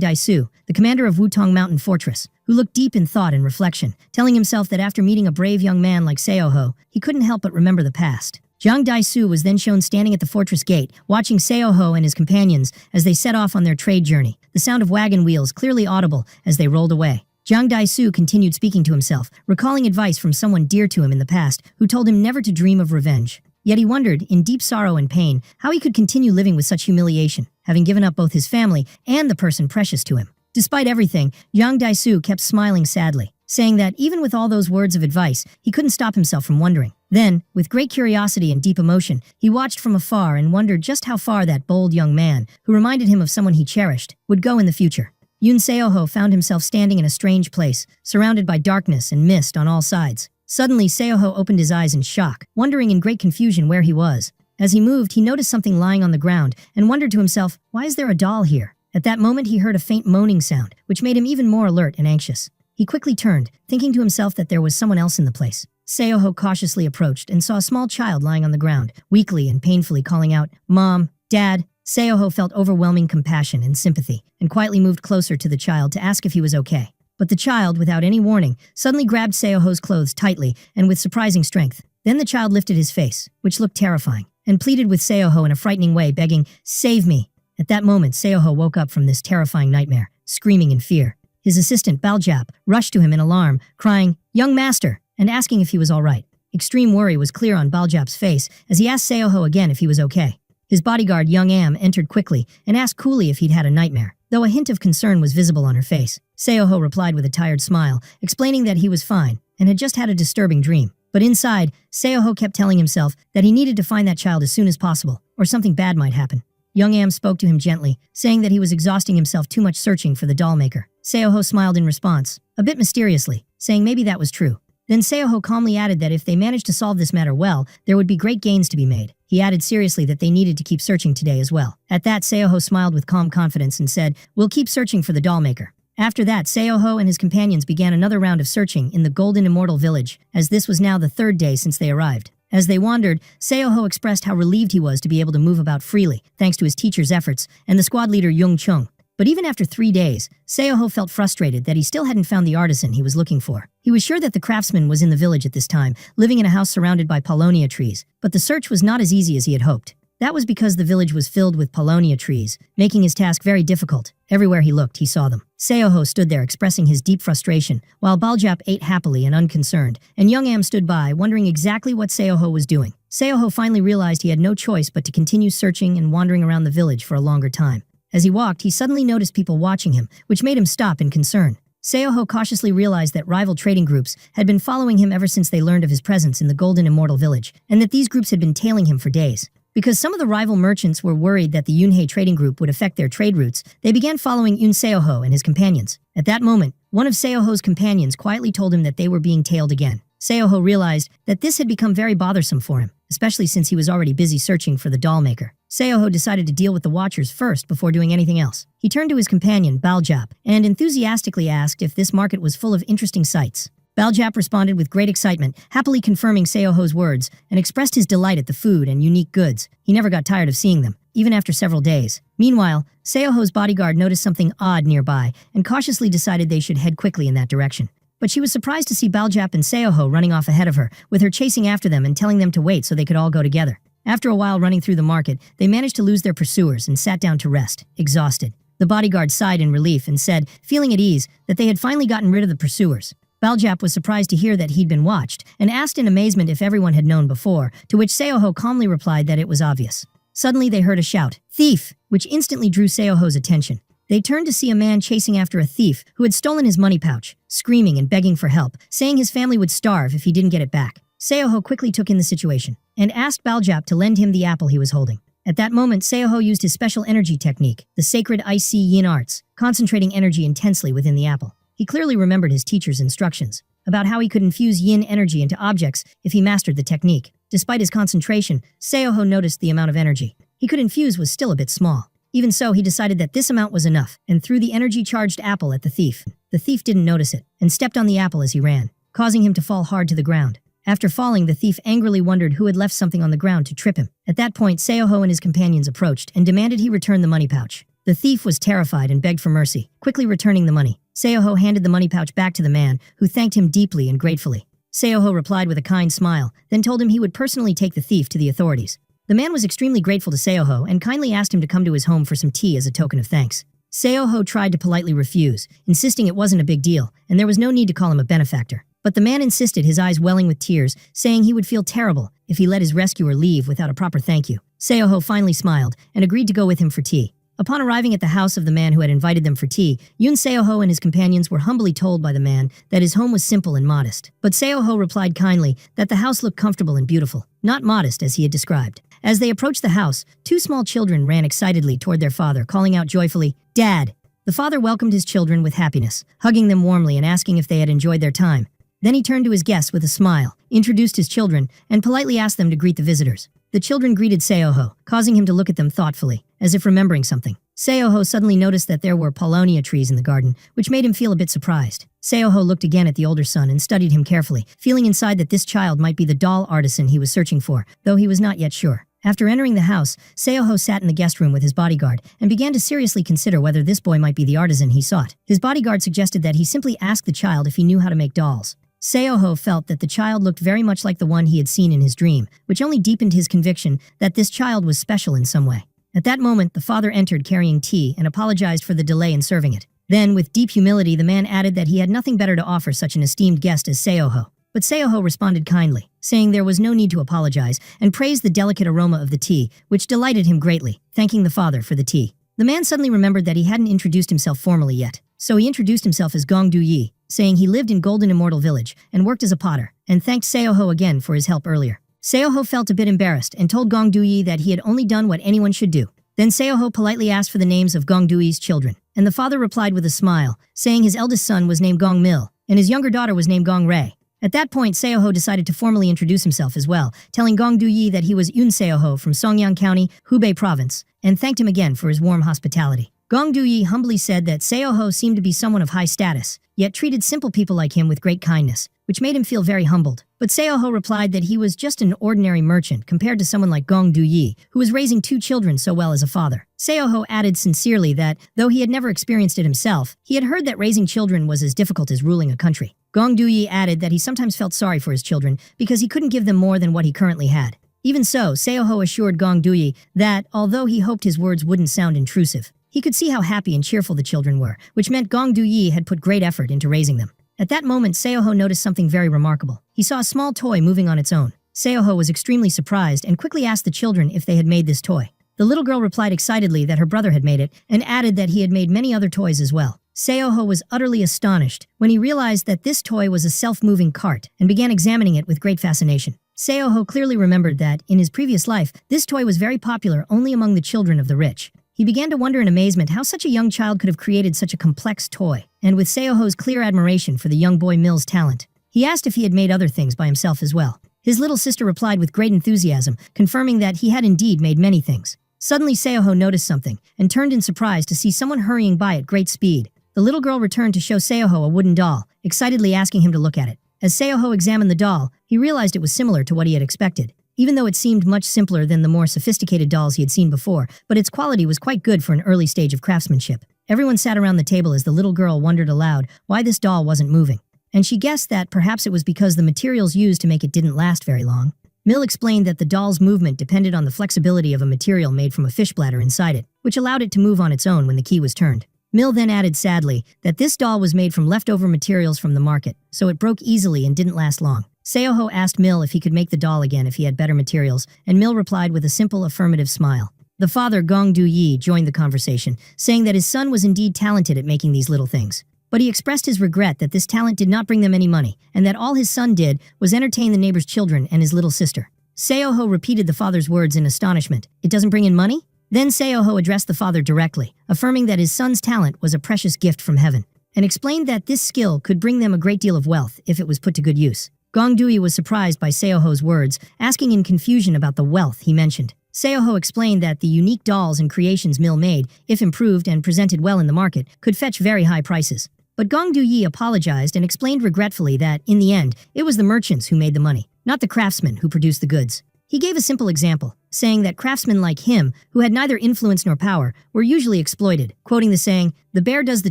Dae-soo, the commander of Wutong Mountain Fortress, who looked deep in thought and reflection, telling himself that after meeting a brave young man like Seoho, he couldn't help but remember the past. Jang Dae-soo was then shown standing at the fortress gate, watching Seoho and his companions as they set off on their trade journey, the sound of wagon wheels clearly audible as they rolled away. Jang Dae-soo continued speaking to himself, recalling advice from someone dear to him in the past who told him never to dream of revenge. Yet he wondered, in deep sorrow and pain, how he could continue living with such humiliation, having given up both his family and the person precious to him. Despite everything, Jang Dae-soo kept smiling sadly, saying that even with all those words of advice, he couldn't stop himself from wondering. Then, with great curiosity and deep emotion, he watched from afar and wondered just how far that bold young man, who reminded him of someone he cherished, would go in the future. Yoon Seoho found himself standing in a strange place, surrounded by darkness and mist on all sides. Suddenly, Seoho opened his eyes in shock, wondering in great confusion where he was. As he moved, he noticed something lying on the ground and wondered to himself, why is there a doll here? At that moment, he heard a faint moaning sound, which made him even more alert and anxious. He quickly turned, thinking to himself that there was someone else in the place. Seoho cautiously approached and saw a small child lying on the ground, weakly and painfully calling out, Mom, Dad. Seoho felt overwhelming compassion and sympathy, and quietly moved closer to the child to ask if he was okay. But the child, without any warning, suddenly grabbed Seoho's clothes tightly and with surprising strength. Then the child lifted his face, which looked terrifying, and pleaded with Seoho in a frightening way, begging, Save me. At that moment, Seoho woke up from this terrifying nightmare, screaming in fear. His assistant, Baljap, rushed to him in alarm, crying, Young master, and asking if he was all right. Extreme worry was clear on Baljap's face as he asked Seoho again if he was okay. His bodyguard, Young Am, entered quickly and asked coolly if he'd had a nightmare, though a hint of concern was visible on her face. Seoho replied with a tired smile, explaining that he was fine and had just had a disturbing dream. But inside, Seoho kept telling himself that he needed to find that child as soon as possible, or something bad might happen. Young Am spoke to him gently, saying that he was exhausting himself too much searching for the doll maker. Seoho smiled in response, a bit mysteriously, saying maybe that was true. Then Seoho calmly added that if they managed to solve this matter well, there would be great gains to be made. He added seriously that they needed to keep searching today as well. At that, Seoho smiled with calm confidence and said, We'll keep searching for the doll maker. After that, Seoho and his companions began another round of searching in the Golden Immortal Village, as this was now the third day since they arrived. As they wandered, Seoho expressed how relieved he was to be able to move about freely, thanks to his teacher's efforts, and the squad leader Jung Chung. But even after 3 days, Seoho felt frustrated that he still hadn't found the artisan he was looking for. He was sure that the craftsman was in the village at this time, living in a house surrounded by paulownia trees, but the search was not as easy as he had hoped. That was because the village was filled with paulownia trees, making his task very difficult. Everywhere he looked, he saw them. Seoho stood there expressing his deep frustration, while Baljap ate happily and unconcerned, and Young Am stood by, wondering exactly what Seoho was doing. Seoho finally realized he had no choice but to continue searching and wandering around the village for a longer time. As he walked, he suddenly noticed people watching him, which made him stop in concern. Seoho cautiously realized that rival trading groups had been following him ever since they learned of his presence in the Golden Immortal Village, and that these groups had been tailing him for days. Because some of the rival merchants were worried that the Yunhei trading group would affect their trade routes, they began following Yoon Seoho and his companions. At that moment, one of Seoho's companions quietly told him that they were being tailed again. Seoho realized that this had become very bothersome for him, especially since he was already busy searching for the doll maker. Seoho decided to deal with the watchers first before doing anything else. He turned to his companion, Baljap, and enthusiastically asked if this market was full of interesting sights. Baljap responded with great excitement, happily confirming Seoho's words, and expressed his delight at the food and unique goods. He never got tired of seeing them, even after several days. Meanwhile, Seoho's bodyguard noticed something odd nearby and cautiously decided they should head quickly in that direction. But she was surprised to see Baljap and Seoho running off ahead of her, with her chasing after them and telling them to wait so they could all go together. After a while running through the market, they managed to lose their pursuers and sat down to rest, exhausted. The bodyguard sighed in relief and said, feeling at ease, that they had finally gotten rid of the pursuers. Baljap was surprised to hear that he'd been watched, and asked in amazement if everyone had known before, to which Seoho calmly replied that it was obvious. Suddenly they heard a shout, "Thief!" which instantly drew Seoho's attention. They turned to see a man chasing after a thief who had stolen his money pouch, screaming and begging for help, saying his family would starve if he didn't get it back. Seoho quickly took in the situation, and asked Baljap to lend him the apple he was holding. At that moment, Seoho used his special energy technique, the sacred icy yin arts, concentrating energy intensely within the apple. He clearly remembered his teacher's instructions about how he could infuse yin energy into objects if he mastered the technique. Despite his concentration, Seoho noticed the amount of energy he could infuse was still a bit small. Even so, he decided that this amount was enough and threw the energy-charged apple at the thief. The thief didn't notice it and stepped on the apple as he ran, causing him to fall hard to the ground. After falling, the thief angrily wondered who had left something on the ground to trip him. At that point, Seoho and his companions approached and demanded he return the money pouch. The thief was terrified and begged for mercy, quickly returning the money. Seoho handed the money pouch back to the man, who thanked him deeply and gratefully. Seoho replied with a kind smile, then told him he would personally take the thief to the authorities. The man was extremely grateful to Seoho and kindly asked him to come to his home for some tea as a token of thanks. Seoho tried to politely refuse, insisting it wasn't a big deal, and there was no need to call him a benefactor. But the man insisted, his eyes welling with tears, saying he would feel terrible if he let his rescuer leave without a proper thank you. Seoho finally smiled and agreed to go with him for tea. Upon arriving at the house of the man who had invited them for tea, Yoon Seoho and his companions were humbly told by the man that his home was simple and modest. But Seoho replied kindly that the house looked comfortable and beautiful, not modest as he had described. As they approached the house, two small children ran excitedly toward their father, calling out joyfully, "Dad!" The father welcomed his children with happiness, hugging them warmly and asking if they had enjoyed their time. Then he turned to his guests with a smile, introduced his children, and politely asked them to greet the visitors. The children greeted Seoho, causing him to look at them thoughtfully, as if remembering something. Seoho suddenly noticed that there were paulownia trees in the garden, which made him feel a bit surprised. Seoho looked again at the older son and studied him carefully, feeling inside that this child might be the doll artisan he was searching for, though he was not yet sure. After entering the house, Seoho sat in the guest room with his bodyguard and began to seriously consider whether this boy might be the artisan he sought. His bodyguard suggested that he simply ask the child if he knew how to make dolls. Seoho felt that the child looked very much like the one he had seen in his dream, which only deepened his conviction that this child was special in some way. At that moment, the father entered carrying tea and apologized for the delay in serving it. Then, with deep humility, the man added that he had nothing better to offer such an esteemed guest as Seoho. But Seoho responded kindly, saying there was no need to apologize, and praised the delicate aroma of the tea, which delighted him greatly, thanking the father for the tea. The man suddenly remembered that he hadn't introduced himself formally yet, so he introduced himself as Gong Du-yi, saying he lived in Golden Immortal Village and worked as a potter, and thanked Seoho again for his help earlier. Seoho felt a bit embarrassed and told Gong Du-yi that he had only done what anyone should do. Then Seoho politely asked for the names of Gong Du-yi's children, and the father replied with a smile, saying his eldest son was named Gong Mil, and his younger daughter was named Gong Rei. At that point, Seoho decided to formally introduce himself as well, telling Gong Du-yi that he was Yoon Seoho from Songyang County, Hubei Province, and thanked him again for his warm hospitality. Gong Du-yi humbly said that Seoho seemed to be someone of high status, yet treated simple people like him with great kindness, which made him feel very humbled. But Seoho replied that he was just an ordinary merchant compared to someone like Gong Du-yi, who was raising two children so well as a father. Seoho added sincerely that, though he had never experienced it himself, he had heard that raising children was as difficult as ruling a country. Gong Du-yi added that he sometimes felt sorry for his children because he couldn't give them more than what he currently had. Even so, Seoho assured Gong Du-yi that, although he hoped his words wouldn't sound intrusive, he could see how happy and cheerful the children were, which meant Gong Du-yi had put great effort into raising them. At that moment, Seoho noticed something very remarkable. He saw a small toy moving on its own. Seoho was extremely surprised and quickly asked the children if they had made this toy. The little girl replied excitedly that her brother had made it and added that he had made many other toys as well. Seoho was utterly astonished when he realized that this toy was a self-moving cart and began examining it with great fascination. Seoho clearly remembered that, in his previous life, this toy was very popular only among the children of the rich. He began to wonder in amazement how such a young child could have created such a complex toy, and with Seoho's clear admiration for the young boy Mill's talent, he asked if he had made other things by himself as well. His little sister replied with great enthusiasm, confirming that he had indeed made many things. Suddenly Seoho noticed something, and turned in surprise to see someone hurrying by at great speed. The little girl returned to show Seoho a wooden doll, excitedly asking him to look at it. As Seoho examined the doll, he realized it was similar to what he had expected, even though it seemed much simpler than the more sophisticated dolls he had seen before, but its quality was quite good for an early stage of craftsmanship. Everyone sat around the table as the little girl wondered aloud why this doll wasn't moving. and she guessed that perhaps it was because the materials used to make it didn't last very long. Mill explained that the doll's movement depended on the flexibility of a material made from a fish bladder inside it, which allowed it to move on its own when the key was turned. Mill then added sadly that this doll was made from leftover materials from the market, so it broke easily and didn't last long. Seoho asked Mill if he could make the doll again if he had better materials, and Mill replied with a simple affirmative smile. The father, Gong Du-yi, joined the conversation, saying that his son was indeed talented at making these little things. But he expressed his regret that this talent did not bring them any money, and that all his son did was entertain the neighbor's children and his little sister. Seoho repeated the father's words in astonishment. It doesn't bring in money? Then Seoho addressed the father directly, affirming that his son's talent was a precious gift from heaven, and explained that this skill could bring them a great deal of wealth if it was put to good use. Gong Du-yi was surprised by Seoho's words, asking in confusion about the wealth he mentioned. Seoho explained that the unique dolls and creations Mill made, if improved and presented well in the market, could fetch very high prices. But Gong Du-yi apologized and explained regretfully that, in the end, it was the merchants who made the money, not the craftsmen who produced the goods. He gave a simple example, saying that craftsmen like him, who had neither influence nor power, were usually exploited, quoting the saying, "The bear does the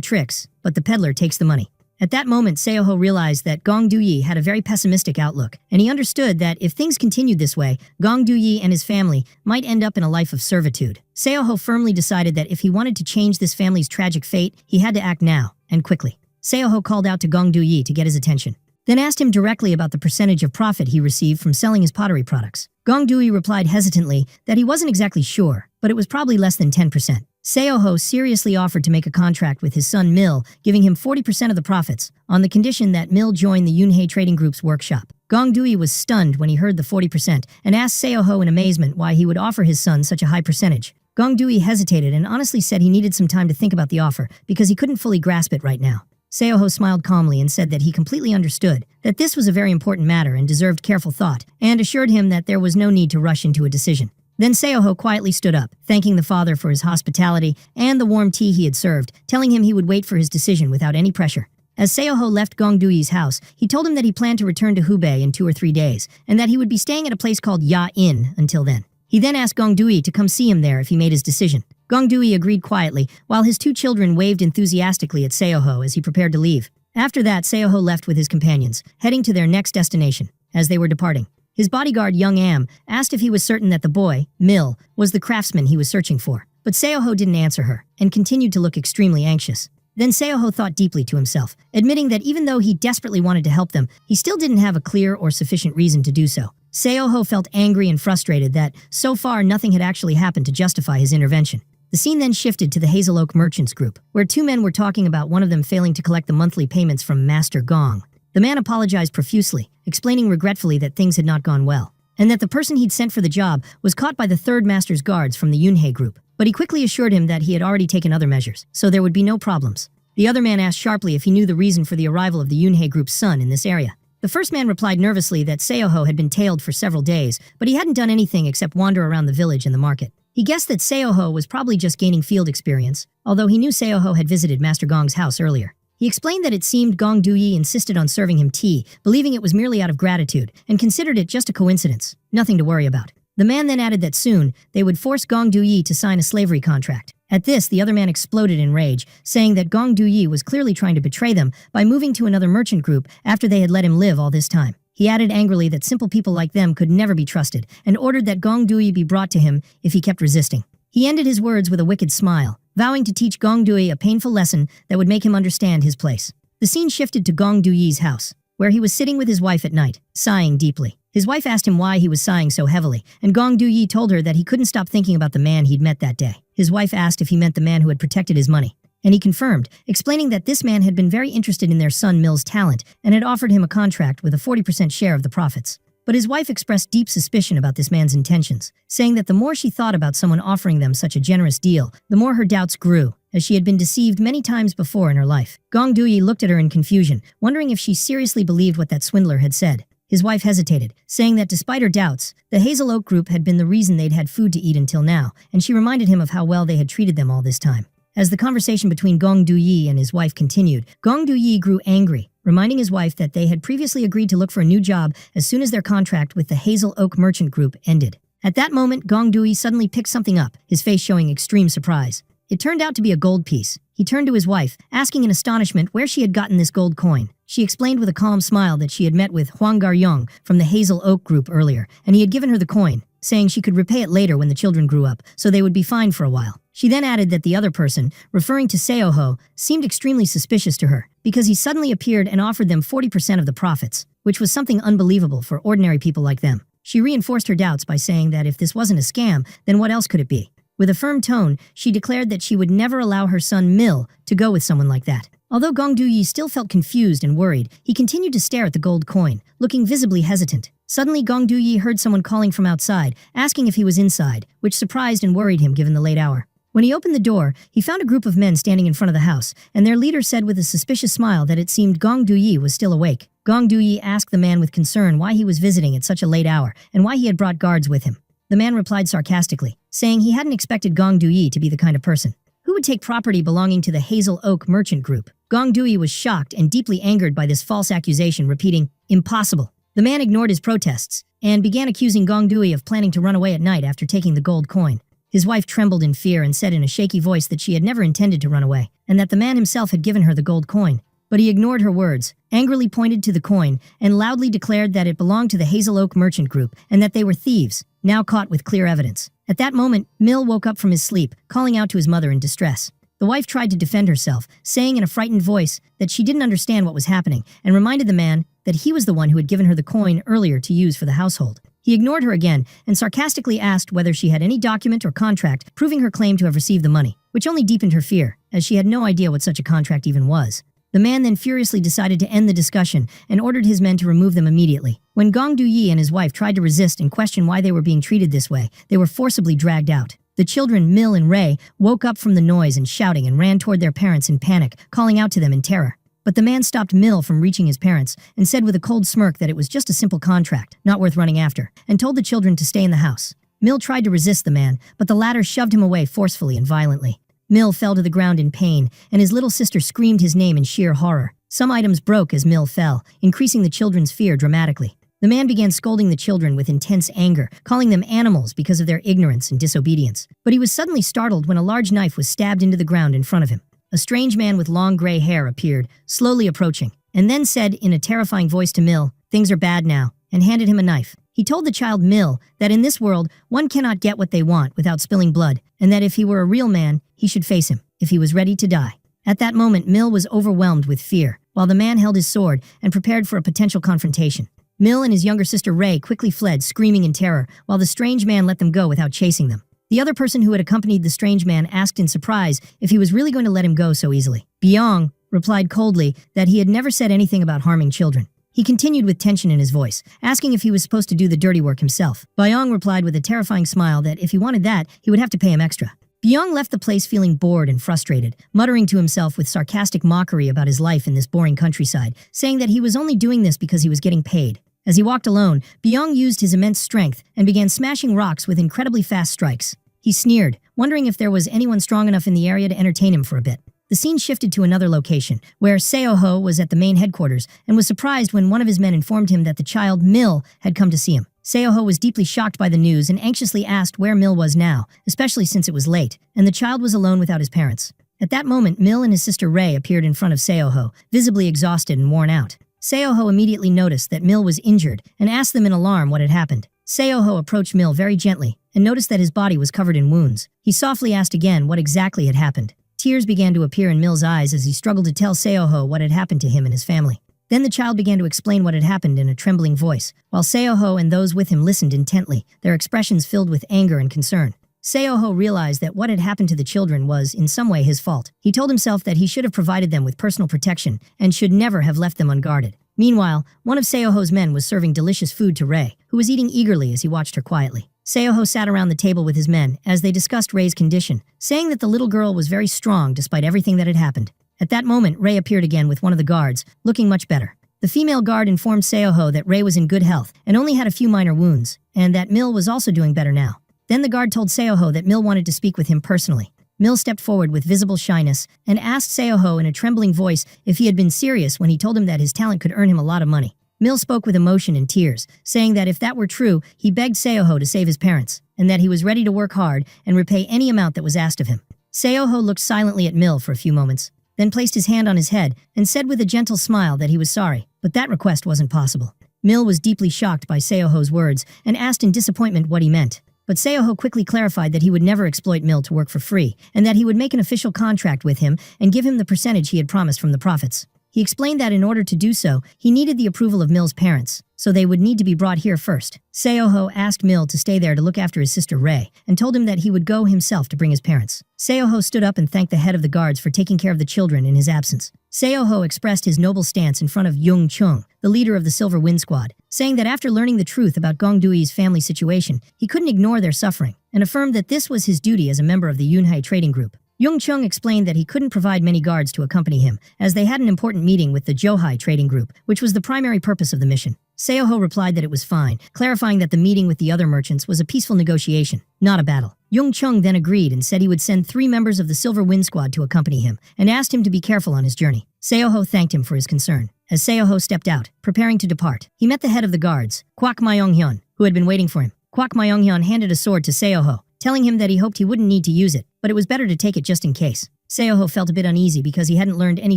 tricks, but the peddler takes the money." At that moment, Seoho realized that Gong Du-yi had a very pessimistic outlook, and he understood that if things continued this way, Gong Du-yi and his family might end up in a life of servitude. Seoho firmly decided that if he wanted to change this family's tragic fate, he had to act now, and quickly. Seoho called out to Gong Du-yi to get his attention, then asked him directly about the percentage of profit he received from selling his pottery products. Gong Du-yi replied hesitantly that he wasn't exactly sure, but it was probably less than 10%. Seoho seriously offered to make a contract with his son Mill, giving him 40% of the profits, on the condition that Mill join the Yunhei Trading Group's workshop. Gong Du-yi was stunned when he heard the 40% and asked Seoho in amazement why he would offer his son such a high percentage. Gong Du-yi hesitated and honestly said he needed some time to think about the offer because he couldn't fully grasp it right now. Seoho smiled calmly and said that he completely understood that this was a very important matter and deserved careful thought, and assured him that there was no need to rush into a decision. Then Seoho quietly stood up, thanking the father for his hospitality and the warm tea he had served, telling him he would wait for his decision without any pressure. As Seoho left Gong Du-yi's house, he told him that he planned to return to Hubei in 2 or 3 days, and that he would be staying at a place called Ya Inn until then. He then asked Gong Du-yi to come see him there if he made his decision. Gong Du-yi agreed quietly, while his 2 children waved enthusiastically at Seoho as he prepared to leave. After that, Seoho left with his companions, heading to their next destination. As they were departing, his bodyguard, Young Am, asked if he was certain that the boy, Mill, was the craftsman he was searching for. But Seoho didn't answer her, and continued to look extremely anxious. Then Seoho thought deeply to himself, admitting that even though he desperately wanted to help them, he still didn't have a clear or sufficient reason to do so. Seoho felt angry and frustrated that, so far, nothing had actually happened to justify his intervention. The scene then shifted to the Hazel Oak Merchants Group, where 2 men were talking about one of them failing to collect the monthly payments from Master Gong. The man apologized profusely, explaining regretfully that things had not gone well, and that the person he'd sent for the job was caught by the 3rd Master's guards from the Yunhei group. But he quickly assured him that he had already taken other measures, so there would be no problems. The other man asked sharply if he knew the reason for the arrival of the Yunhei group's son in this area. The first man replied nervously that Seoho had been tailed for several days, but he hadn't done anything except wander around the village and the market. He guessed that Seoho was probably just gaining field experience, although he knew Seoho had visited Master Gong's house earlier. He explained that it seemed Gong Du-yi insisted on serving him tea, believing it was merely out of gratitude, and considered it just a coincidence, nothing to worry about. The man then added that soon, they would force Gong Du-yi to sign a slavery contract. At this, the other man exploded in rage, saying that Gong Du-yi was clearly trying to betray them by moving to another merchant group after they had let him live all this time. He added angrily that simple people like them could never be trusted, and ordered that Gong Du-yi be brought to him if he kept resisting. He ended his words with a wicked smile, vowing to teach Gong Du-yi a painful lesson that would make him understand his place. The scene shifted to Gong Du-yi's house, where he was sitting with his wife at night, sighing deeply. His wife asked him why he was sighing so heavily, and Gong Du-yi told her that he couldn't stop thinking about the man he'd met that day. His wife asked if he meant the man who had protected his money, and he confirmed, explaining that this man had been very interested in their son Mill's talent and had offered him a contract with a 40% share of the profits. But his wife expressed deep suspicion about this man's intentions, saying that the more she thought about someone offering them such a generous deal, the more her doubts grew, as she had been deceived many times before in her life. Gong Du-yi looked at her in confusion, wondering if she seriously believed what that swindler had said. His wife hesitated, saying that despite her doubts, the Hazel Oak Group had been the reason they'd had food to eat until now, and she reminded him of how well they had treated them all this time. As the conversation between Gong Du-yi and his wife continued, Gong Du-yi grew angry, reminding his wife that they had previously agreed to look for a new job as soon as their contract with the Hazel Oak Merchant Group ended. At that moment, Gong Du-yi suddenly picked something up, his face showing extreme surprise. It turned out to be a gold piece. He turned to his wife, asking in astonishment where she had gotten this gold coin. She explained with a calm smile that she had met with Huang Garyong from the Hazel Oak Group earlier, and he had given her the coin, saying she could repay it later when the children grew up, so they would be fine for a while. She then added that the other person, referring to Seoho, seemed extremely suspicious to her, because he suddenly appeared and offered them 40% of the profits, which was something unbelievable for ordinary people like them. She reinforced her doubts by saying that if this wasn't a scam, then what else could it be? With a firm tone, she declared that she would never allow her son Mil to go with someone like that. Although Gong Du-yi still felt confused and worried, he continued to stare at the gold coin, looking visibly hesitant. Suddenly, Gong Du-yi heard someone calling from outside, asking if he was inside, which surprised and worried him given the late hour. When he opened the door, he found a group of men standing in front of the house, and their leader said with a suspicious smile that it seemed Gong Du-yi was still awake. Gong Du-yi asked the man with concern why he was visiting at such a late hour, and why he had brought guards with him. The man replied sarcastically, saying he hadn't expected Gong Du-yi to be the kind of person who would take property belonging to the Hazel Oak Merchant Group. Gong Du-yi was shocked and deeply angered by this false accusation, repeating, "Impossible." The man ignored his protests, and began accusing Gong Du-yi of planning to run away at night after taking the gold coin. His wife trembled in fear and said in a shaky voice that she had never intended to run away, and that the man himself had given her the gold coin. But he ignored her words, angrily pointed to the coin, and loudly declared that it belonged to the Hazel Oak Merchant Group, and that they were thieves, now caught with clear evidence. At that moment, Mil woke up from his sleep, calling out to his mother in distress. The wife tried to defend herself, saying in a frightened voice that she didn't understand what was happening, and reminded the man that he was the one who had given her the coin earlier to use for the household. He ignored her again, and sarcastically asked whether she had any document or contract proving her claim to have received the money, which only deepened her fear, as she had no idea what such a contract even was. The man then furiously decided to end the discussion and ordered his men to remove them immediately. When Gong Du-yi and his wife tried to resist and question why they were being treated this way, they were forcibly dragged out. The children, Mil and Ray, woke up from the noise and shouting and ran toward their parents in panic, calling out to them in terror. But the man stopped Mil from reaching his parents and said with a cold smirk that it was just a simple contract, not worth running after, and told the children to stay in the house. Mil tried to resist the man, but the latter shoved him away forcefully and violently. Mil fell to the ground in pain, and his little sister screamed his name in sheer horror. Some items broke as Mil fell, increasing the children's fear dramatically. The man began scolding the children with intense anger, calling them animals because of their ignorance and disobedience. But he was suddenly startled when a large knife was stabbed into the ground in front of him. A strange man with long gray hair appeared, slowly approaching, and then said in a terrifying voice to Mil, "Things are bad now," and handed him a knife. He told the child Mil that in this world, one cannot get what they want without spilling blood, and that if he were a real man, he should face him, if he was ready to die. At that moment, Mil was overwhelmed with fear, while the man held his sword and prepared for a potential confrontation. Mil and his younger sister Ray quickly fled, screaming in terror, while the strange man let them go without chasing them. The other person who had accompanied the strange man asked in surprise if he was really going to let him go so easily. Byong replied coldly that he had never said anything about harming children. He continued with tension in his voice, asking if he was supposed to do the dirty work himself. Byong replied with a terrifying smile that if he wanted that, he would have to pay him extra. Byong left the place feeling bored and frustrated, muttering to himself with sarcastic mockery about his life in this boring countryside, saying that he was only doing this because he was getting paid. As he walked alone, Byong used his immense strength and began smashing rocks with incredibly fast strikes. He sneered, wondering if there was anyone strong enough in the area to entertain him for a bit. The scene shifted to another location, where Seoho was at the main headquarters and was surprised when one of his men informed him that the child Mil had come to see him. Seoho was deeply shocked by the news and anxiously asked where Mil was now, especially since it was late, and the child was alone without his parents. At that moment, Mil and his sister Ray appeared in front of Seoho, visibly exhausted and worn out. Seoho immediately noticed that Mil was injured and asked them in alarm what had happened. Seoho approached Mil very gently and noticed that his body was covered in wounds. He softly asked again what exactly had happened. Tears began to appear in Mil's eyes as he struggled to tell Seoho what had happened to him and his family. Then the child began to explain what had happened in a trembling voice, while Seoho and those with him listened intently, their expressions filled with anger and concern. Seoho realized that what had happened to the children was, in some way, his fault. He told himself that he should have provided them with personal protection and should never have left them unguarded. Meanwhile, one of Seoho's men was serving delicious food to Ray, who was eating eagerly as he watched her quietly. Seoho sat around the table with his men as they discussed Ray's condition, saying that the little girl was very strong despite everything that had happened. At that moment, Ray appeared again with one of the guards, looking much better. The female guard informed Seoho that Ray was in good health and only had a few minor wounds, and that Mil was also doing better now. Then the guard told Seoho that Mil wanted to speak with him personally. Mil stepped forward with visible shyness and asked Seoho in a trembling voice if he had been serious when he told him that his talent could earn him a lot of money. Mil spoke with emotion and tears, saying that if that were true, he begged Seoho to save his parents, and that he was ready to work hard and repay any amount that was asked of him. Seoho looked silently at Mill for a few moments, then placed his hand on his head and said with a gentle smile that he was sorry, but that request wasn't possible. Mill was deeply shocked by Seoho's words and asked in disappointment what he meant. But Seoho quickly clarified that he would never exploit Mill to work for free, and that he would make an official contract with him and give him the percentage he had promised from the profits. He explained that in order to do so, he needed the approval of Mill's parents, so they would need to be brought here first. Seoho asked Mill to stay there to look after his sister Rei, and told him that he would go himself to bring his parents. Seoho stood up and thanked the head of the guards for taking care of the children in his absence. Seoho expressed his noble stance in front of Jung Chung, the leader of the Silver Wind Squad, saying that after learning the truth about Gong Dui's family situation, he couldn't ignore their suffering, and affirmed that this was his duty as a member of the Yunhei trading group. Jung Chung explained that he couldn't provide many guards to accompany him, as they had an important meeting with the Johai trading group, which was the primary purpose of the mission. Seoho replied that it was fine, clarifying that the meeting with the other merchants was a peaceful negotiation, not a battle. Jung Chung then agreed and said he would send 3 members of the Silver Wind Squad to accompany him, and asked him to be careful on his journey. Seoho thanked him for his concern. As Seoho stepped out, preparing to depart, he met the head of the guards, Kwak Myung-hyun, who had been waiting for him. Kwak Myung-hyun handed a sword to Seoho, telling him that he hoped he wouldn't need to use it, but it was better to take it just in case. Seoho felt a bit uneasy because he hadn't learned any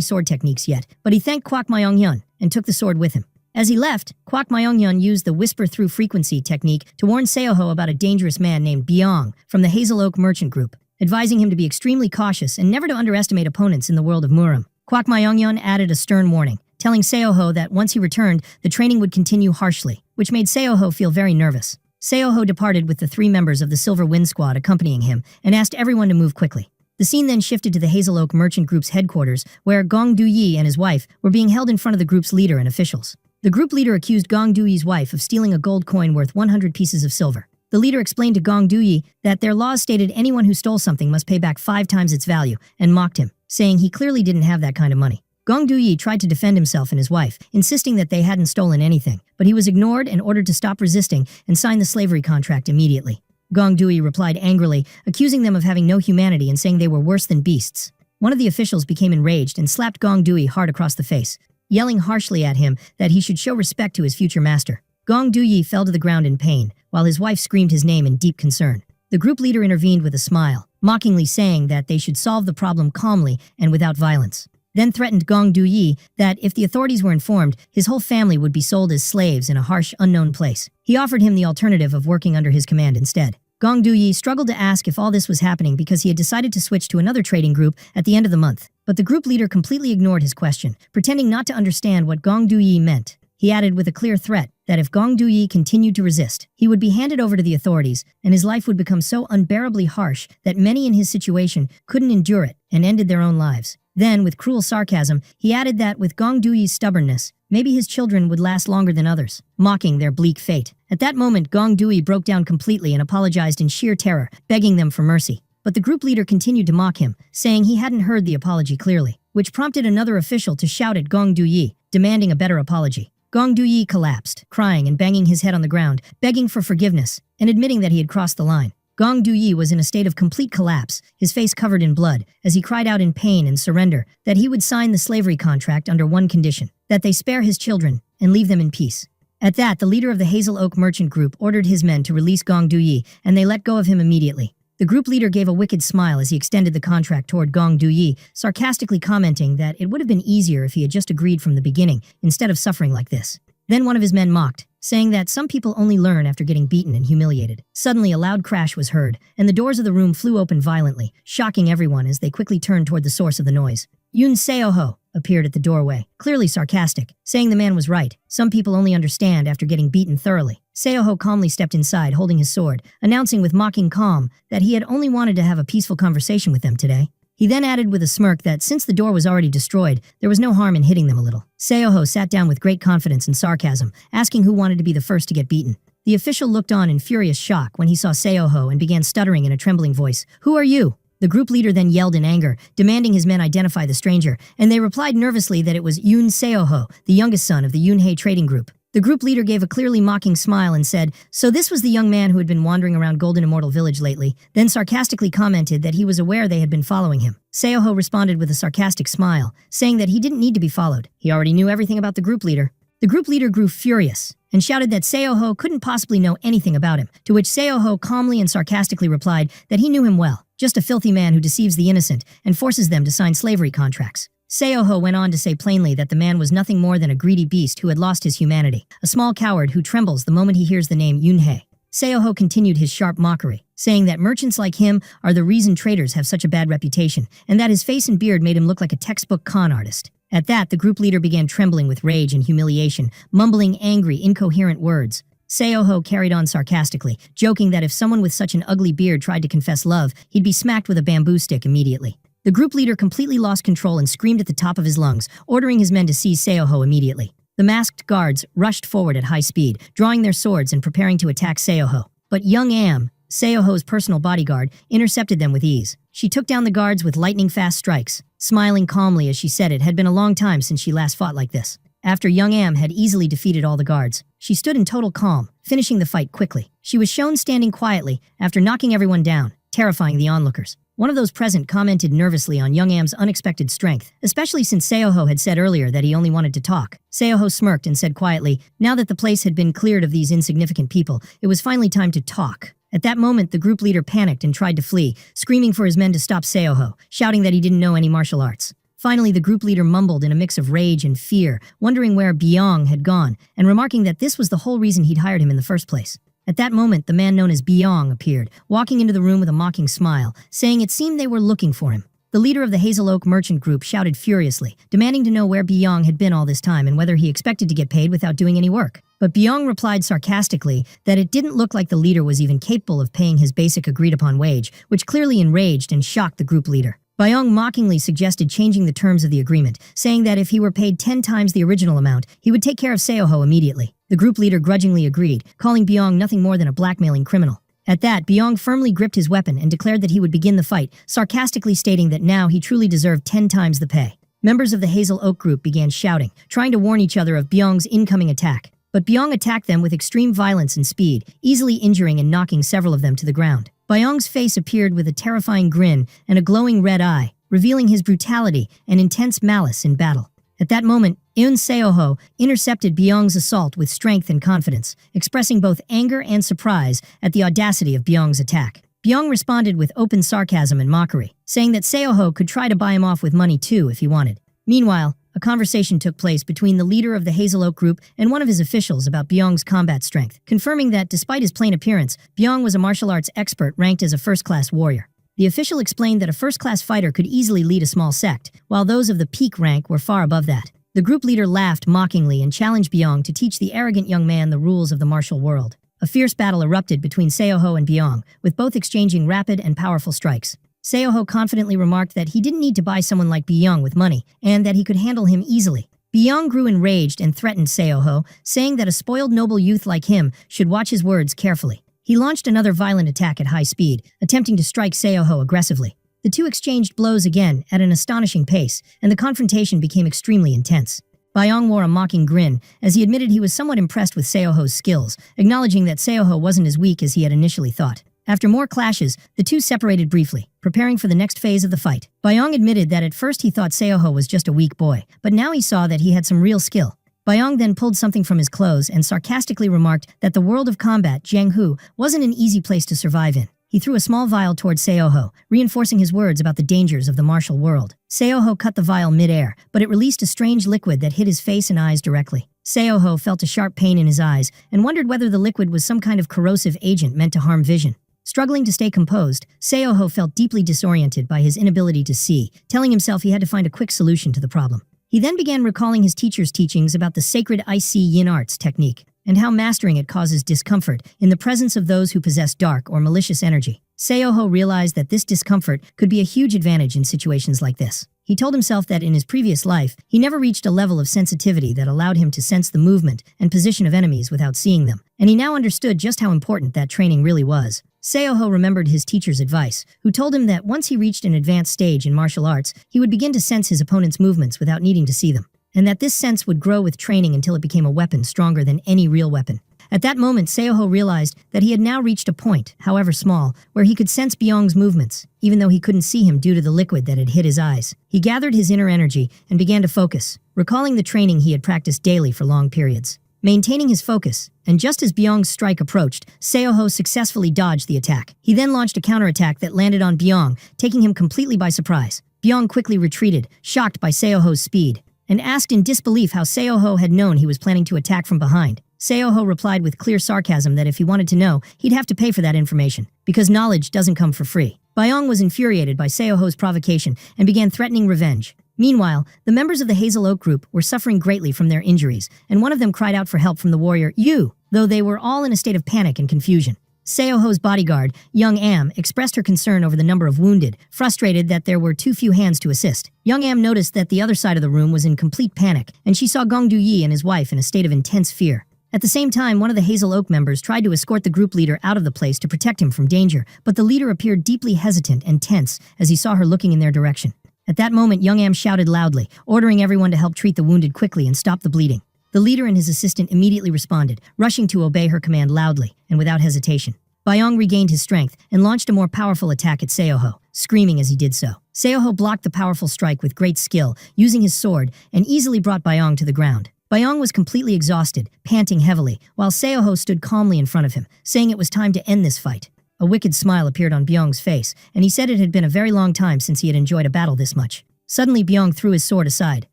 sword techniques yet, but he thanked Kwak Myung-hyun and took the sword with him. As he left, Kwak Myung-hyun used the whisper-through-frequency technique to warn Seoho about a dangerous man named Byung from the Hazel Oak Merchant Group, advising him to be extremely cautious and never to underestimate opponents in the world of Murim. Kwak Myung-hyun added a stern warning, telling Seoho that once he returned, the training would continue harshly, which made Seoho feel very nervous. Seoho departed with the 3 members of the Silver Wind Squad accompanying him and asked everyone to move quickly. The scene then shifted to the Hazel Oak Merchant Group's headquarters, where Gong Du-yi and his wife were being held in front of the group's leader and officials. The group leader accused Gong Du-yi's wife of stealing a gold coin worth 100 pieces of silver. The leader explained to Gong Du-yi that their laws stated anyone who stole something must pay back 5 times its value, and mocked him, saying he clearly didn't have that kind of money. Gong Du-yi tried to defend himself and his wife, insisting that they hadn't stolen anything, but he was ignored and ordered to stop resisting and sign the slavery contract immediately. Gong Du-yi replied angrily, accusing them of having no humanity and saying they were worse than beasts. One of the officials became enraged and slapped Gong Du-yi hard across the face, yelling harshly at him that he should show respect to his future master. Gong Du-yi fell to the ground in pain, while his wife screamed his name in deep concern. The group leader intervened with a smile, mockingly saying that they should solve the problem calmly and without violence. Then threatened Gong Du-yi that if the authorities were informed, his whole family would be sold as slaves in a harsh, unknown place. He offered him the alternative of working under his command instead. Gong Du-yi struggled to ask if all this was happening because he had decided to switch to another trading group at the end of the month, but the group leader completely ignored his question, pretending not to understand what Gong Du-yi meant. He added with a clear threat that if Gong Du-yi continued to resist, he would be handed over to the authorities, and his life would become so unbearably harsh that many in his situation couldn't endure it and ended their own lives. Then, with cruel sarcasm, he added that with Gong Du-yi's stubbornness, maybe his children would last longer than others, mocking their bleak fate. At that moment, Gong Du-yi broke down completely and apologized in sheer terror, begging them for mercy. But the group leader continued to mock him, saying he hadn't heard the apology clearly, which prompted another official to shout at Gong Du-yi, demanding a better apology. Gong Du-yi collapsed, crying and banging his head on the ground, begging for forgiveness, and admitting that he had crossed the line. Gong Du-yi was in a state of complete collapse, his face covered in blood, as he cried out in pain and surrender that he would sign the slavery contract under one condition, that they spare his children and leave them in peace. At that, the leader of the Hazel Oak Merchant Group ordered his men to release Gong Du-yi, and they let go of him immediately. The group leader gave a wicked smile as he extended the contract toward Gong Du-yi, sarcastically commenting that it would have been easier if he had just agreed from the beginning, instead of suffering like this. Then one of his men mocked, saying that some people only learn after getting beaten and humiliated. Suddenly, a loud crash was heard, and the doors of the room flew open violently, shocking everyone as they quickly turned toward the source of the noise. Yoon Seoho appeared at the doorway, clearly sarcastic, saying the man was right. Some people only understand after getting beaten thoroughly. Seoho calmly stepped inside, holding his sword, announcing with mocking calm that he had only wanted to have a peaceful conversation with them today. He then added with a smirk that since the door was already destroyed, there was no harm in hitting them a little. Seoho sat down with great confidence and sarcasm, asking who wanted to be the first to get beaten. The official looked on in furious shock when he saw Seoho and began stuttering in a trembling voice. "Who are you?" The group leader then yelled in anger, demanding his men identify the stranger, and they replied nervously that it was Yoon Seoho, the youngest son of the Yunhei trading group. The group leader gave a clearly mocking smile and said, "So this was the young man who had been wandering around Golden Immortal Village lately," then sarcastically commented that he was aware they had been following him. Seoho responded with a sarcastic smile, saying that he didn't need to be followed. He already knew everything about the group leader. The group leader grew furious and shouted that Seo-ho couldn't possibly know anything about him, to which Seo-ho calmly and sarcastically replied that he knew him well, just a filthy man who deceives the innocent and forces them to sign slavery contracts. Seo-ho went on to say plainly that the man was nothing more than a greedy beast who had lost his humanity, a small coward who trembles the moment he hears the name Yunhei. Seo-ho continued his sharp mockery, saying that merchants like him are the reason traders have such a bad reputation, and that his face and beard made him look like a textbook con artist. At that, the group leader began trembling with rage and humiliation, mumbling angry, incoherent words. Seo-ho carried on sarcastically, joking that if someone with such an ugly beard tried to confess love, he'd be smacked with a bamboo stick immediately. The group leader completely lost control and screamed at the top of his lungs, ordering his men to seize Seo-ho immediately. The masked guards rushed forward at high speed, drawing their swords and preparing to attack Seo-ho. But young Am, Seo-ho's personal bodyguard, intercepted them with ease. She took down the guards with lightning-fast strikes, smiling calmly as she said it had been a long time since she last fought like this. After young Am had easily defeated all the guards, she stood in total calm, finishing the fight quickly. She was shown standing quietly after knocking everyone down, terrifying the onlookers. One of those present commented nervously on young Am's unexpected strength, especially since Seo-ho had said earlier that he only wanted to talk. Seo-ho smirked and said quietly, now that the place had been cleared of these insignificant people, it was finally time to talk. At that moment, the group leader panicked and tried to flee, screaming for his men to stop Seo-ho, shouting that he didn't know any martial arts. Finally, the group leader mumbled in a mix of rage and fear, wondering where Byung had gone, and remarking that this was the whole reason he'd hired him in the first place. At that moment, the man known as Byung appeared, walking into the room with a mocking smile, saying it seemed they were looking for him. The leader of the Hazel Oak merchant group shouted furiously, demanding to know where Byung had been all this time and whether he expected to get paid without doing any work. But Byung replied sarcastically that it didn't look like the leader was even capable of paying his basic agreed-upon wage, which clearly enraged and shocked the group leader. Byung mockingly suggested changing the terms of the agreement, saying that if he were paid 10 times the original amount, he would take care of Seo-ho immediately. The group leader grudgingly agreed, calling Byung nothing more than a blackmailing criminal. At that, Byung firmly gripped his weapon and declared that he would begin the fight, sarcastically stating that now he truly deserved 10 times the pay. Members of the Hazel Oak group began shouting, trying to warn each other of Byung's incoming attack. But Byung attacked them with extreme violence and speed, easily injuring and knocking several of them to the ground. Byung's face appeared with a terrifying grin and a glowing red eye, revealing his brutality and intense malice in battle. At that moment, Seo-ho intercepted Byung's assault with strength and confidence, expressing both anger and surprise at the audacity of Byung's attack. Byung responded with open sarcasm and mockery, saying that Seo-ho could try to buy him off with money too if he wanted. Meanwhile, a conversation took place between the leader of the Hazel Oak group and one of his officials about Byung's combat strength, confirming that despite his plain appearance, Byung was a martial arts expert ranked as a first-class warrior. The official explained that a first-class fighter could easily lead a small sect, while those of the peak rank were far above that. The group leader laughed mockingly and challenged Byung to teach the arrogant young man the rules of the martial world. A fierce battle erupted between Seo-ho and Byung, with both exchanging rapid and powerful strikes. Seo-ho confidently remarked that he didn't need to buy someone like Byung with money, and that he could handle him easily. Byung grew enraged and threatened Seo-ho, saying that a spoiled noble youth like him should watch his words carefully. He launched another violent attack at high speed, attempting to strike Seo-ho aggressively. The two exchanged blows again at an astonishing pace, and the confrontation became extremely intense. Byung wore a mocking grin as he admitted he was somewhat impressed with Seo-ho's skills, acknowledging that Seo-ho wasn't as weak as he had initially thought. After more clashes, the two separated briefly, preparing for the next phase of the fight. Byung admitted that at first he thought Seo-ho was just a weak boy, but now he saw that he had some real skill. Byung then pulled something from his clothes and sarcastically remarked that the world of combat, Jianghu, wasn't an easy place to survive in. He threw a small vial towards Seo-ho, reinforcing his words about the dangers of the martial world. Seo-ho cut the vial mid-air, but it released a strange liquid that hit his face and eyes directly. Seo-ho felt a sharp pain in his eyes and wondered whether the liquid was some kind of corrosive agent meant to harm vision. Struggling to stay composed, Seo-ho felt deeply disoriented by his inability to see, telling himself he had to find a quick solution to the problem. He then began recalling his teacher's teachings about the sacred Icy Yin Arts technique, and how mastering it causes discomfort in the presence of those who possess dark or malicious energy. Seo-ho realized that this discomfort could be a huge advantage in situations like this. He told himself that in his previous life, he never reached a level of sensitivity that allowed him to sense the movement and position of enemies without seeing them, and he now understood just how important that training really was. Seo-ho remembered his teacher's advice, who told him that once he reached an advanced stage in martial arts, he would begin to sense his opponent's movements without needing to see them, and that this sense would grow with training until it became a weapon stronger than any real weapon. At that moment, Seo-ho realized that he had now reached a point, however small, where he could sense Byung's movements, even though he couldn't see him due to the liquid that had hit his eyes. He gathered his inner energy and began to focus, recalling the training he had practiced daily for long periods. maintaining his focus, and just as Byung's strike approached, Seoho successfully dodged the attack. He then launched a counterattack that landed on Byung, taking him completely by surprise. Byung quickly retreated, shocked by Seoho's speed, and asked in disbelief how Seoho had known he was planning to attack from behind. Seoho replied with clear sarcasm that if he wanted to know, he'd have to pay for that information, because knowledge doesn't come for free. Byung was infuriated by Seoho's provocation and began threatening revenge. Meanwhile, the members of the Hazel Oak group were suffering greatly from their injuries, and one of them cried out for help from the warrior Yu, though they were all in a state of panic and confusion. Seoho's bodyguard, Young Am, expressed her concern over the number of wounded, frustrated that there were too few hands to assist. Young Am noticed that the other side of the room was in complete panic, and she saw Gong Du-yi and his wife in a state of intense fear. At the same time, one of the Hazel Oak members tried to escort the group leader out of the place to protect him from danger, but the leader appeared deeply hesitant and tense as he saw her looking in their direction. At that moment, Young Am shouted loudly, ordering everyone to help treat the wounded quickly and stop the bleeding. The leader and his assistant immediately responded, rushing to obey her command loudly and without hesitation. Byung regained his strength and launched a more powerful attack at Seoho, screaming as he did so. Seoho blocked the powerful strike with great skill, using his sword, and easily brought Byung to the ground. Byung was completely exhausted, panting heavily, while Seoho stood calmly in front of him, saying it was time to end this fight. A wicked smile appeared on Byung's face, and he said it had been a very long time since he had enjoyed a battle this much. Suddenly Byung threw his sword aside,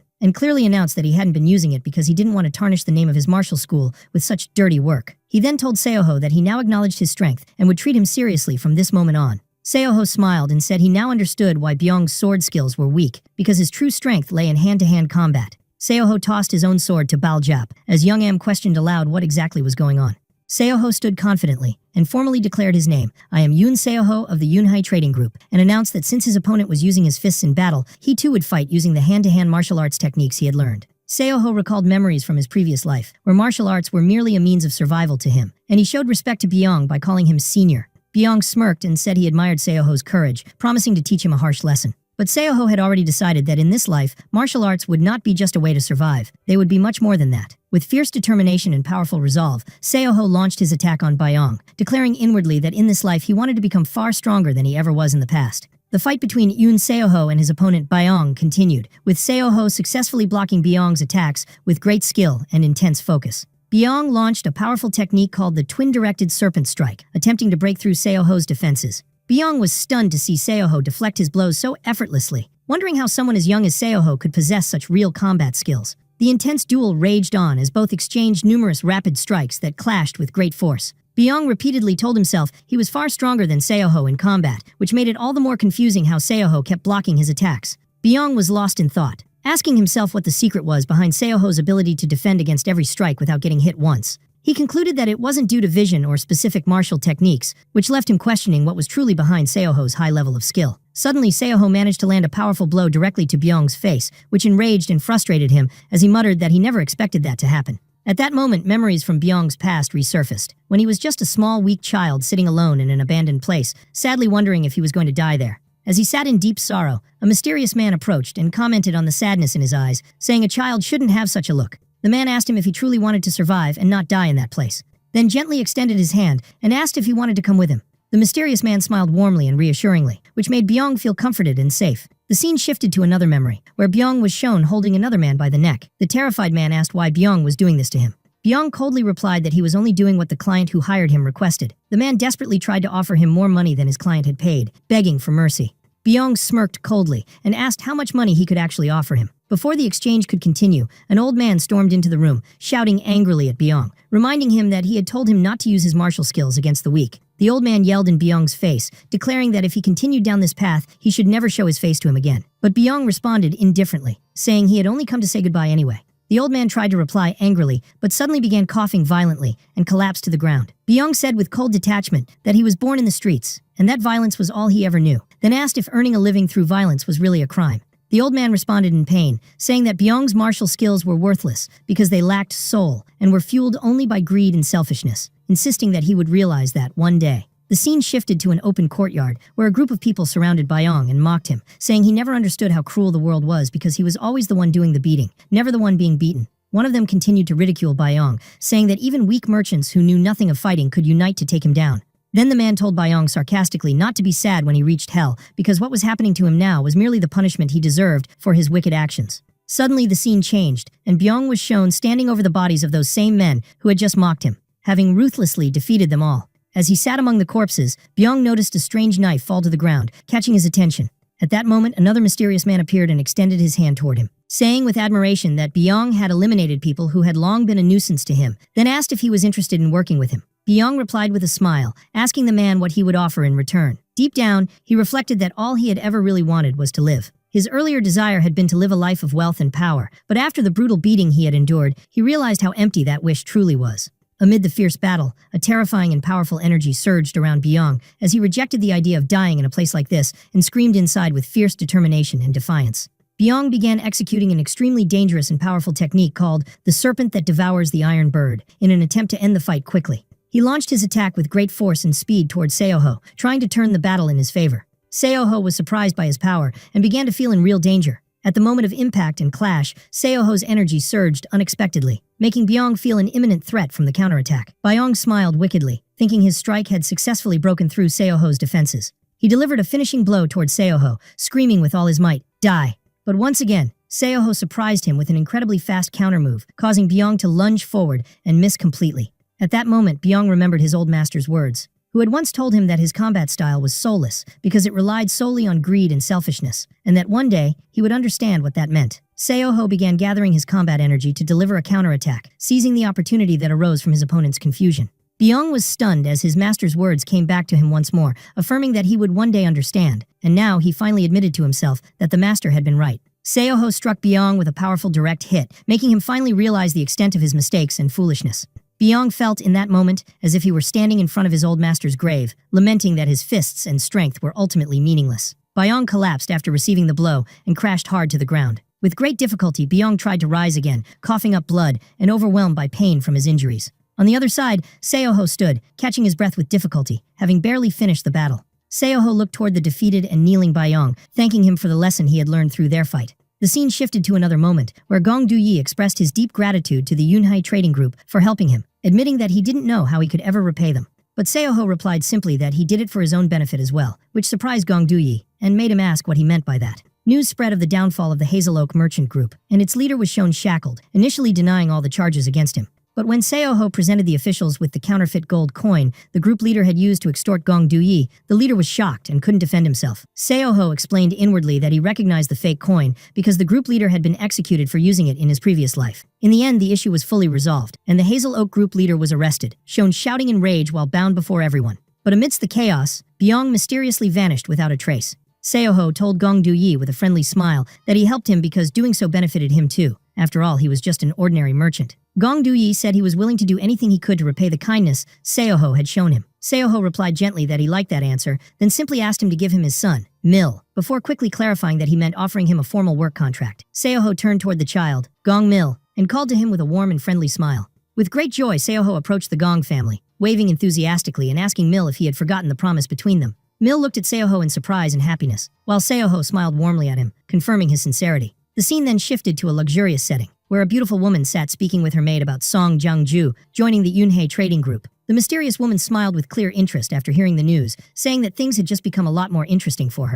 and clearly announced that he hadn't been using it because he didn't want to tarnish the name of his martial school with such dirty work. He then told Seoho that he now acknowledged his strength and would treat him seriously from this moment on. Seoho smiled and said he now understood why Byung's sword skills were weak, because his true strength lay in hand-to-hand combat. Seoho tossed his own sword to Baljap, as Young Am questioned aloud what exactly was going on. Seoho stood confidently and formally declared his name. I am Yoon Seoho of the Yunhai Trading Group, and announced that since his opponent was using his fists in battle, he too would fight using the hand-to-hand martial arts techniques he had learned. Seoho recalled memories from his previous life, where martial arts were merely a means of survival to him, and he showed respect to Byung by calling him senior. Byung smirked and said he admired Seoho's courage, promising to teach him a harsh lesson. But Seoho had already decided that in this life, martial arts would not be just a way to survive. They would be much more than that. With fierce determination and powerful resolve, Seoho launched his attack on Byung, declaring inwardly that in this life he wanted to become far stronger than he ever was in the past. The fight between Yoon Seoho and his opponent Byung continued, with Seoho successfully blocking Byung's attacks with great skill and intense focus. Byung launched a powerful technique called the twin-directed serpent strike, attempting to break through Seoho's defenses. Byung was stunned to see Seoho deflect his blows so effortlessly, wondering how someone as young as Seoho could possess such real combat skills. The intense duel raged on as both exchanged numerous rapid strikes that clashed with great force. Byung repeatedly told himself he was far stronger than Seoho in combat, which made it all the more confusing how Seoho kept blocking his attacks. Byung was lost in thought, asking himself what the secret was behind Seoho's ability to defend against every strike without getting hit once. He concluded that it wasn't due to vision or specific martial techniques, which left him questioning what was truly behind Seoho's high level of skill. Suddenly, Seoho managed to land a powerful blow directly to Byung's face, which enraged and frustrated him as he muttered that he never expected that to happen. At that moment, memories from Byung's past resurfaced, when he was just a small, weak child sitting alone in an abandoned place, sadly wondering if he was going to die there. As he sat in deep sorrow, a mysterious man approached and commented on the sadness in his eyes, saying a child shouldn't have such a look. The man asked him if he truly wanted to survive and not die in that place, then gently extended his hand and asked if he wanted to come with him. The mysterious man smiled warmly and reassuringly, which made Byung feel comforted and safe. The scene shifted to another memory, where Byung was shown holding another man by the neck. The terrified man asked why Byung was doing this to him. Byung coldly replied that he was only doing what the client who hired him requested. The man desperately tried to offer him more money than his client had paid, begging for mercy. Byung smirked coldly and asked how much money he could actually offer him. Before the exchange could continue, an old man stormed into the room, shouting angrily at Byung, reminding him that he had told him not to use his martial skills against the weak. The old man yelled in Byung's face, declaring that if he continued down this path, he should never show his face to him again. But Byung responded indifferently, saying he had only come to say goodbye anyway. The old man tried to reply angrily, but suddenly began coughing violently and collapsed to the ground. Byung said with cold detachment that he was born in the streets, and that violence was all he ever knew, then asked if earning a living through violence was really a crime. The old man responded in pain, saying that Byung's martial skills were worthless because they lacked soul and were fueled only by greed and selfishness, insisting that he would realize that one day. The scene shifted to an open courtyard where a group of people surrounded Byung and mocked him, saying he never understood how cruel the world was because he was always the one doing the beating, never the one being beaten. One of them continued to ridicule Byung, saying that even weak merchants who knew nothing of fighting could unite to take him down. Then the man told Byung sarcastically not to be sad when he reached hell, because what was happening to him now was merely the punishment he deserved for his wicked actions. Suddenly the scene changed, and Byung was shown standing over the bodies of those same men who had just mocked him, having ruthlessly defeated them all. As he sat among the corpses, Byung noticed a strange knife fall to the ground, catching his attention. At that moment, another mysterious man appeared and extended his hand toward him, saying with admiration that Byung had eliminated people who had long been a nuisance to him, then asked if he was interested in working with him. Byung replied with a smile, asking the man what he would offer in return. Deep down, he reflected that all he had ever really wanted was to live. His earlier desire had been to live a life of wealth and power, but after the brutal beating he had endured, he realized how empty that wish truly was. Amid the fierce battle, a terrifying and powerful energy surged around Byung as he rejected the idea of dying in a place like this and screamed inside with fierce determination and defiance. Byung began executing an extremely dangerous and powerful technique called the serpent that devours the iron bird in an attempt to end the fight quickly. He launched his attack with great force and speed towards Seoho, trying to turn the battle in his favor. Seoho was surprised by his power and began to feel in real danger. At the moment of impact and clash, Seoho's energy surged unexpectedly, making Byung feel an imminent threat from the counterattack. Byung smiled wickedly, thinking his strike had successfully broken through Seoho's defenses. He delivered a finishing blow towards Seoho, screaming with all his might, "Die!" But once again, Seoho surprised him with an incredibly fast countermove, causing Byung to lunge forward and miss completely. At that moment, Byung remembered his old master's words, who had once told him that his combat style was soulless because it relied solely on greed and selfishness, and that one day he would understand what that meant. Seoho began gathering his combat energy to deliver a counterattack, seizing the opportunity that arose from his opponent's confusion. Byung was stunned as his master's words came back to him once more, affirming that he would one day understand, and now he finally admitted to himself that the master had been right. Seoho struck Byung with a powerful direct hit, making him finally realize the extent of his mistakes and foolishness. Byung felt in that moment as if he were standing in front of his old master's grave, lamenting that his fists and strength were ultimately meaningless. Byung collapsed after receiving the blow and crashed hard to the ground. With great difficulty, Byung tried to rise again, coughing up blood and overwhelmed by pain from his injuries. On the other side, Seoho stood, catching his breath with difficulty, having barely finished the battle. Seoho looked toward the defeated and kneeling Byung, thanking him for the lesson he had learned through their fight. The scene shifted to another moment, where Gong Du-yi expressed his deep gratitude to the Yunhai Trading Group for helping him, admitting that he didn't know how he could ever repay them. But Seoho replied simply that he did it for his own benefit as well, which surprised Gong Du-yi, and made him ask what he meant by that. News spread of the downfall of the Hazel Oak Merchant Group, and its leader was shown shackled, initially denying all the charges against him. But when Seoho presented the officials with the counterfeit gold coin the group leader had used to extort Gong Du-yi, the leader was shocked and couldn't defend himself. Seoho explained inwardly that he recognized the fake coin because the group leader had been executed for using it in his previous life. In the end, the issue was fully resolved, and the Hazel Oak group leader was arrested, shown shouting in rage while bound before everyone. But amidst the chaos, Byung mysteriously vanished without a trace. Seoho told Gong Du-yi with a friendly smile that he helped him because doing so benefited him too. After all, he was just an ordinary merchant. Gong Du-yi said he was willing to do anything he could to repay the kindness Seoho had shown him. Seoho replied gently that he liked that answer, then simply asked him to give him his son, Mil, before quickly clarifying that he meant offering him a formal work contract. Seoho turned toward the child, Gong Mil, and called to him with a warm and friendly smile. With great joy, Seoho approached the Gong family, waving enthusiastically and asking Mil if he had forgotten the promise between them. Mil looked at Seoho in surprise and happiness, while Seoho smiled warmly at him, confirming his sincerity. The scene then shifted to a luxurious setting, where a beautiful woman sat speaking with her maid about Song Jung-ju joining the Yunhei Trading Group. The mysterious woman smiled with clear interest after hearing the news, saying that things had just become a lot more interesting for her.